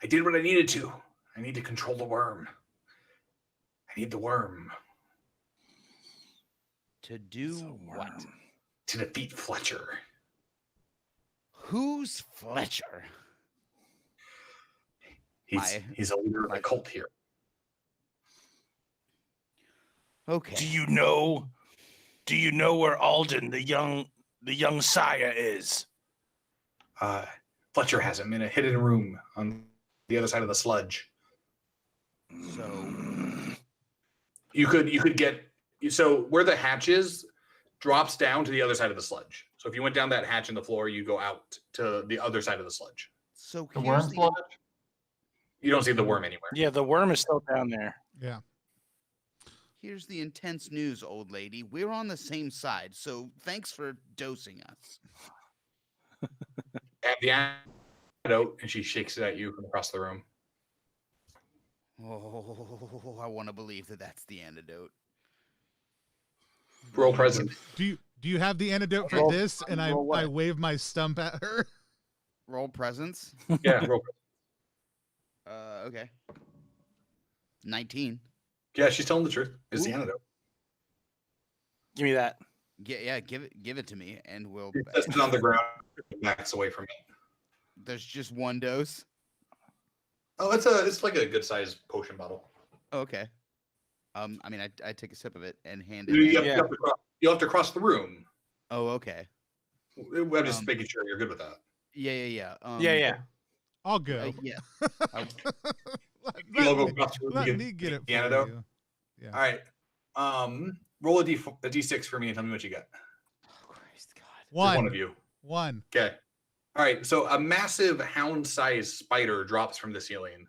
I did what I needed to. I need to control the worm. I need the worm. To do what? To defeat Fletcher. Who's Fletcher? He's a leader of the cult here. Okay. Do you know where Alden, the young sire, is? Fletcher has him in a hidden room on the other side of the sludge. So you could get where the hatch is drops down to the other side of the sludge. So if you went down that hatch in the floor, you go out to the other side of the sludge. So The worm sludge? You don't see the worm anywhere. Yeah, the worm is still down there. Yeah. Here's the intense news, old lady. We're on the same side, so thanks for dosing us. Have the antidote, and she shakes it at you from across the room. Oh, I want to believe that that's the antidote. Roll present. Do you have the antidote for Roll- this? And I roll what? wave my stump at her. Roll presence. Yeah, roll present. Okay. 19. Yeah, she's telling the truth. It's the Ooh. antidote. Give me that. Yeah, give it to me, and we'll. She sets it on the ground, backs away from it. There's just one dose. Oh, it's like a good sized potion bottle. Oh, okay. I mean, I take a sip of it and hand it. You in. you have to cross the room. Oh, okay. I'm just making sure you're good with that. Yeah. Yeah. I'll go. Yeah. You'll go across the room. Let You me get it the for antidote? you. Yeah. All right. Roll a d6 for me and tell me what you get. Oh, Christ, God. One of you. One. Okay. All right. So a massive hound-sized spider drops from the ceiling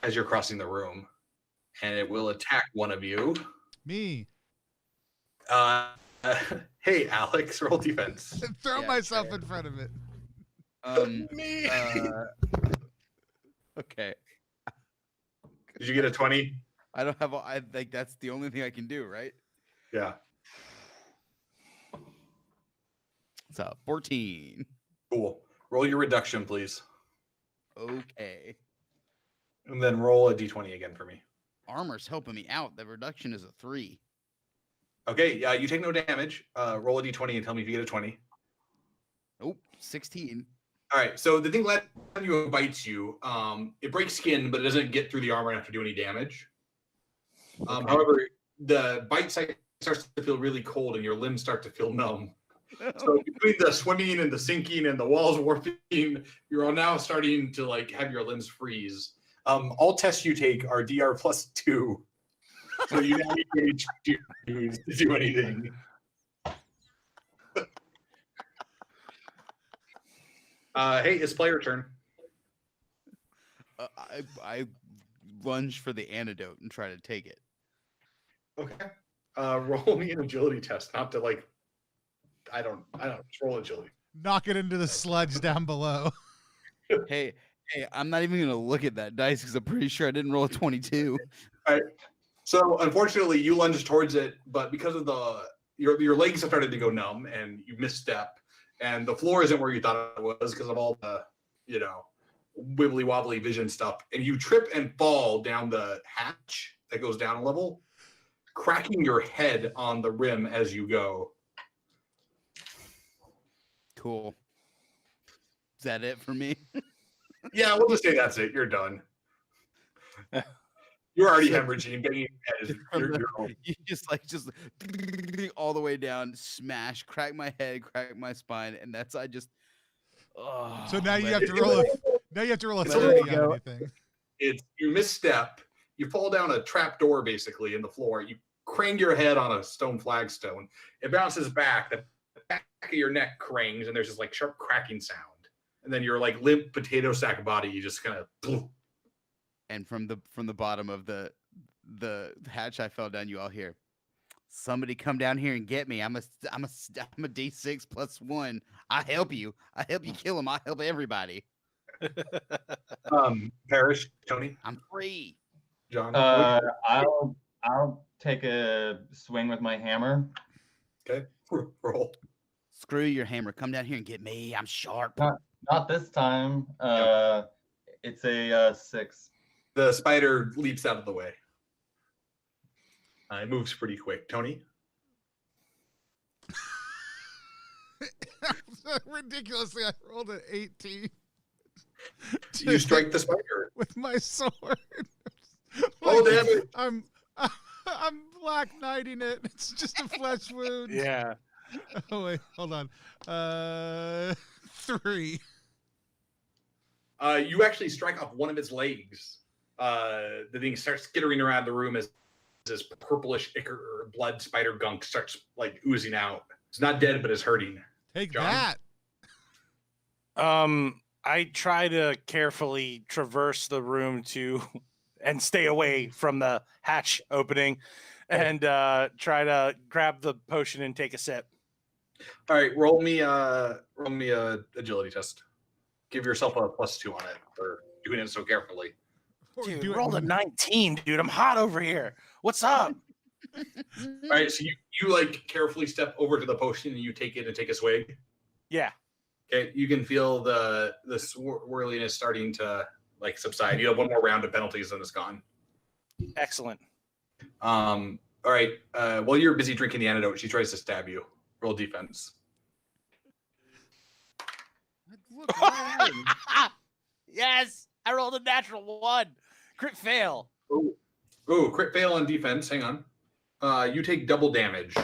as you're crossing the room, and it will attack one of you. Me. Hey, Alex, roll defense. Throw Yeah, myself okay. in front of it. Me. Okay. Did you get a 20? I don't have. I think that's the only thing I can do, right? Yeah. It's 14. Cool. Roll your reduction, please. Okay. And then roll a d20 again for me. Armor's helping me out. The reduction is a 3. Okay, yeah, you take no damage. Roll a d20 and tell me if you get a 20. Nope, 16. All right, so the thing that you bites you, it breaks skin, but it doesn't get through the armor enough to do any damage. However, the bite site starts to feel really cold and your limbs start to feel numb. So between the swimming and the sinking and the walls warping, you're now starting to like have your limbs freeze. All tests you take are DR +2. So you don't need to do anything. Hey, it's player turn. I lunge for the antidote and try to take it. Okay. Roll me an agility test, not to like. I don't. Just roll agility. Knock it into the sludge down below. Hey, I'm not even gonna look at that dice because I'm pretty sure I didn't roll a 22. All right. So unfortunately, you lunge towards it, but because of your legs have started to go numb and you misstep, and the floor isn't where you thought it was because of all the wibbly wobbly vision stuff, and you trip and fall down the hatch that goes down a level, cracking your head on the rim as you go. Cool. Is that it for me? Yeah, we'll just say that's it. You're done. You're already hemorrhaging. Banging your head. You just all the way down, smash, crack my head, crack my spine, and that's Oh, So now you man. have to roll. Now you have to roll a 30 on anything. It's you misstep. You fall down a trap door basically in the floor. You crane your head on a stone flagstone. It bounces back. The back of your neck crangs, and there's this like sharp cracking sound. And then your like limp potato sack body, you just kind of. And from the bottom of the hatch I fell down, you all hear, somebody come down here and get me. I'm a D6 +1. I help you. I help you kill him. I help everybody. Parrish, Tony, I'm free. John. I'll take a swing with my hammer. Okay, roll. Screw your hammer. Come down here and get me. I'm sharp. Not this time. It's a 6. The spider leaps out of the way. It moves pretty quick. Tony? Ridiculously, I rolled an 18. You strike the spider. With my sword. Oh, damn it. I'm Black Knighting it. It's just a flesh wound. Yeah. Oh, wait. Hold on. 3. You actually strike off one of its legs. The thing starts skittering around the room as this purplish ichor or blood spider gunk starts like oozing out. It's not dead, but it's hurting. Take John? that. I try to carefully traverse the room and stay away from the hatch opening, and try to grab the potion and take a sip. All right, roll me a agility test. Give yourself a +2 on it for doing it so carefully. Dude, rolled a 19, dude. I'm hot over here. What's up? All right, so you like carefully step over to the potion and you take it and take a swig. Yeah. Okay, you can feel the swirliness starting to like subside. You have one more round of penalties and it's gone. Excellent. All right. While you're busy drinking the antidote, she tries to stab you. Roll defense. Yes, I rolled a natural 1. Crit fail. Oh, crit fail on defense. Hang on. You take double damage.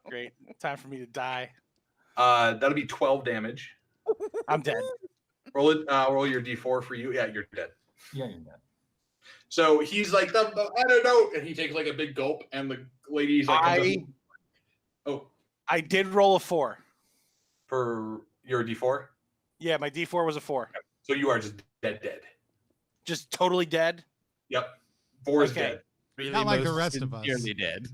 Great. Time for me to die. That'll be 12 damage. I'm dead. Roll it. Roll your D4 for you. Yeah, you're dead. Yeah, you're dead. So he's like, I don't know, and he takes like a big gulp, and the lady's like, I did roll a 4 for your D4. Yeah, my D4 was a 4. So you are just dead. Just totally dead. Yep, 4 is Okay. dead. Really Not like the most rest of us. sincerely dead.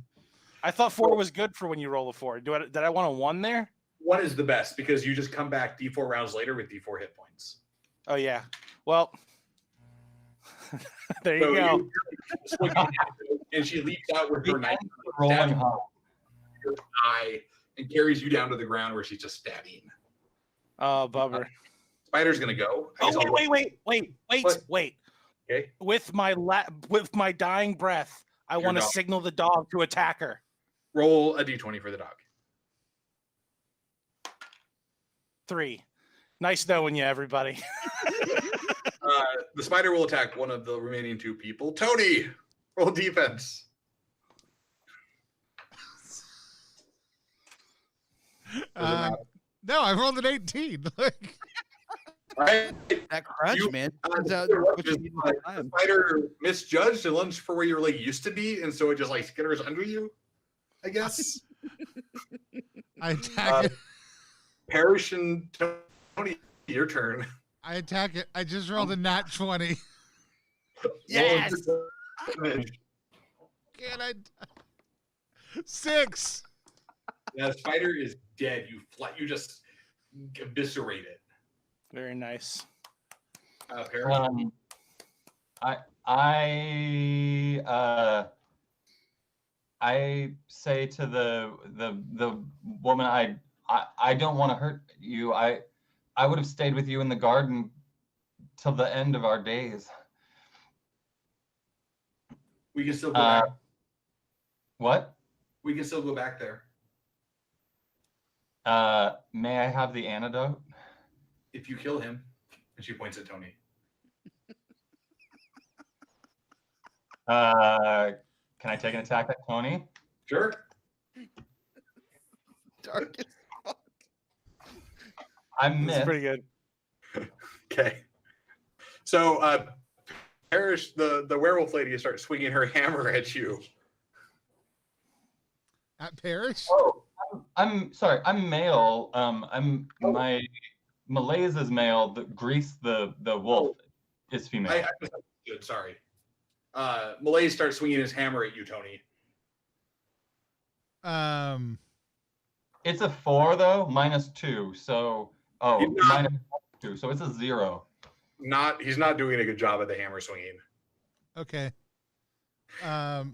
I thought 4 was good for when you roll a 4. Did I want a 1 there? 1 is the best because you just come back D4 rounds later with D4 hit points. Oh yeah. Well, there you go. And she leaps out with her knife, Rolling stabs hot. your eye, and carries you down to the ground where she's just stabbing. Oh, bummer. Spider's gonna go. I guess Oh, I'll- wait. Okay. With my dying breath, I Your want to dog. signal the dog to attack her. Roll a D20 for the dog. 3. Nice knowing you, everybody. The spider will attack one of the remaining 2 people. Tony, roll defense. No, I rolled an 18. Like, Right? That crutch, man. Turns out The what you need all the time. spider misjudged and lunged for where your leg used to be, and so it just like skitters under you, I guess. I attack it. Parrish and Tony, your turn. I attack it. I just rolled a nat 20. Yes. Can I? 6. Yeah, the spider is dead. You just eviscerate it. Very nice. Parrish? I say to the woman, I don't want to hurt you. I would have stayed with you in the garden till the end of our days. We can still go back. What? We can still go back there. May I have the antidote? If you kill him. And she points at Tony. Can I take an attack at Tony? Sure. Dark as fuck. I That's missed. pretty good. Okay. So Parrish, the werewolf lady, starts swinging her hammer at you. At Parrish? Oh, I'm sorry. I'm male. My Malaise is male. The Grease, the wolf, is female. I misunderstood. Sorry. Malay starts swinging his hammer at you, Tony. It's a 4 though, -2. So -2. So it's a 0. He's not doing a good job at the hammer swinging. Okay. I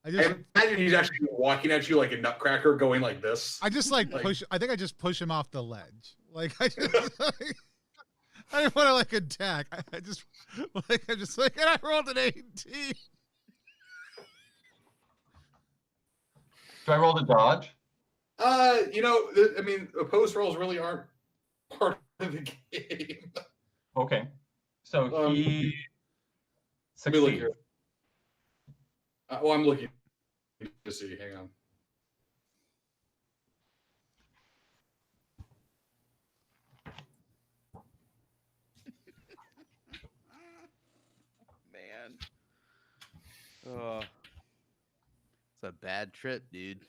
I imagine he's actually walking at you like a nutcracker, going like this. just like push. I think I just push him off the ledge. Like I just, I didn't want to like attack. I'm just like, and I rolled an 18. Do I roll to dodge? Opposed rolls really aren't part of the game. Okay. So he Let me look succeeds. here. I'm looking to see. Hang on. Man. Oh. It's a bad trip, dude.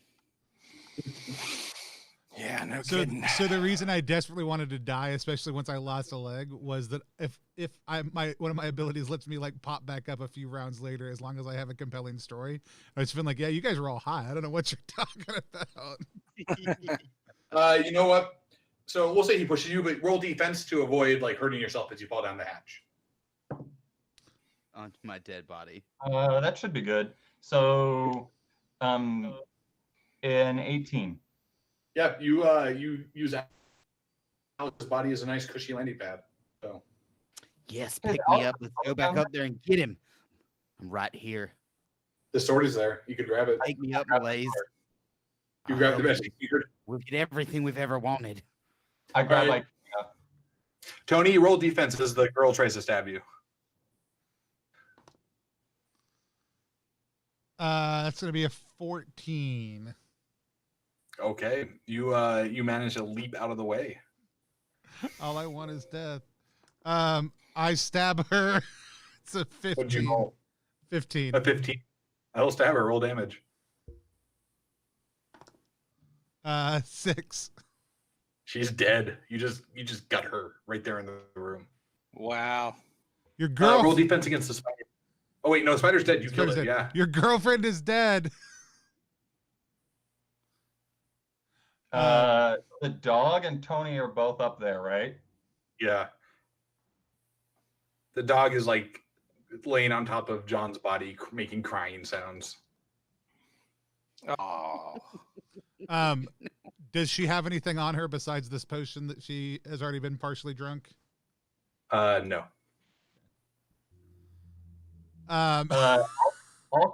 Yeah, no So kidding. the reason I desperately wanted to die, especially once I lost a leg, was that if one of my abilities lets me like pop back up a few rounds later, as long as I have a compelling story. I just been like, yeah, you guys are all high. I don't know what you're talking about. You know what? So we'll say he pushes you, but roll defense to avoid like hurting yourself as you fall down the hatch. Onto my dead body. That should be good. So, in 18. Yeah, you use Alex's body as a nice cushy landing pad. So Yes, pick me up. Let's go back up there and get him. I'm right here. the sword is there. You could grab it. Pick me up, Blaze. You grab the best. We'll get everything we've ever wanted. I grab Alright. my. Tony, roll defense as the girl tries to stab you. That's gonna be a 14. Okay, you manage to leap out of the way. All I want is death. I stab her. It's a 15. What'd you roll? 15. A 15. That'll stab her. Roll damage. 6. She's dead. You just got her right there in the room. Wow. Your Roll girl. defense against the spider. Oh wait, no, the spider's dead. You killed Spider's it. dead. Yeah. Your girlfriend is dead. The dog and Tony are both up there, right? Yeah. The dog is like laying on top of John's body, making crying sounds. Oh. Does she have anything on her besides this potion that she has already been partially drunk? No. I'll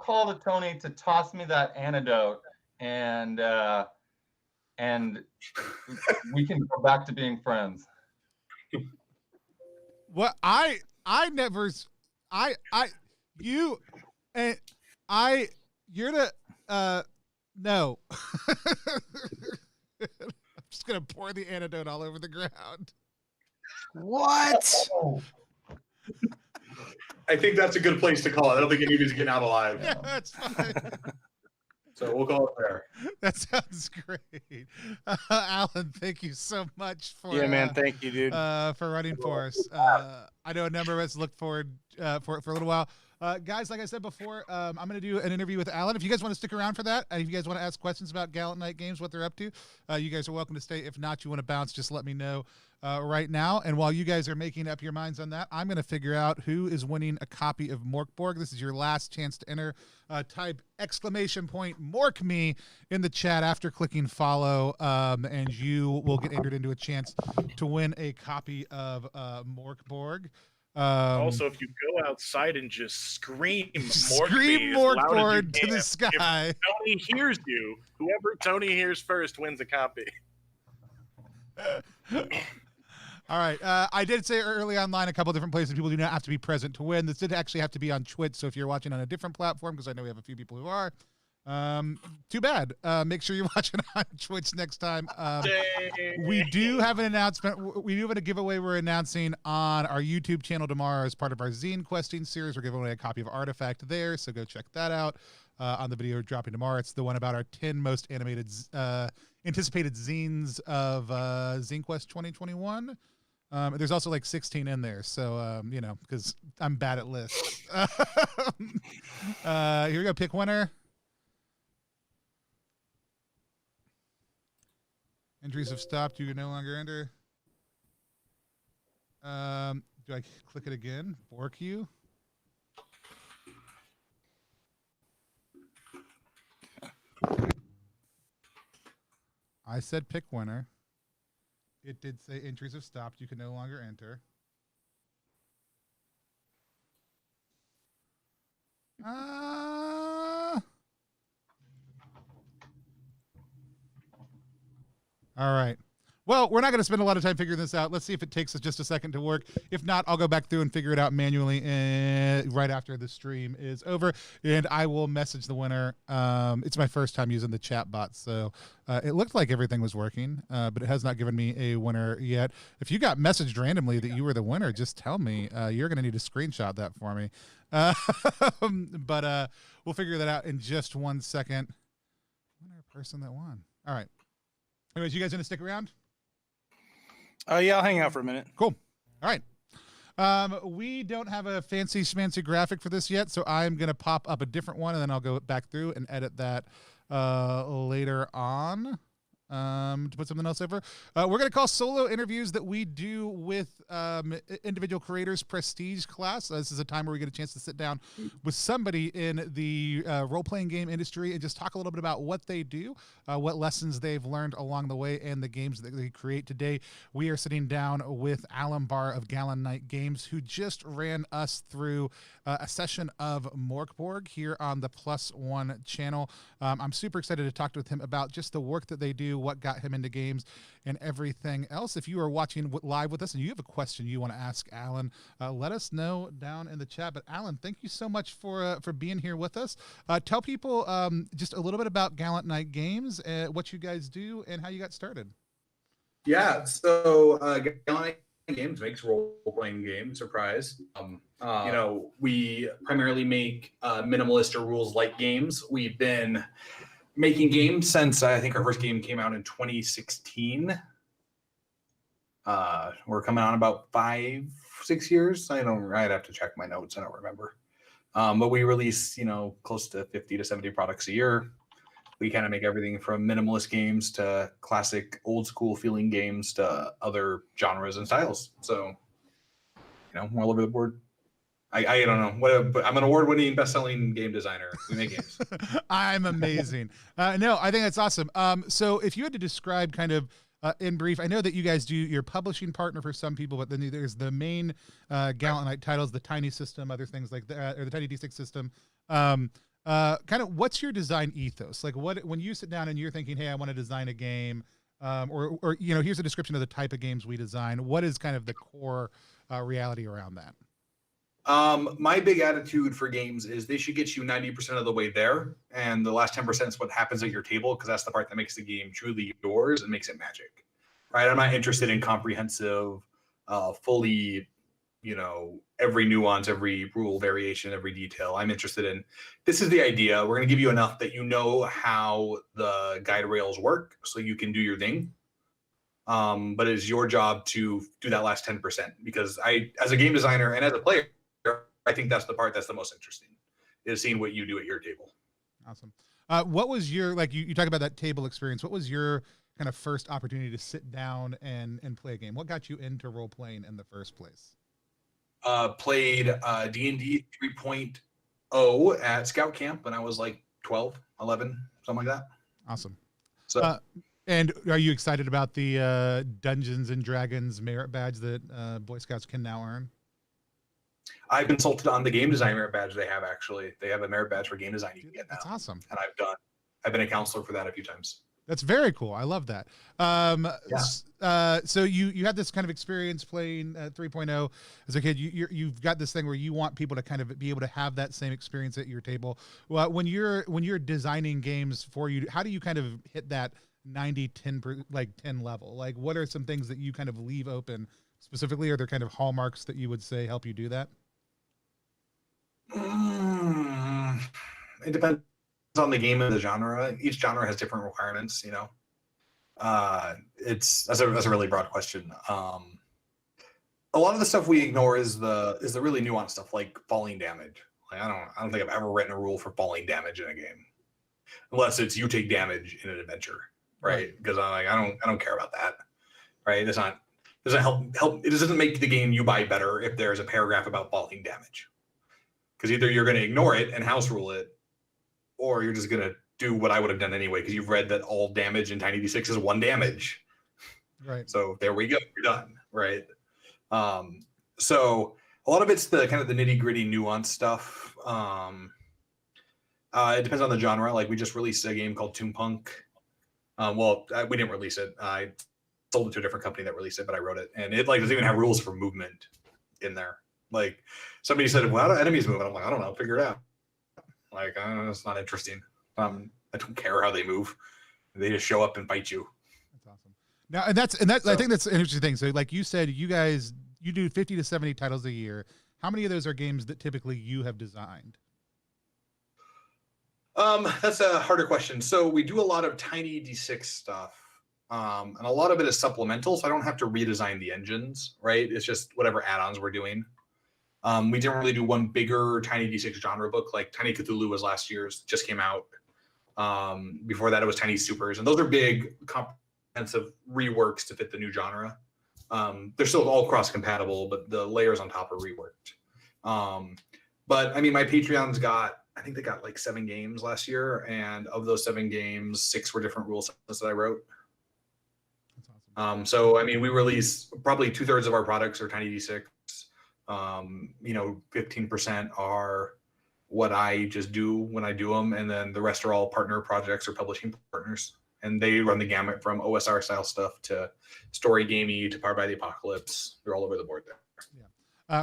call to Tony to toss me that antidote, and we can go back to being friends. What you're the no. I'm just just gonna pour the antidote all over the ground. What? I think that's a good place to call it. I don't think anybody's getting out alive. Yeah, that's fine. So we'll call it there. That sounds great. Alan, thank you so much for man. Thank you, dude. for running for us. I know a number of us looked forward for a little while. Guys, like I said before, I'm going to do an interview with Alan. If you guys want to stick around for that, if you guys want to ask questions about Gallant Night Games, what they're up to, you guys are welcome to stay. If not, you want to bounce, just let me know right now. And while you guys are making up your minds on that, I'm going to figure out who is winning a copy of Mork Borg. This is your last chance to enter. Type !Mork me in the chat after clicking follow, and you will get entered into a chance to win a copy of Mork Borg. Also, if you go outside and just scream Mork scream me as Mork loud as you Borg to can, the sky. if Tony hears you, whoever Tony hears first wins a copy. All right. I did say early online a couple different places people do not have to be present to win. This did actually have to be on Twitch. So if you're watching on a different platform, because I know we have a few people who are, too bad. Make sure you're watching on Twitch next time. We do have an announcement. We do have a giveaway we're announcing on our YouTube channel tomorrow as part of our Zine questing series. We're giving away a copy of Artifact there, so go check that out on the video dropping tomorrow. It's the one about our 10 most anticipated zines of Zine Quest 2021. There's also like 16 in there, so you know, because I'm bad at lists. Here we go. Pick winner. Entries have stopped. You can no longer enter. Do I click it again? Bork you? I said pick winner. It did say entries have stopped. You can no longer enter. All right. Well, we're not going to spend a lot of time figuring this out. Let's see if it takes us just a second to work. If not, I'll go back through and figure it out manually right after the stream is over, and I will message the winner. It's my first time using the chat bot, so it looked like everything was working, but it has not given me a winner yet. If you got messaged randomly that you were the winner, just tell me. You're going to need to screenshot that for me. But we'll figure that out in just 1 second. Winner person that won. All right. Anyways, you guys going to stick around? Yeah, I'll hang out for a minute. Cool. All right. We don't have a fancy schmancy graphic for this yet, so I'm going to pop up a different one, and then I'll go back through and edit that later on to put something else over. We're going to call solo interviews that we do with individual creators prestige class. This is a time where we get a chance to sit down with somebody in the role-playing game industry and just talk a little bit about what they do, what lessons they've learned along the way, and the games that they create. Today, we are sitting down with Alan Bahr of Gallant Night Games, who just ran us through a session of Mork Borg here on the +1 channel. I'm super excited to talk with him about just the work that they do, what got him into games, and everything else. If you are watching live with us and you have a question you want to ask Alan, let us know down in the chat. But Alan, thank you so much for being here with us. Tell people just a little bit about Gallant Night Games, what you guys do, and how you got started. Yeah, so Gallant Night Games makes role-playing games. Surprise! You know, we primarily make minimalist or rules-light games. We've been making games since I think our first game came out in 2016. We're coming on about 5-6 years. I'd have to check my notes. I don't remember. But we release, you know, close to 50 to 70 products a year. We kind of make everything from minimalist games to classic old school feeling games to other genres and styles. So, you know, we're all over the board. I don't know but I'm an award-winning, best-selling game designer. We make games. I'm amazing. No, I think that's awesome. So if you had to describe kind of in brief, I know that you guys do your publishing partner for some people, but then there's the main Gallant Night titles, the Tiny system, other things like that, or the Tiny D6 system. Kind of what's your design ethos? Like when you sit down and you're thinking, hey, I want to design a game, or you know, here's a description of the type of games we design. What is kind of the core reality around that? My big attitude for games is they should get you 90% of the way there, and the last 10% is what happens at your table, because that's the part that makes the game truly yours and makes it magic. right? I'm not interested in comprehensive, fully, every nuance, every rule variation, every detail. I'm interested in, this is the idea. We're going to give you enough that you know how the guide rails work so you can do your thing. But it's your job to do that last 10%, because as a game designer and as a player, I think that's the part that's the most interesting, is seeing what you do at your table. Awesome. What was your, like, you talk about that table experience. What was your kind of first opportunity to sit down and play a game? What got you into role playing in the first place? Played D&D 3.0 at Scout Camp when I was like 12, 11, something like that. Awesome. So, and are you excited about the Dungeons and Dragons merit badge that Boy Scouts can now earn? I've consulted on the game design merit badge they have, actually. They have a merit badge for game design you can get now. That's awesome. And I've been a counselor for that a few times. That's very cool. I love that. So you had this kind of experience playing 3.0 as a kid. You've got this thing where you want people to kind of be able to have that same experience at your table. Well, when you're designing games for you, how do you kind of hit that 90-10 10 level? Like, what are some things that you kind of leave open specifically? Are there kind of hallmarks that you would say help you do that? It depends on the game and the genre. Each genre has different requirements, that's a really broad question. A lot of the stuff we ignore is the really nuanced stuff, like falling damage. Like, I don't think I've ever written a rule for falling damage in a game, unless it's you take damage in an adventure, right? Because I don't care about that, right? Doesn't help. It doesn't make the game you buy better if there's a paragraph about falling damage, because either you're going to ignore it and house rule it, or you're just going to do what I would have done anyway, because you've read that all damage in Tiny D6 is 1 damage. Right. So there we go. You're done. Right. So a lot of it's the kind of the nitty gritty nuance stuff. It depends on the genre. Like, we just released a game called Toonpunk. We didn't release it. I sold it to a different company that released it, but I wrote it. And it doesn't even have rules for movement in there. Like, somebody said, well, how do enemies move? And I'm like, I don't know. Figure it out. Like, it's not interesting. I don't care how they move. They just show up and fight you. That's awesome. Now, I think that's an interesting thing. So, like you said, you do 50 to 70 titles a year. How many of those are games that typically you have designed? That's a harder question. So we do a lot of Tiny D6 stuff. And a lot of it is supplemental, so I don't have to redesign the engines, right? It's just whatever add-ons we're doing. We didn't really do one bigger Tiny D6 genre book. Like Tiny Cthulhu was last year's, just came out. Before that, it was Tiny Supers. And those are big, comprehensive reworks to fit the new genre. They're still all cross-compatible, but the layers on top are reworked. But I mean, my Patreon's I think they got like 7 games last year. And of those 7 games, 6 were different rule sets that I wrote. That's awesome. So, I mean, we release probably 2/3 of our products are Tiny D6. 15% are what I just do when I do them, and then the rest are all partner projects or publishing partners, and they run the gamut from OSR style stuff to story gamey to Power by the Apocalypse. They're all over the board there. Yeah,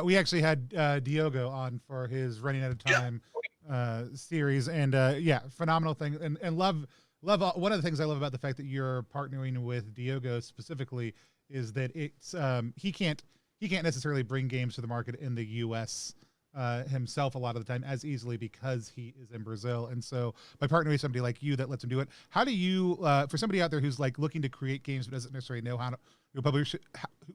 we actually had Diogo on for his Running Out of Time series, and phenomenal thing, and love. One of the things I love about the fact that you're partnering with Diogo specifically is that it's he can't necessarily bring games to the market in the U.S. Himself a lot of the time as easily because he is in Brazil. And so by partnering with somebody like you that lets him do it, how do you, for somebody out there who's like looking to create games but doesn't necessarily know how to publish, who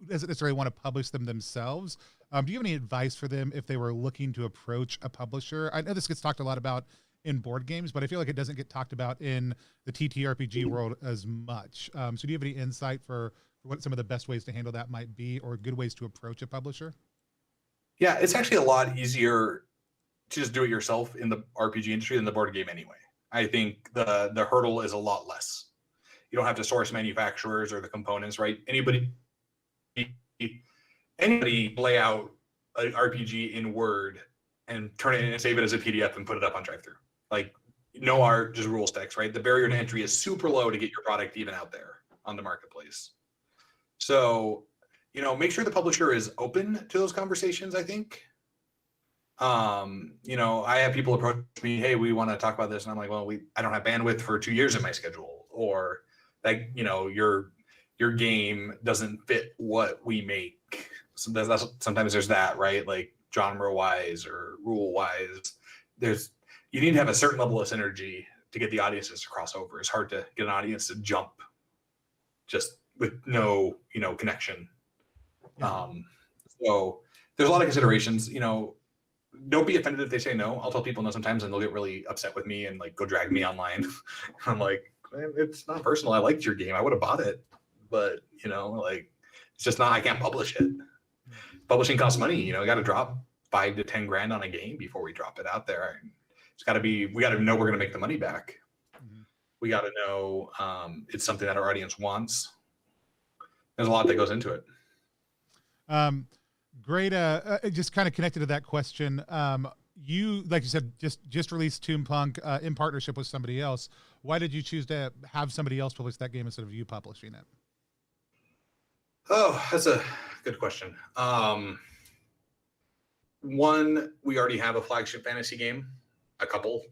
doesn't necessarily want to publish them themselves, do you have any advice for them if they were looking to approach a publisher? I know this gets talked a lot about in board games, but I feel like it doesn't get talked about in the TTRPG world as much. So do you have any insight for what some of the best ways to handle that might be, or good ways to approach a publisher? Yeah, it's actually a lot easier to just do it yourself in the RPG industry than the board game anyway. I think the hurdle is a lot less. You don't have to source manufacturers or the components, right? Anybody lay out an RPG in Word and turn it in and save it as a PDF and put it up on drive-thru. Like, no art, just rule sticks, right? The barrier to entry is super low to get your product even out there on the marketplace. So, make sure the publisher is open to those conversations, I think. I have people approach me, hey, we want to talk about this. And I'm like, well, I don't have bandwidth for 2 years in my schedule. Or like, your game doesn't fit what we make. So that's sometimes there's that, right? Like genre wise or rule wise, you need to have a certain level of synergy to get the audiences to cross over. It's hard to get an audience to jump just with no, connection. Yeah. So there's a lot of considerations, don't be offended if they say no. I'll tell people no sometimes and they'll get really upset with me and like go drag me online. I'm like, it's not personal. I liked your game. I would have bought it, but it's just not, I can't publish it. Publishing costs money, you got to drop 5 to 10 grand on a game before we drop it out there. We got to know we're going to make the money back. Mhm. We got to know it's something that our audience wants. There's a lot that goes into it. Great. Just kind of connected to that question. You, like you said, just released Toon Punk in partnership with somebody else. Why did you choose to have somebody else publish that game instead of you publishing it? Oh, that's a good question. One, we already have a flagship fantasy game, a couple.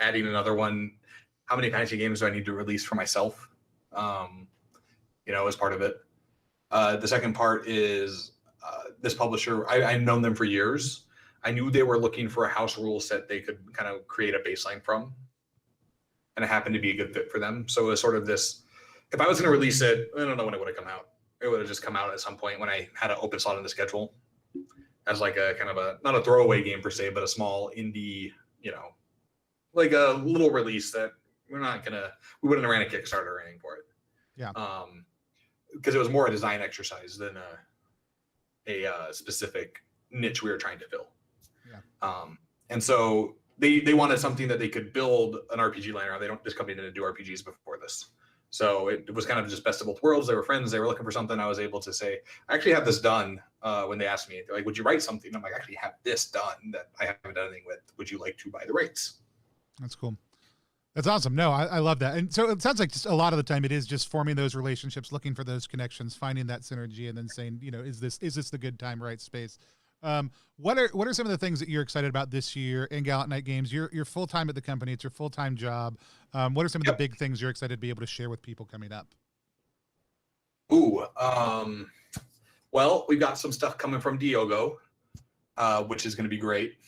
Adding another one, how many fantasy games do I need to release for myself? As part of it. The second part is this publisher, I've known them for years. I knew they were looking for a house rule set they could kind of create a baseline from. And it happened to be a good fit for them. So it was sort of this, if I was going to release it, I don't know when it would have come out. It would have just come out at some point when I had an open slot in the schedule as like a kind of not a throwaway game per se, but a small indie, like a little release that we wouldn't have ran a Kickstarter or anything for it. Yeah. Because it was more a design exercise than a specific niche we were trying to fill. Yeah. And so they wanted something that they could build an RPG line around. This company didn't do RPGs before this. So it was kind of just best of both worlds. They were friends. They were looking for something. I was able to say, I actually have this done. When they asked me, they're like, would you write something? I'm like, I actually have this done that I haven't done anything with. Would you like to buy the rights? That's cool. That's awesome. No, I love that. And so it sounds like just a lot of the time it is just forming those relationships, looking for those connections, finding that synergy, and then saying, is this the good time, right space? What are some of the things that you're excited about this year in Gallant Night Games? You're full time at the company. It's your full time job. What are some of the big things you're excited to be able to share with people coming up? Ooh, well, we've got some stuff coming from Diogo, which is going to be great.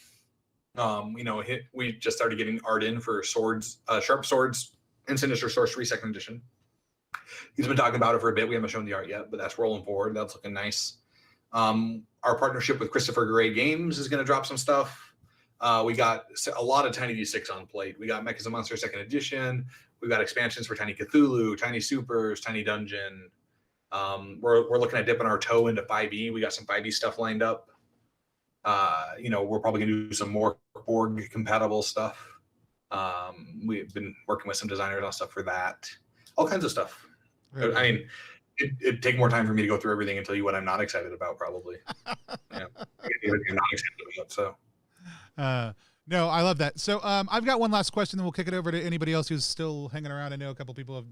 We just started getting art in for swords, sharp swords, and Sinister Sorcery 2nd edition. He's been talking about it for a bit. We haven't shown the art yet, but that's rolling forward. That's looking nice. Our partnership with Christopher Gray Games is going to drop some stuff. We got a lot of Tiny D6 on plate. We got Mechas and Monsters 2nd edition. We've got expansions for Tiny Cthulhu, Tiny Supers, Tiny Dungeon. We're looking at dipping our toe into 5e. We got some 5e stuff lined up. We're probably going to do some more Borg compatible stuff. We've been working with some designers on stuff for that. All kinds of stuff. Right. I mean, it'd take more time for me to go through everything and tell you what I'm not excited about, probably. I'm not excited about, so. No, I love that. So I've got one last question, then we'll kick it over to anybody else who's still hanging around. I know a couple people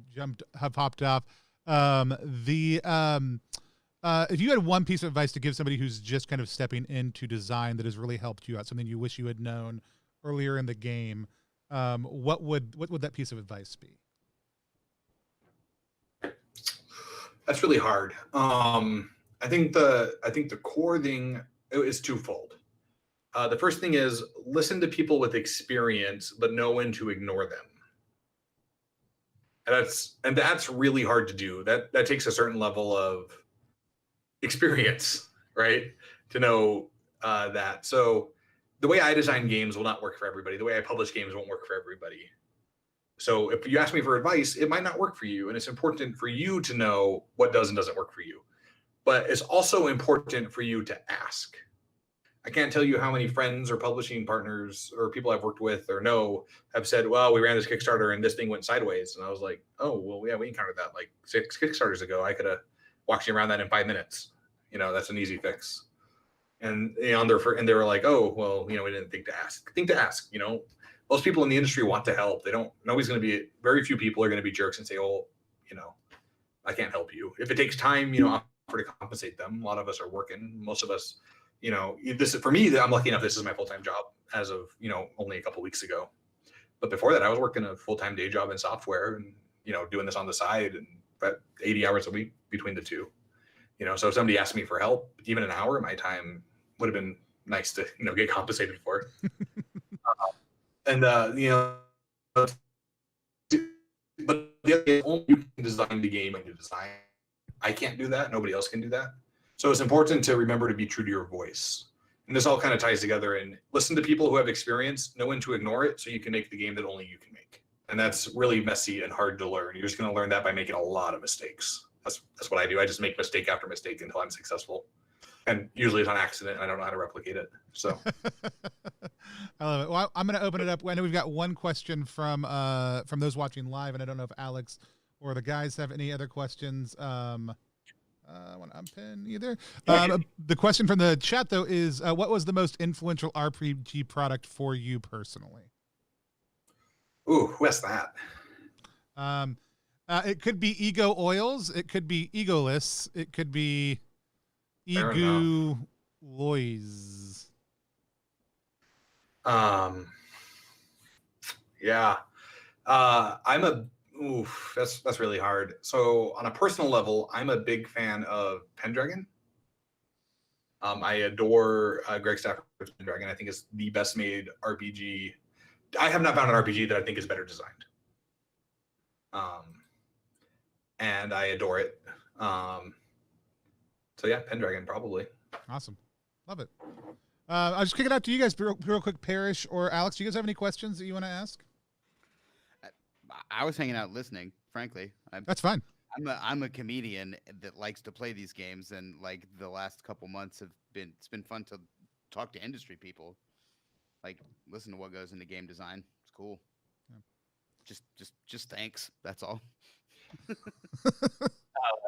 have popped off. If you had one piece of advice to give somebody who's just kind of stepping into design that has really helped you out, something you wish you had known earlier in the game, what would that piece of advice be? That's really hard. I think the core thing is twofold. The first thing is listen to people with experience, but know when to ignore them. And that's really hard to do. That takes a certain level of experience, right? To know that. So the way I design games will not work for everybody. The way I publish games won't work for everybody. So if you ask me for advice, it might not work for you. And it's important for you to know what does and doesn't work for you. But it's also important for you to ask. I can't tell you how many friends or publishing partners or people I've worked with or know have said, well, we ran this Kickstarter and this thing went sideways. And I was like, oh, well, yeah, we encountered that like 6 Kickstarters ago. I could have walked you around that in 5 minutes. That's an easy fix. And they were like, oh, well, we didn't think to ask. Think to ask, Most people in the industry want to help. Very few people are going to be jerks and say, oh, I can't help you. If it takes time, offer to compensate them. A lot of us are working. Most of us, this is for me, I'm lucky enough. This is my full-time job as of, only a couple weeks ago. But before that, I was working a full-time day job in software and, doing this on the side and about 80 hours a week between the two. So if somebody asked me for help, even an hour of my time would have been nice to get compensated for. And but the other thing, only you can design the game and you design. I can't do that. Nobody else can do that. So it's important to remember to be true to your voice. And this all kind of ties together, and listen to people who have experience, know when to ignore it so you can make the game that only you can make. And that's really messy and hard to learn. You're just going to learn that by making a lot of mistakes. That's what I do. I just make mistake after mistake until I'm successful. And usually it's on accident and I don't know how to replicate it. So I love it. Well, I'm going to open it up. I know we've got one question from those watching live, and I don't know if Alex or the guys have any other questions. I want to unpin either. The question from the chat, though, is what was the most influential RPG product for you personally? Ooh, who asked that? It could be Ego Oils. It could be Egoless. It could be Ego Lois. Yeah. That's really hard. So on a personal level, I'm a big fan of Pendragon. I adore Greg Stafford's Pendragon. I think it's the best made RPG. I have not found an RPG that I think is better designed. And I adore it. So yeah, Pendragon probably. Awesome. Love it. I'll just kick it out to you guys real quick. Parrish or Alex, do you guys have any questions that you want to ask? I was hanging out listening, frankly. That's fine. I'm a comedian that likes to play these games, and like the last couple months it's been fun to talk to industry people. Like listen to what goes into game design. It's cool. Yeah. Just thanks. That's all.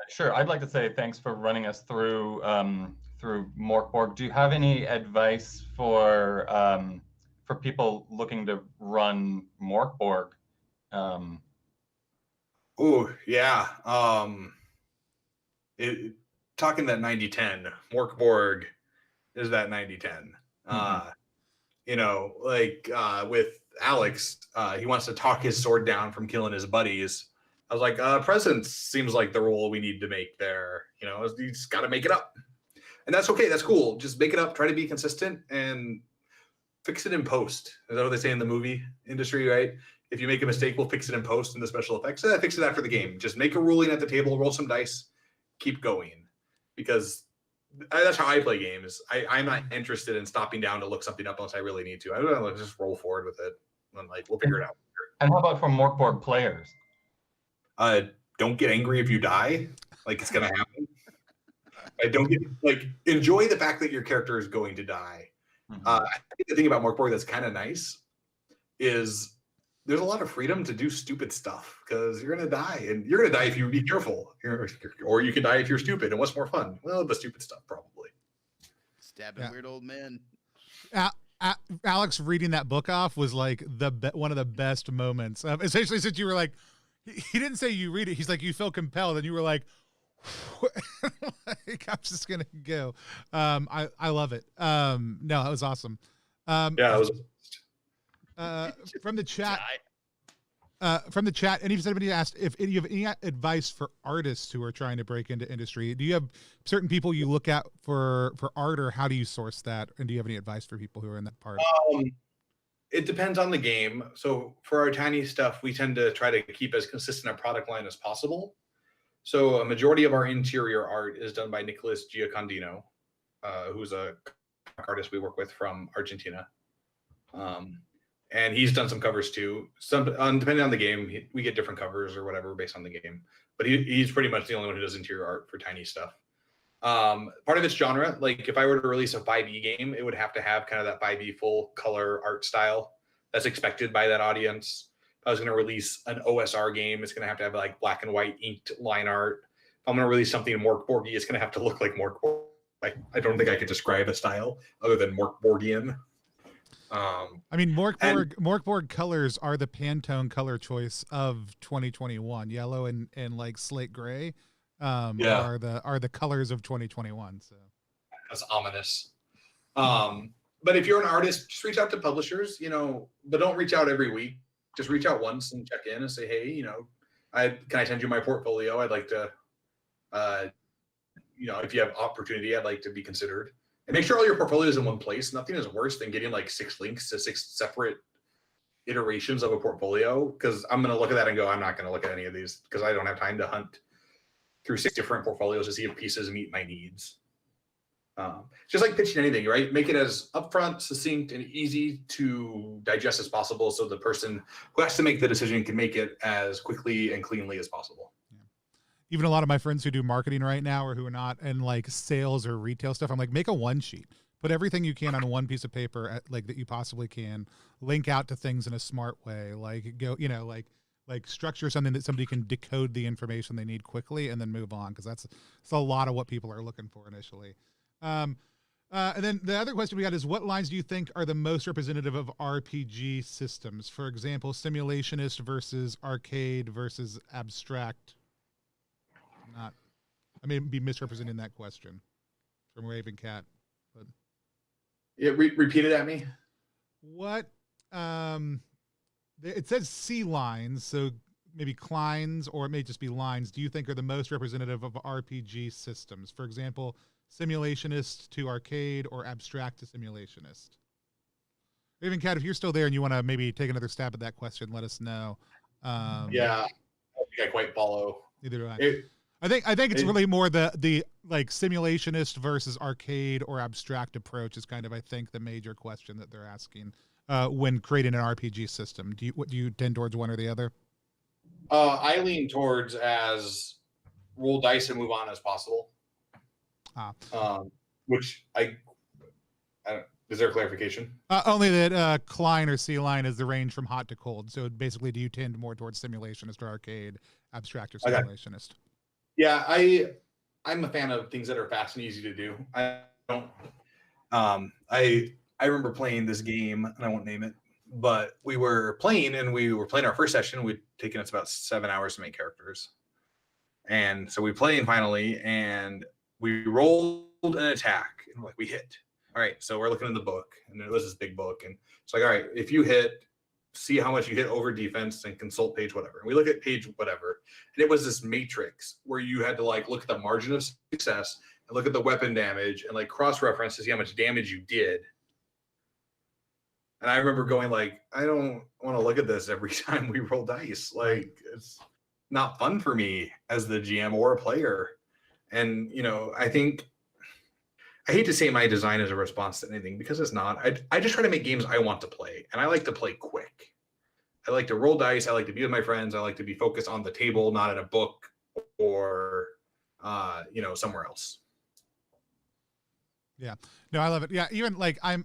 Sure. I'd like to say thanks for running us through Mork Borg. Do you have any advice for people looking to run Mork Borg? Oh yeah. Talking that 90-10, Mork Borg is that 90-10. With Alex, he wants to talk his sword down from killing his buddies. I was like, presence seems like the role we need to make there. You just got to make it up. And that's okay. That's cool. Just make it up. Try to be consistent and fix it in post. Is that what they say in the movie industry, right? If you make a mistake, we'll fix it in post in the special effects. Fix it after the game. Just make a ruling at the table, roll some dice, keep going. Because that's how I play games. I'm not interested in stopping down to look something up unless I really need to. I don't know, just roll forward with it. And we'll figure it out. And how about for Mork Borg players? Don't get angry if you die. It's going to happen. Enjoy the fact that your character is going to die. Mm-hmm. I think the thing about Mork Borg that's kind of nice is there's a lot of freedom to do stupid stuff because you're going to die, and you're going to die if you be careful, or you can die if you're stupid. And what's more fun? Well, the stupid stuff probably. Stabbing weird old men. Alex reading that book off was like one of the best moments. Essentially, since you were like, he didn't say you read it. He's like, you feel compelled, and you were like, I'm just gonna go. I love it. No, that was awesome. Yeah, it was. From the chat, anybody asked if you have any advice for artists who are trying to break into industry. Do you have certain people you look at for art, or how do you source that? And do you have any advice for people who are in that part? It depends on the game. So for our tiny stuff, we tend to try to keep as consistent a product line as possible. So a majority of our interior art is done by Nicholas Giacondino, who's a artist we work with from Argentina. And he's done some covers too. Depending on the game, we get different covers or whatever based on the game. But he's pretty much the only one who does interior art for tiny stuff. Part of its genre, if I were to release a 5e game, it would have to have kind of that 5e full color art style that's expected by that audience. If I was going to release an OSR game, it's going to have black and white inked line art. If I'm going to release something Mork Borgy, it's going to have to look like Mork Borg. I don't think I could describe a style other than Mork Borgian. Mork Borg colors are the Pantone color choice of 2021. Yellow and slate gray are the colors of 2021. So that's ominous. But if you're an artist, just reach out to publishers, but don't reach out every week. Just reach out once and check in and say, hey, can I send you my portfolio? I'd like to, if you have opportunity, I'd like to be considered. And make sure all your portfolio is in one place. Nothing is worse than getting like 6 links to 6 separate iterations of a portfolio, because I'm going to look at that and go, I'm not going to look at any of these because I don't have time to hunt through 6 different portfolios to see if pieces meet my needs. Just like pitching anything, right? Make it as upfront, succinct, and easy to digest as possible, so the person who has to make the decision can make it as quickly and cleanly as possible. Even a lot of my friends who do marketing right now or who are not in like sales or retail stuff, I'm like, make a one sheet, put everything you can on one piece of paper like that you possibly can, link out to things in a smart way, like go, like structure something that somebody can decode the information they need quickly and then move on. Cause that's a lot of what people are looking for initially. And then the other question we got is, what lines do you think are the most representative of RPG systems? For example, simulationist versus arcade versus abstract. I may be misrepresenting that question from Raven Cat. But Yeah, repeat it at me. what? It says C lines, so maybe Kleins, or it may just be lines. Do you think are the most representative of RPG systems? For example, simulationist to arcade or abstract to simulationist. Raven Cat, if you're still there and you want to maybe take another stab at that question, let us know. Yeah, I don't think I quite follow. Neither do I. I think it's really more the like simulationist versus arcade or abstract approach is kind of, I think, the major question that they're asking when creating an RPG system. Do you tend towards one or the other? I lean towards as roll dice and move on as possible. Which I don't, is there a clarification? Only that Klein or C line is the range from hot to cold. So basically, do you tend more towards simulationist or arcade, abstract or simulationist? Okay. Yeah, I'm a fan of things that are fast and easy to do. I don't. I remember playing this game, and I won't name it, but we were playing our first session. We'd taken us about 7 hours to make characters, and so we played finally, and we rolled an attack, and we hit. All right, so we're looking in the book, and it was this big book, and it's like, all right, if you hit, see how much you hit over defense and consult page whatever. And we look at page whatever, and it was this matrix where you had to like look at the margin of success and look at the weapon damage and like cross-reference to see how much damage you did. And I remember going like, I don't want to look at this every time we roll dice. Like, it's not fun for me as the GM or a player. And, I hate to say my design is a response to anything because it's not. I just try to make games I want to play, and I like to play quick. I like to roll dice. I like to be with my friends. I like to be focused on the table, not in a book or, somewhere else. Yeah, no, I love it. Yeah, even like I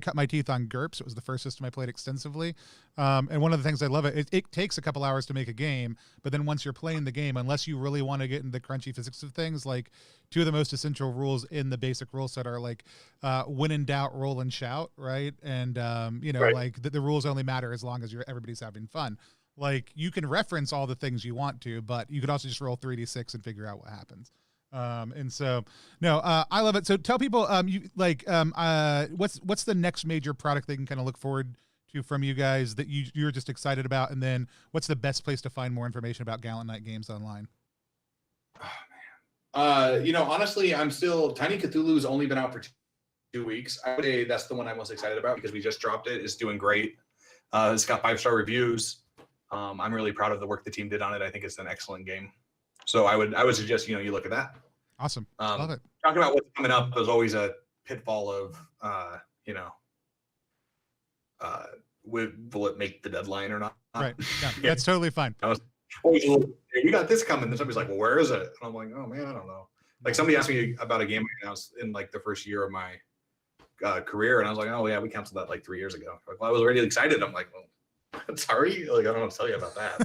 cut my teeth on GURPS. It was the first system I played extensively, and one of the things I love it takes a couple hours to make a game, but then once you're playing the game, unless you really want to get into the crunchy physics of things, like 2 of the most essential rules in the basic rule set are like when in doubt, roll and shout, right? And right. Like the rules only matter as long as everybody's having fun. Like you can reference all the things you want to, but you could also just roll 3d6 and figure out what happens. And so no, I love it. So tell people, what's the next major product they can kind of look forward to from you guys that you're just excited about? And then what's the best place to find more information about Gallant Night Games online? Oh man. Honestly, I'm still Tiny Cthulhu's only been out for 2 weeks. I would say that's the one I'm most excited about because we just dropped it. It's doing great. It's got 5-star reviews. I'm really proud of the work the team did on it. I think it's an excellent game. So I would suggest, you look at that. Awesome. Love it. Talking about what's coming up, there's always a pitfall of, will it make the deadline or not? Right. Yeah, that's totally fine. We got this coming. And somebody's like, well, where is it? And I'm like, oh man, I don't know. Like somebody asked me about a game I announced in like the first year of my career. And I was like, oh yeah, we canceled that like 3 years ago. Like, well, I was already excited. I'm like, well, sorry. Like, I don't know what to tell you about that.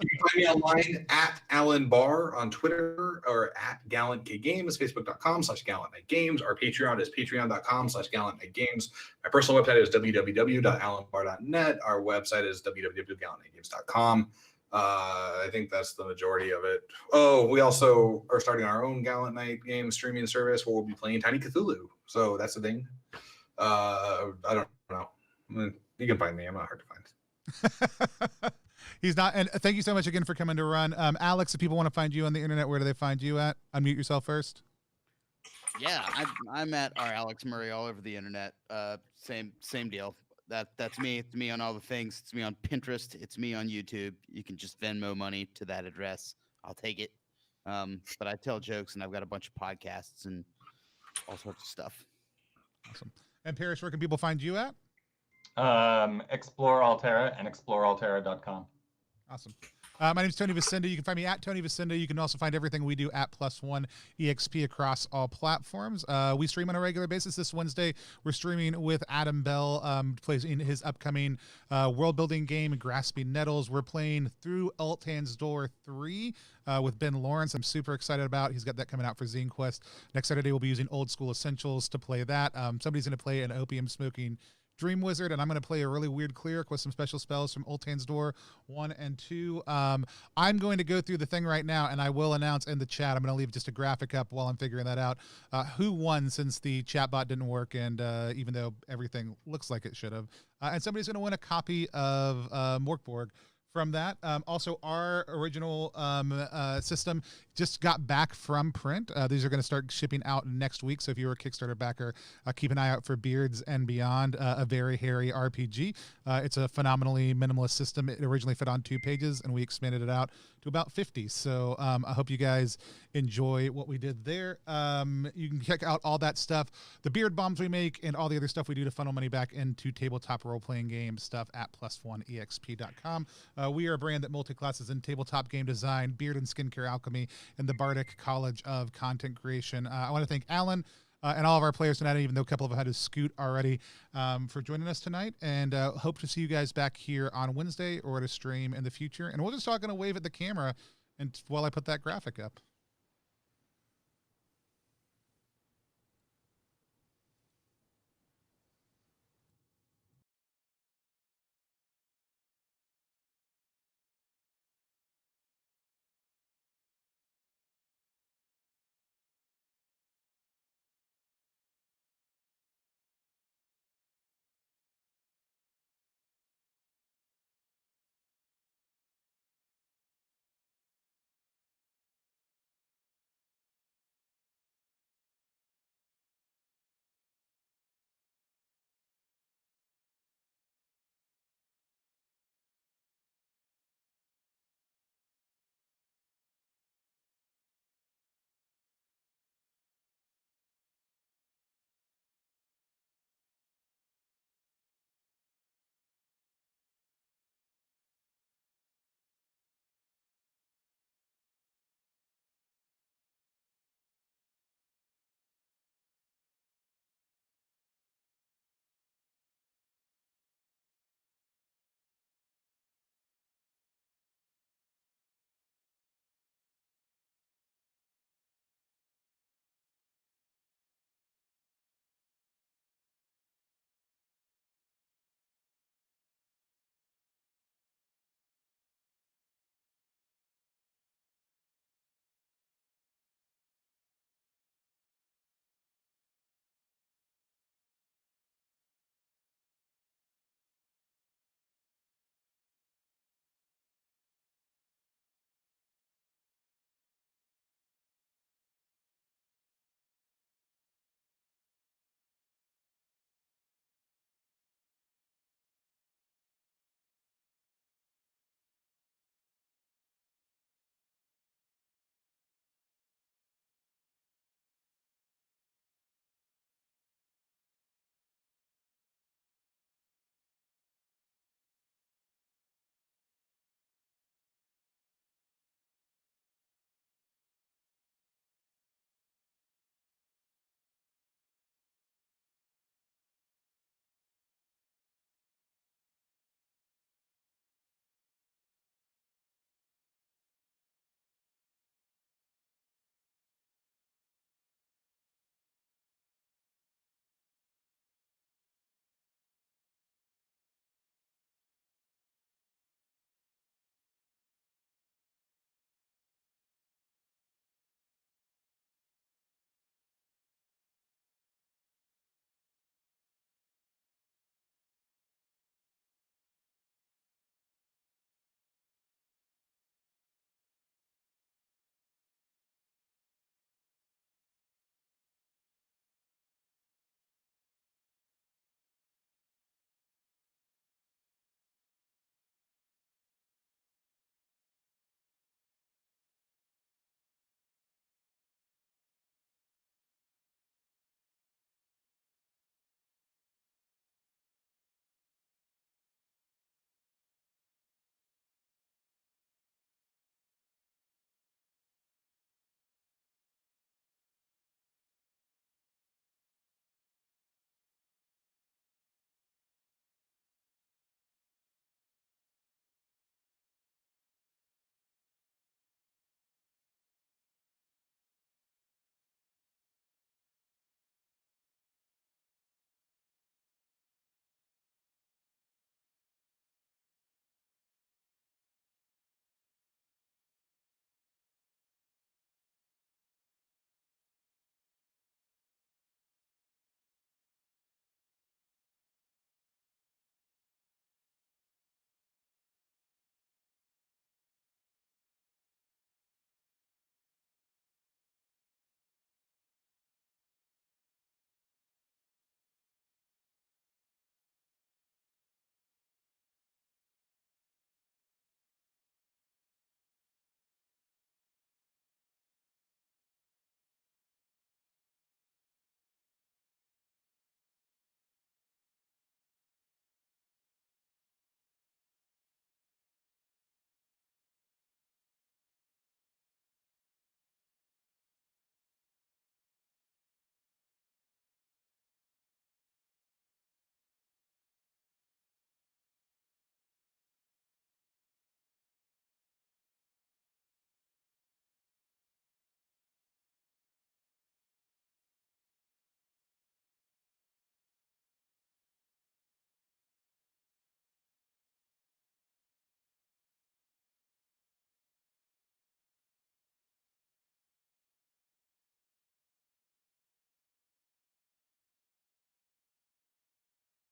You can find me online at Alan Bahr on Twitter or at Gallant K Games, Facebook.com/Gallant Night Games. Our Patreon is patreon.com/Gallant Night Games. My personal website is www.alanbar.net. Our website is www.gallantnightgames.com. I think that's the majority of it. Oh, we also are starting our own Gallant Night Games streaming service where we'll be playing Tiny Cthulhu. So that's the thing. I don't know. You can find me. I'm not hard to find. He's not. And thank you so much again for coming to run. Alex, if people want to find you on the internet, where do they find you at? Unmute yourself first. Yeah, I'm at our Alex Murray all over the internet. Same deal. That's me. It's me on all the things. It's me on Pinterest. It's me on YouTube. You can just Venmo money to that address. I'll take it. But I tell jokes, and I've got a bunch of podcasts and all sorts of stuff. Awesome. And Parrish, where can people find you at? Explore Altera and explorealtera.com. Awesome. My name is Tony Vicinda. You can find me at Tony Vicinda. You can also find everything we do at +1 EXP across all platforms. We stream on a regular basis. This Wednesday, we're streaming with Adam Bell, plays in his upcoming world-building game, Grasping Nettles. We're playing through Altan's Door 3 with Ben Lawrence. I'm super excited about. He's got that coming out for Zine Quest. Next Saturday, we'll be using Old School Essentials to play that. Somebody's going to play an opium-smoking Dream Wizard, and I'm going to play a really weird cleric with some special spells from Altan's Door 1 and 2. I'm going to go through the thing right now, and I will announce in the chat. I'm going to leave just a graphic up while I'm figuring that out. Who won, since the chat bot didn't work, and even though everything looks like it should have. And somebody's going to win a copy of Mork Borg from that. Also, our original system just got back from print. These are going to start shipping out next week. So if you're a Kickstarter backer, keep an eye out for Beards and Beyond, a very hairy RPG. It's a phenomenally minimalist system. It originally fit on 2 pages, and we expanded it out to about 50. So I hope you guys enjoy what we did there. You can check out all that stuff, the beard bombs we make, and all the other stuff we do to funnel money back into tabletop role-playing game stuff at +1exp.com. We are a brand that multi-classes in tabletop game design, beard and skincare alchemy, and the Bardic College of Content Creation. I want to thank Alan and all of our players tonight, even though a couple of them had to scoot already, for joining us tonight. And hope to see you guys back here on Wednesday or at a stream in the future. And we're just all going to wave at the camera and while I put that graphic up.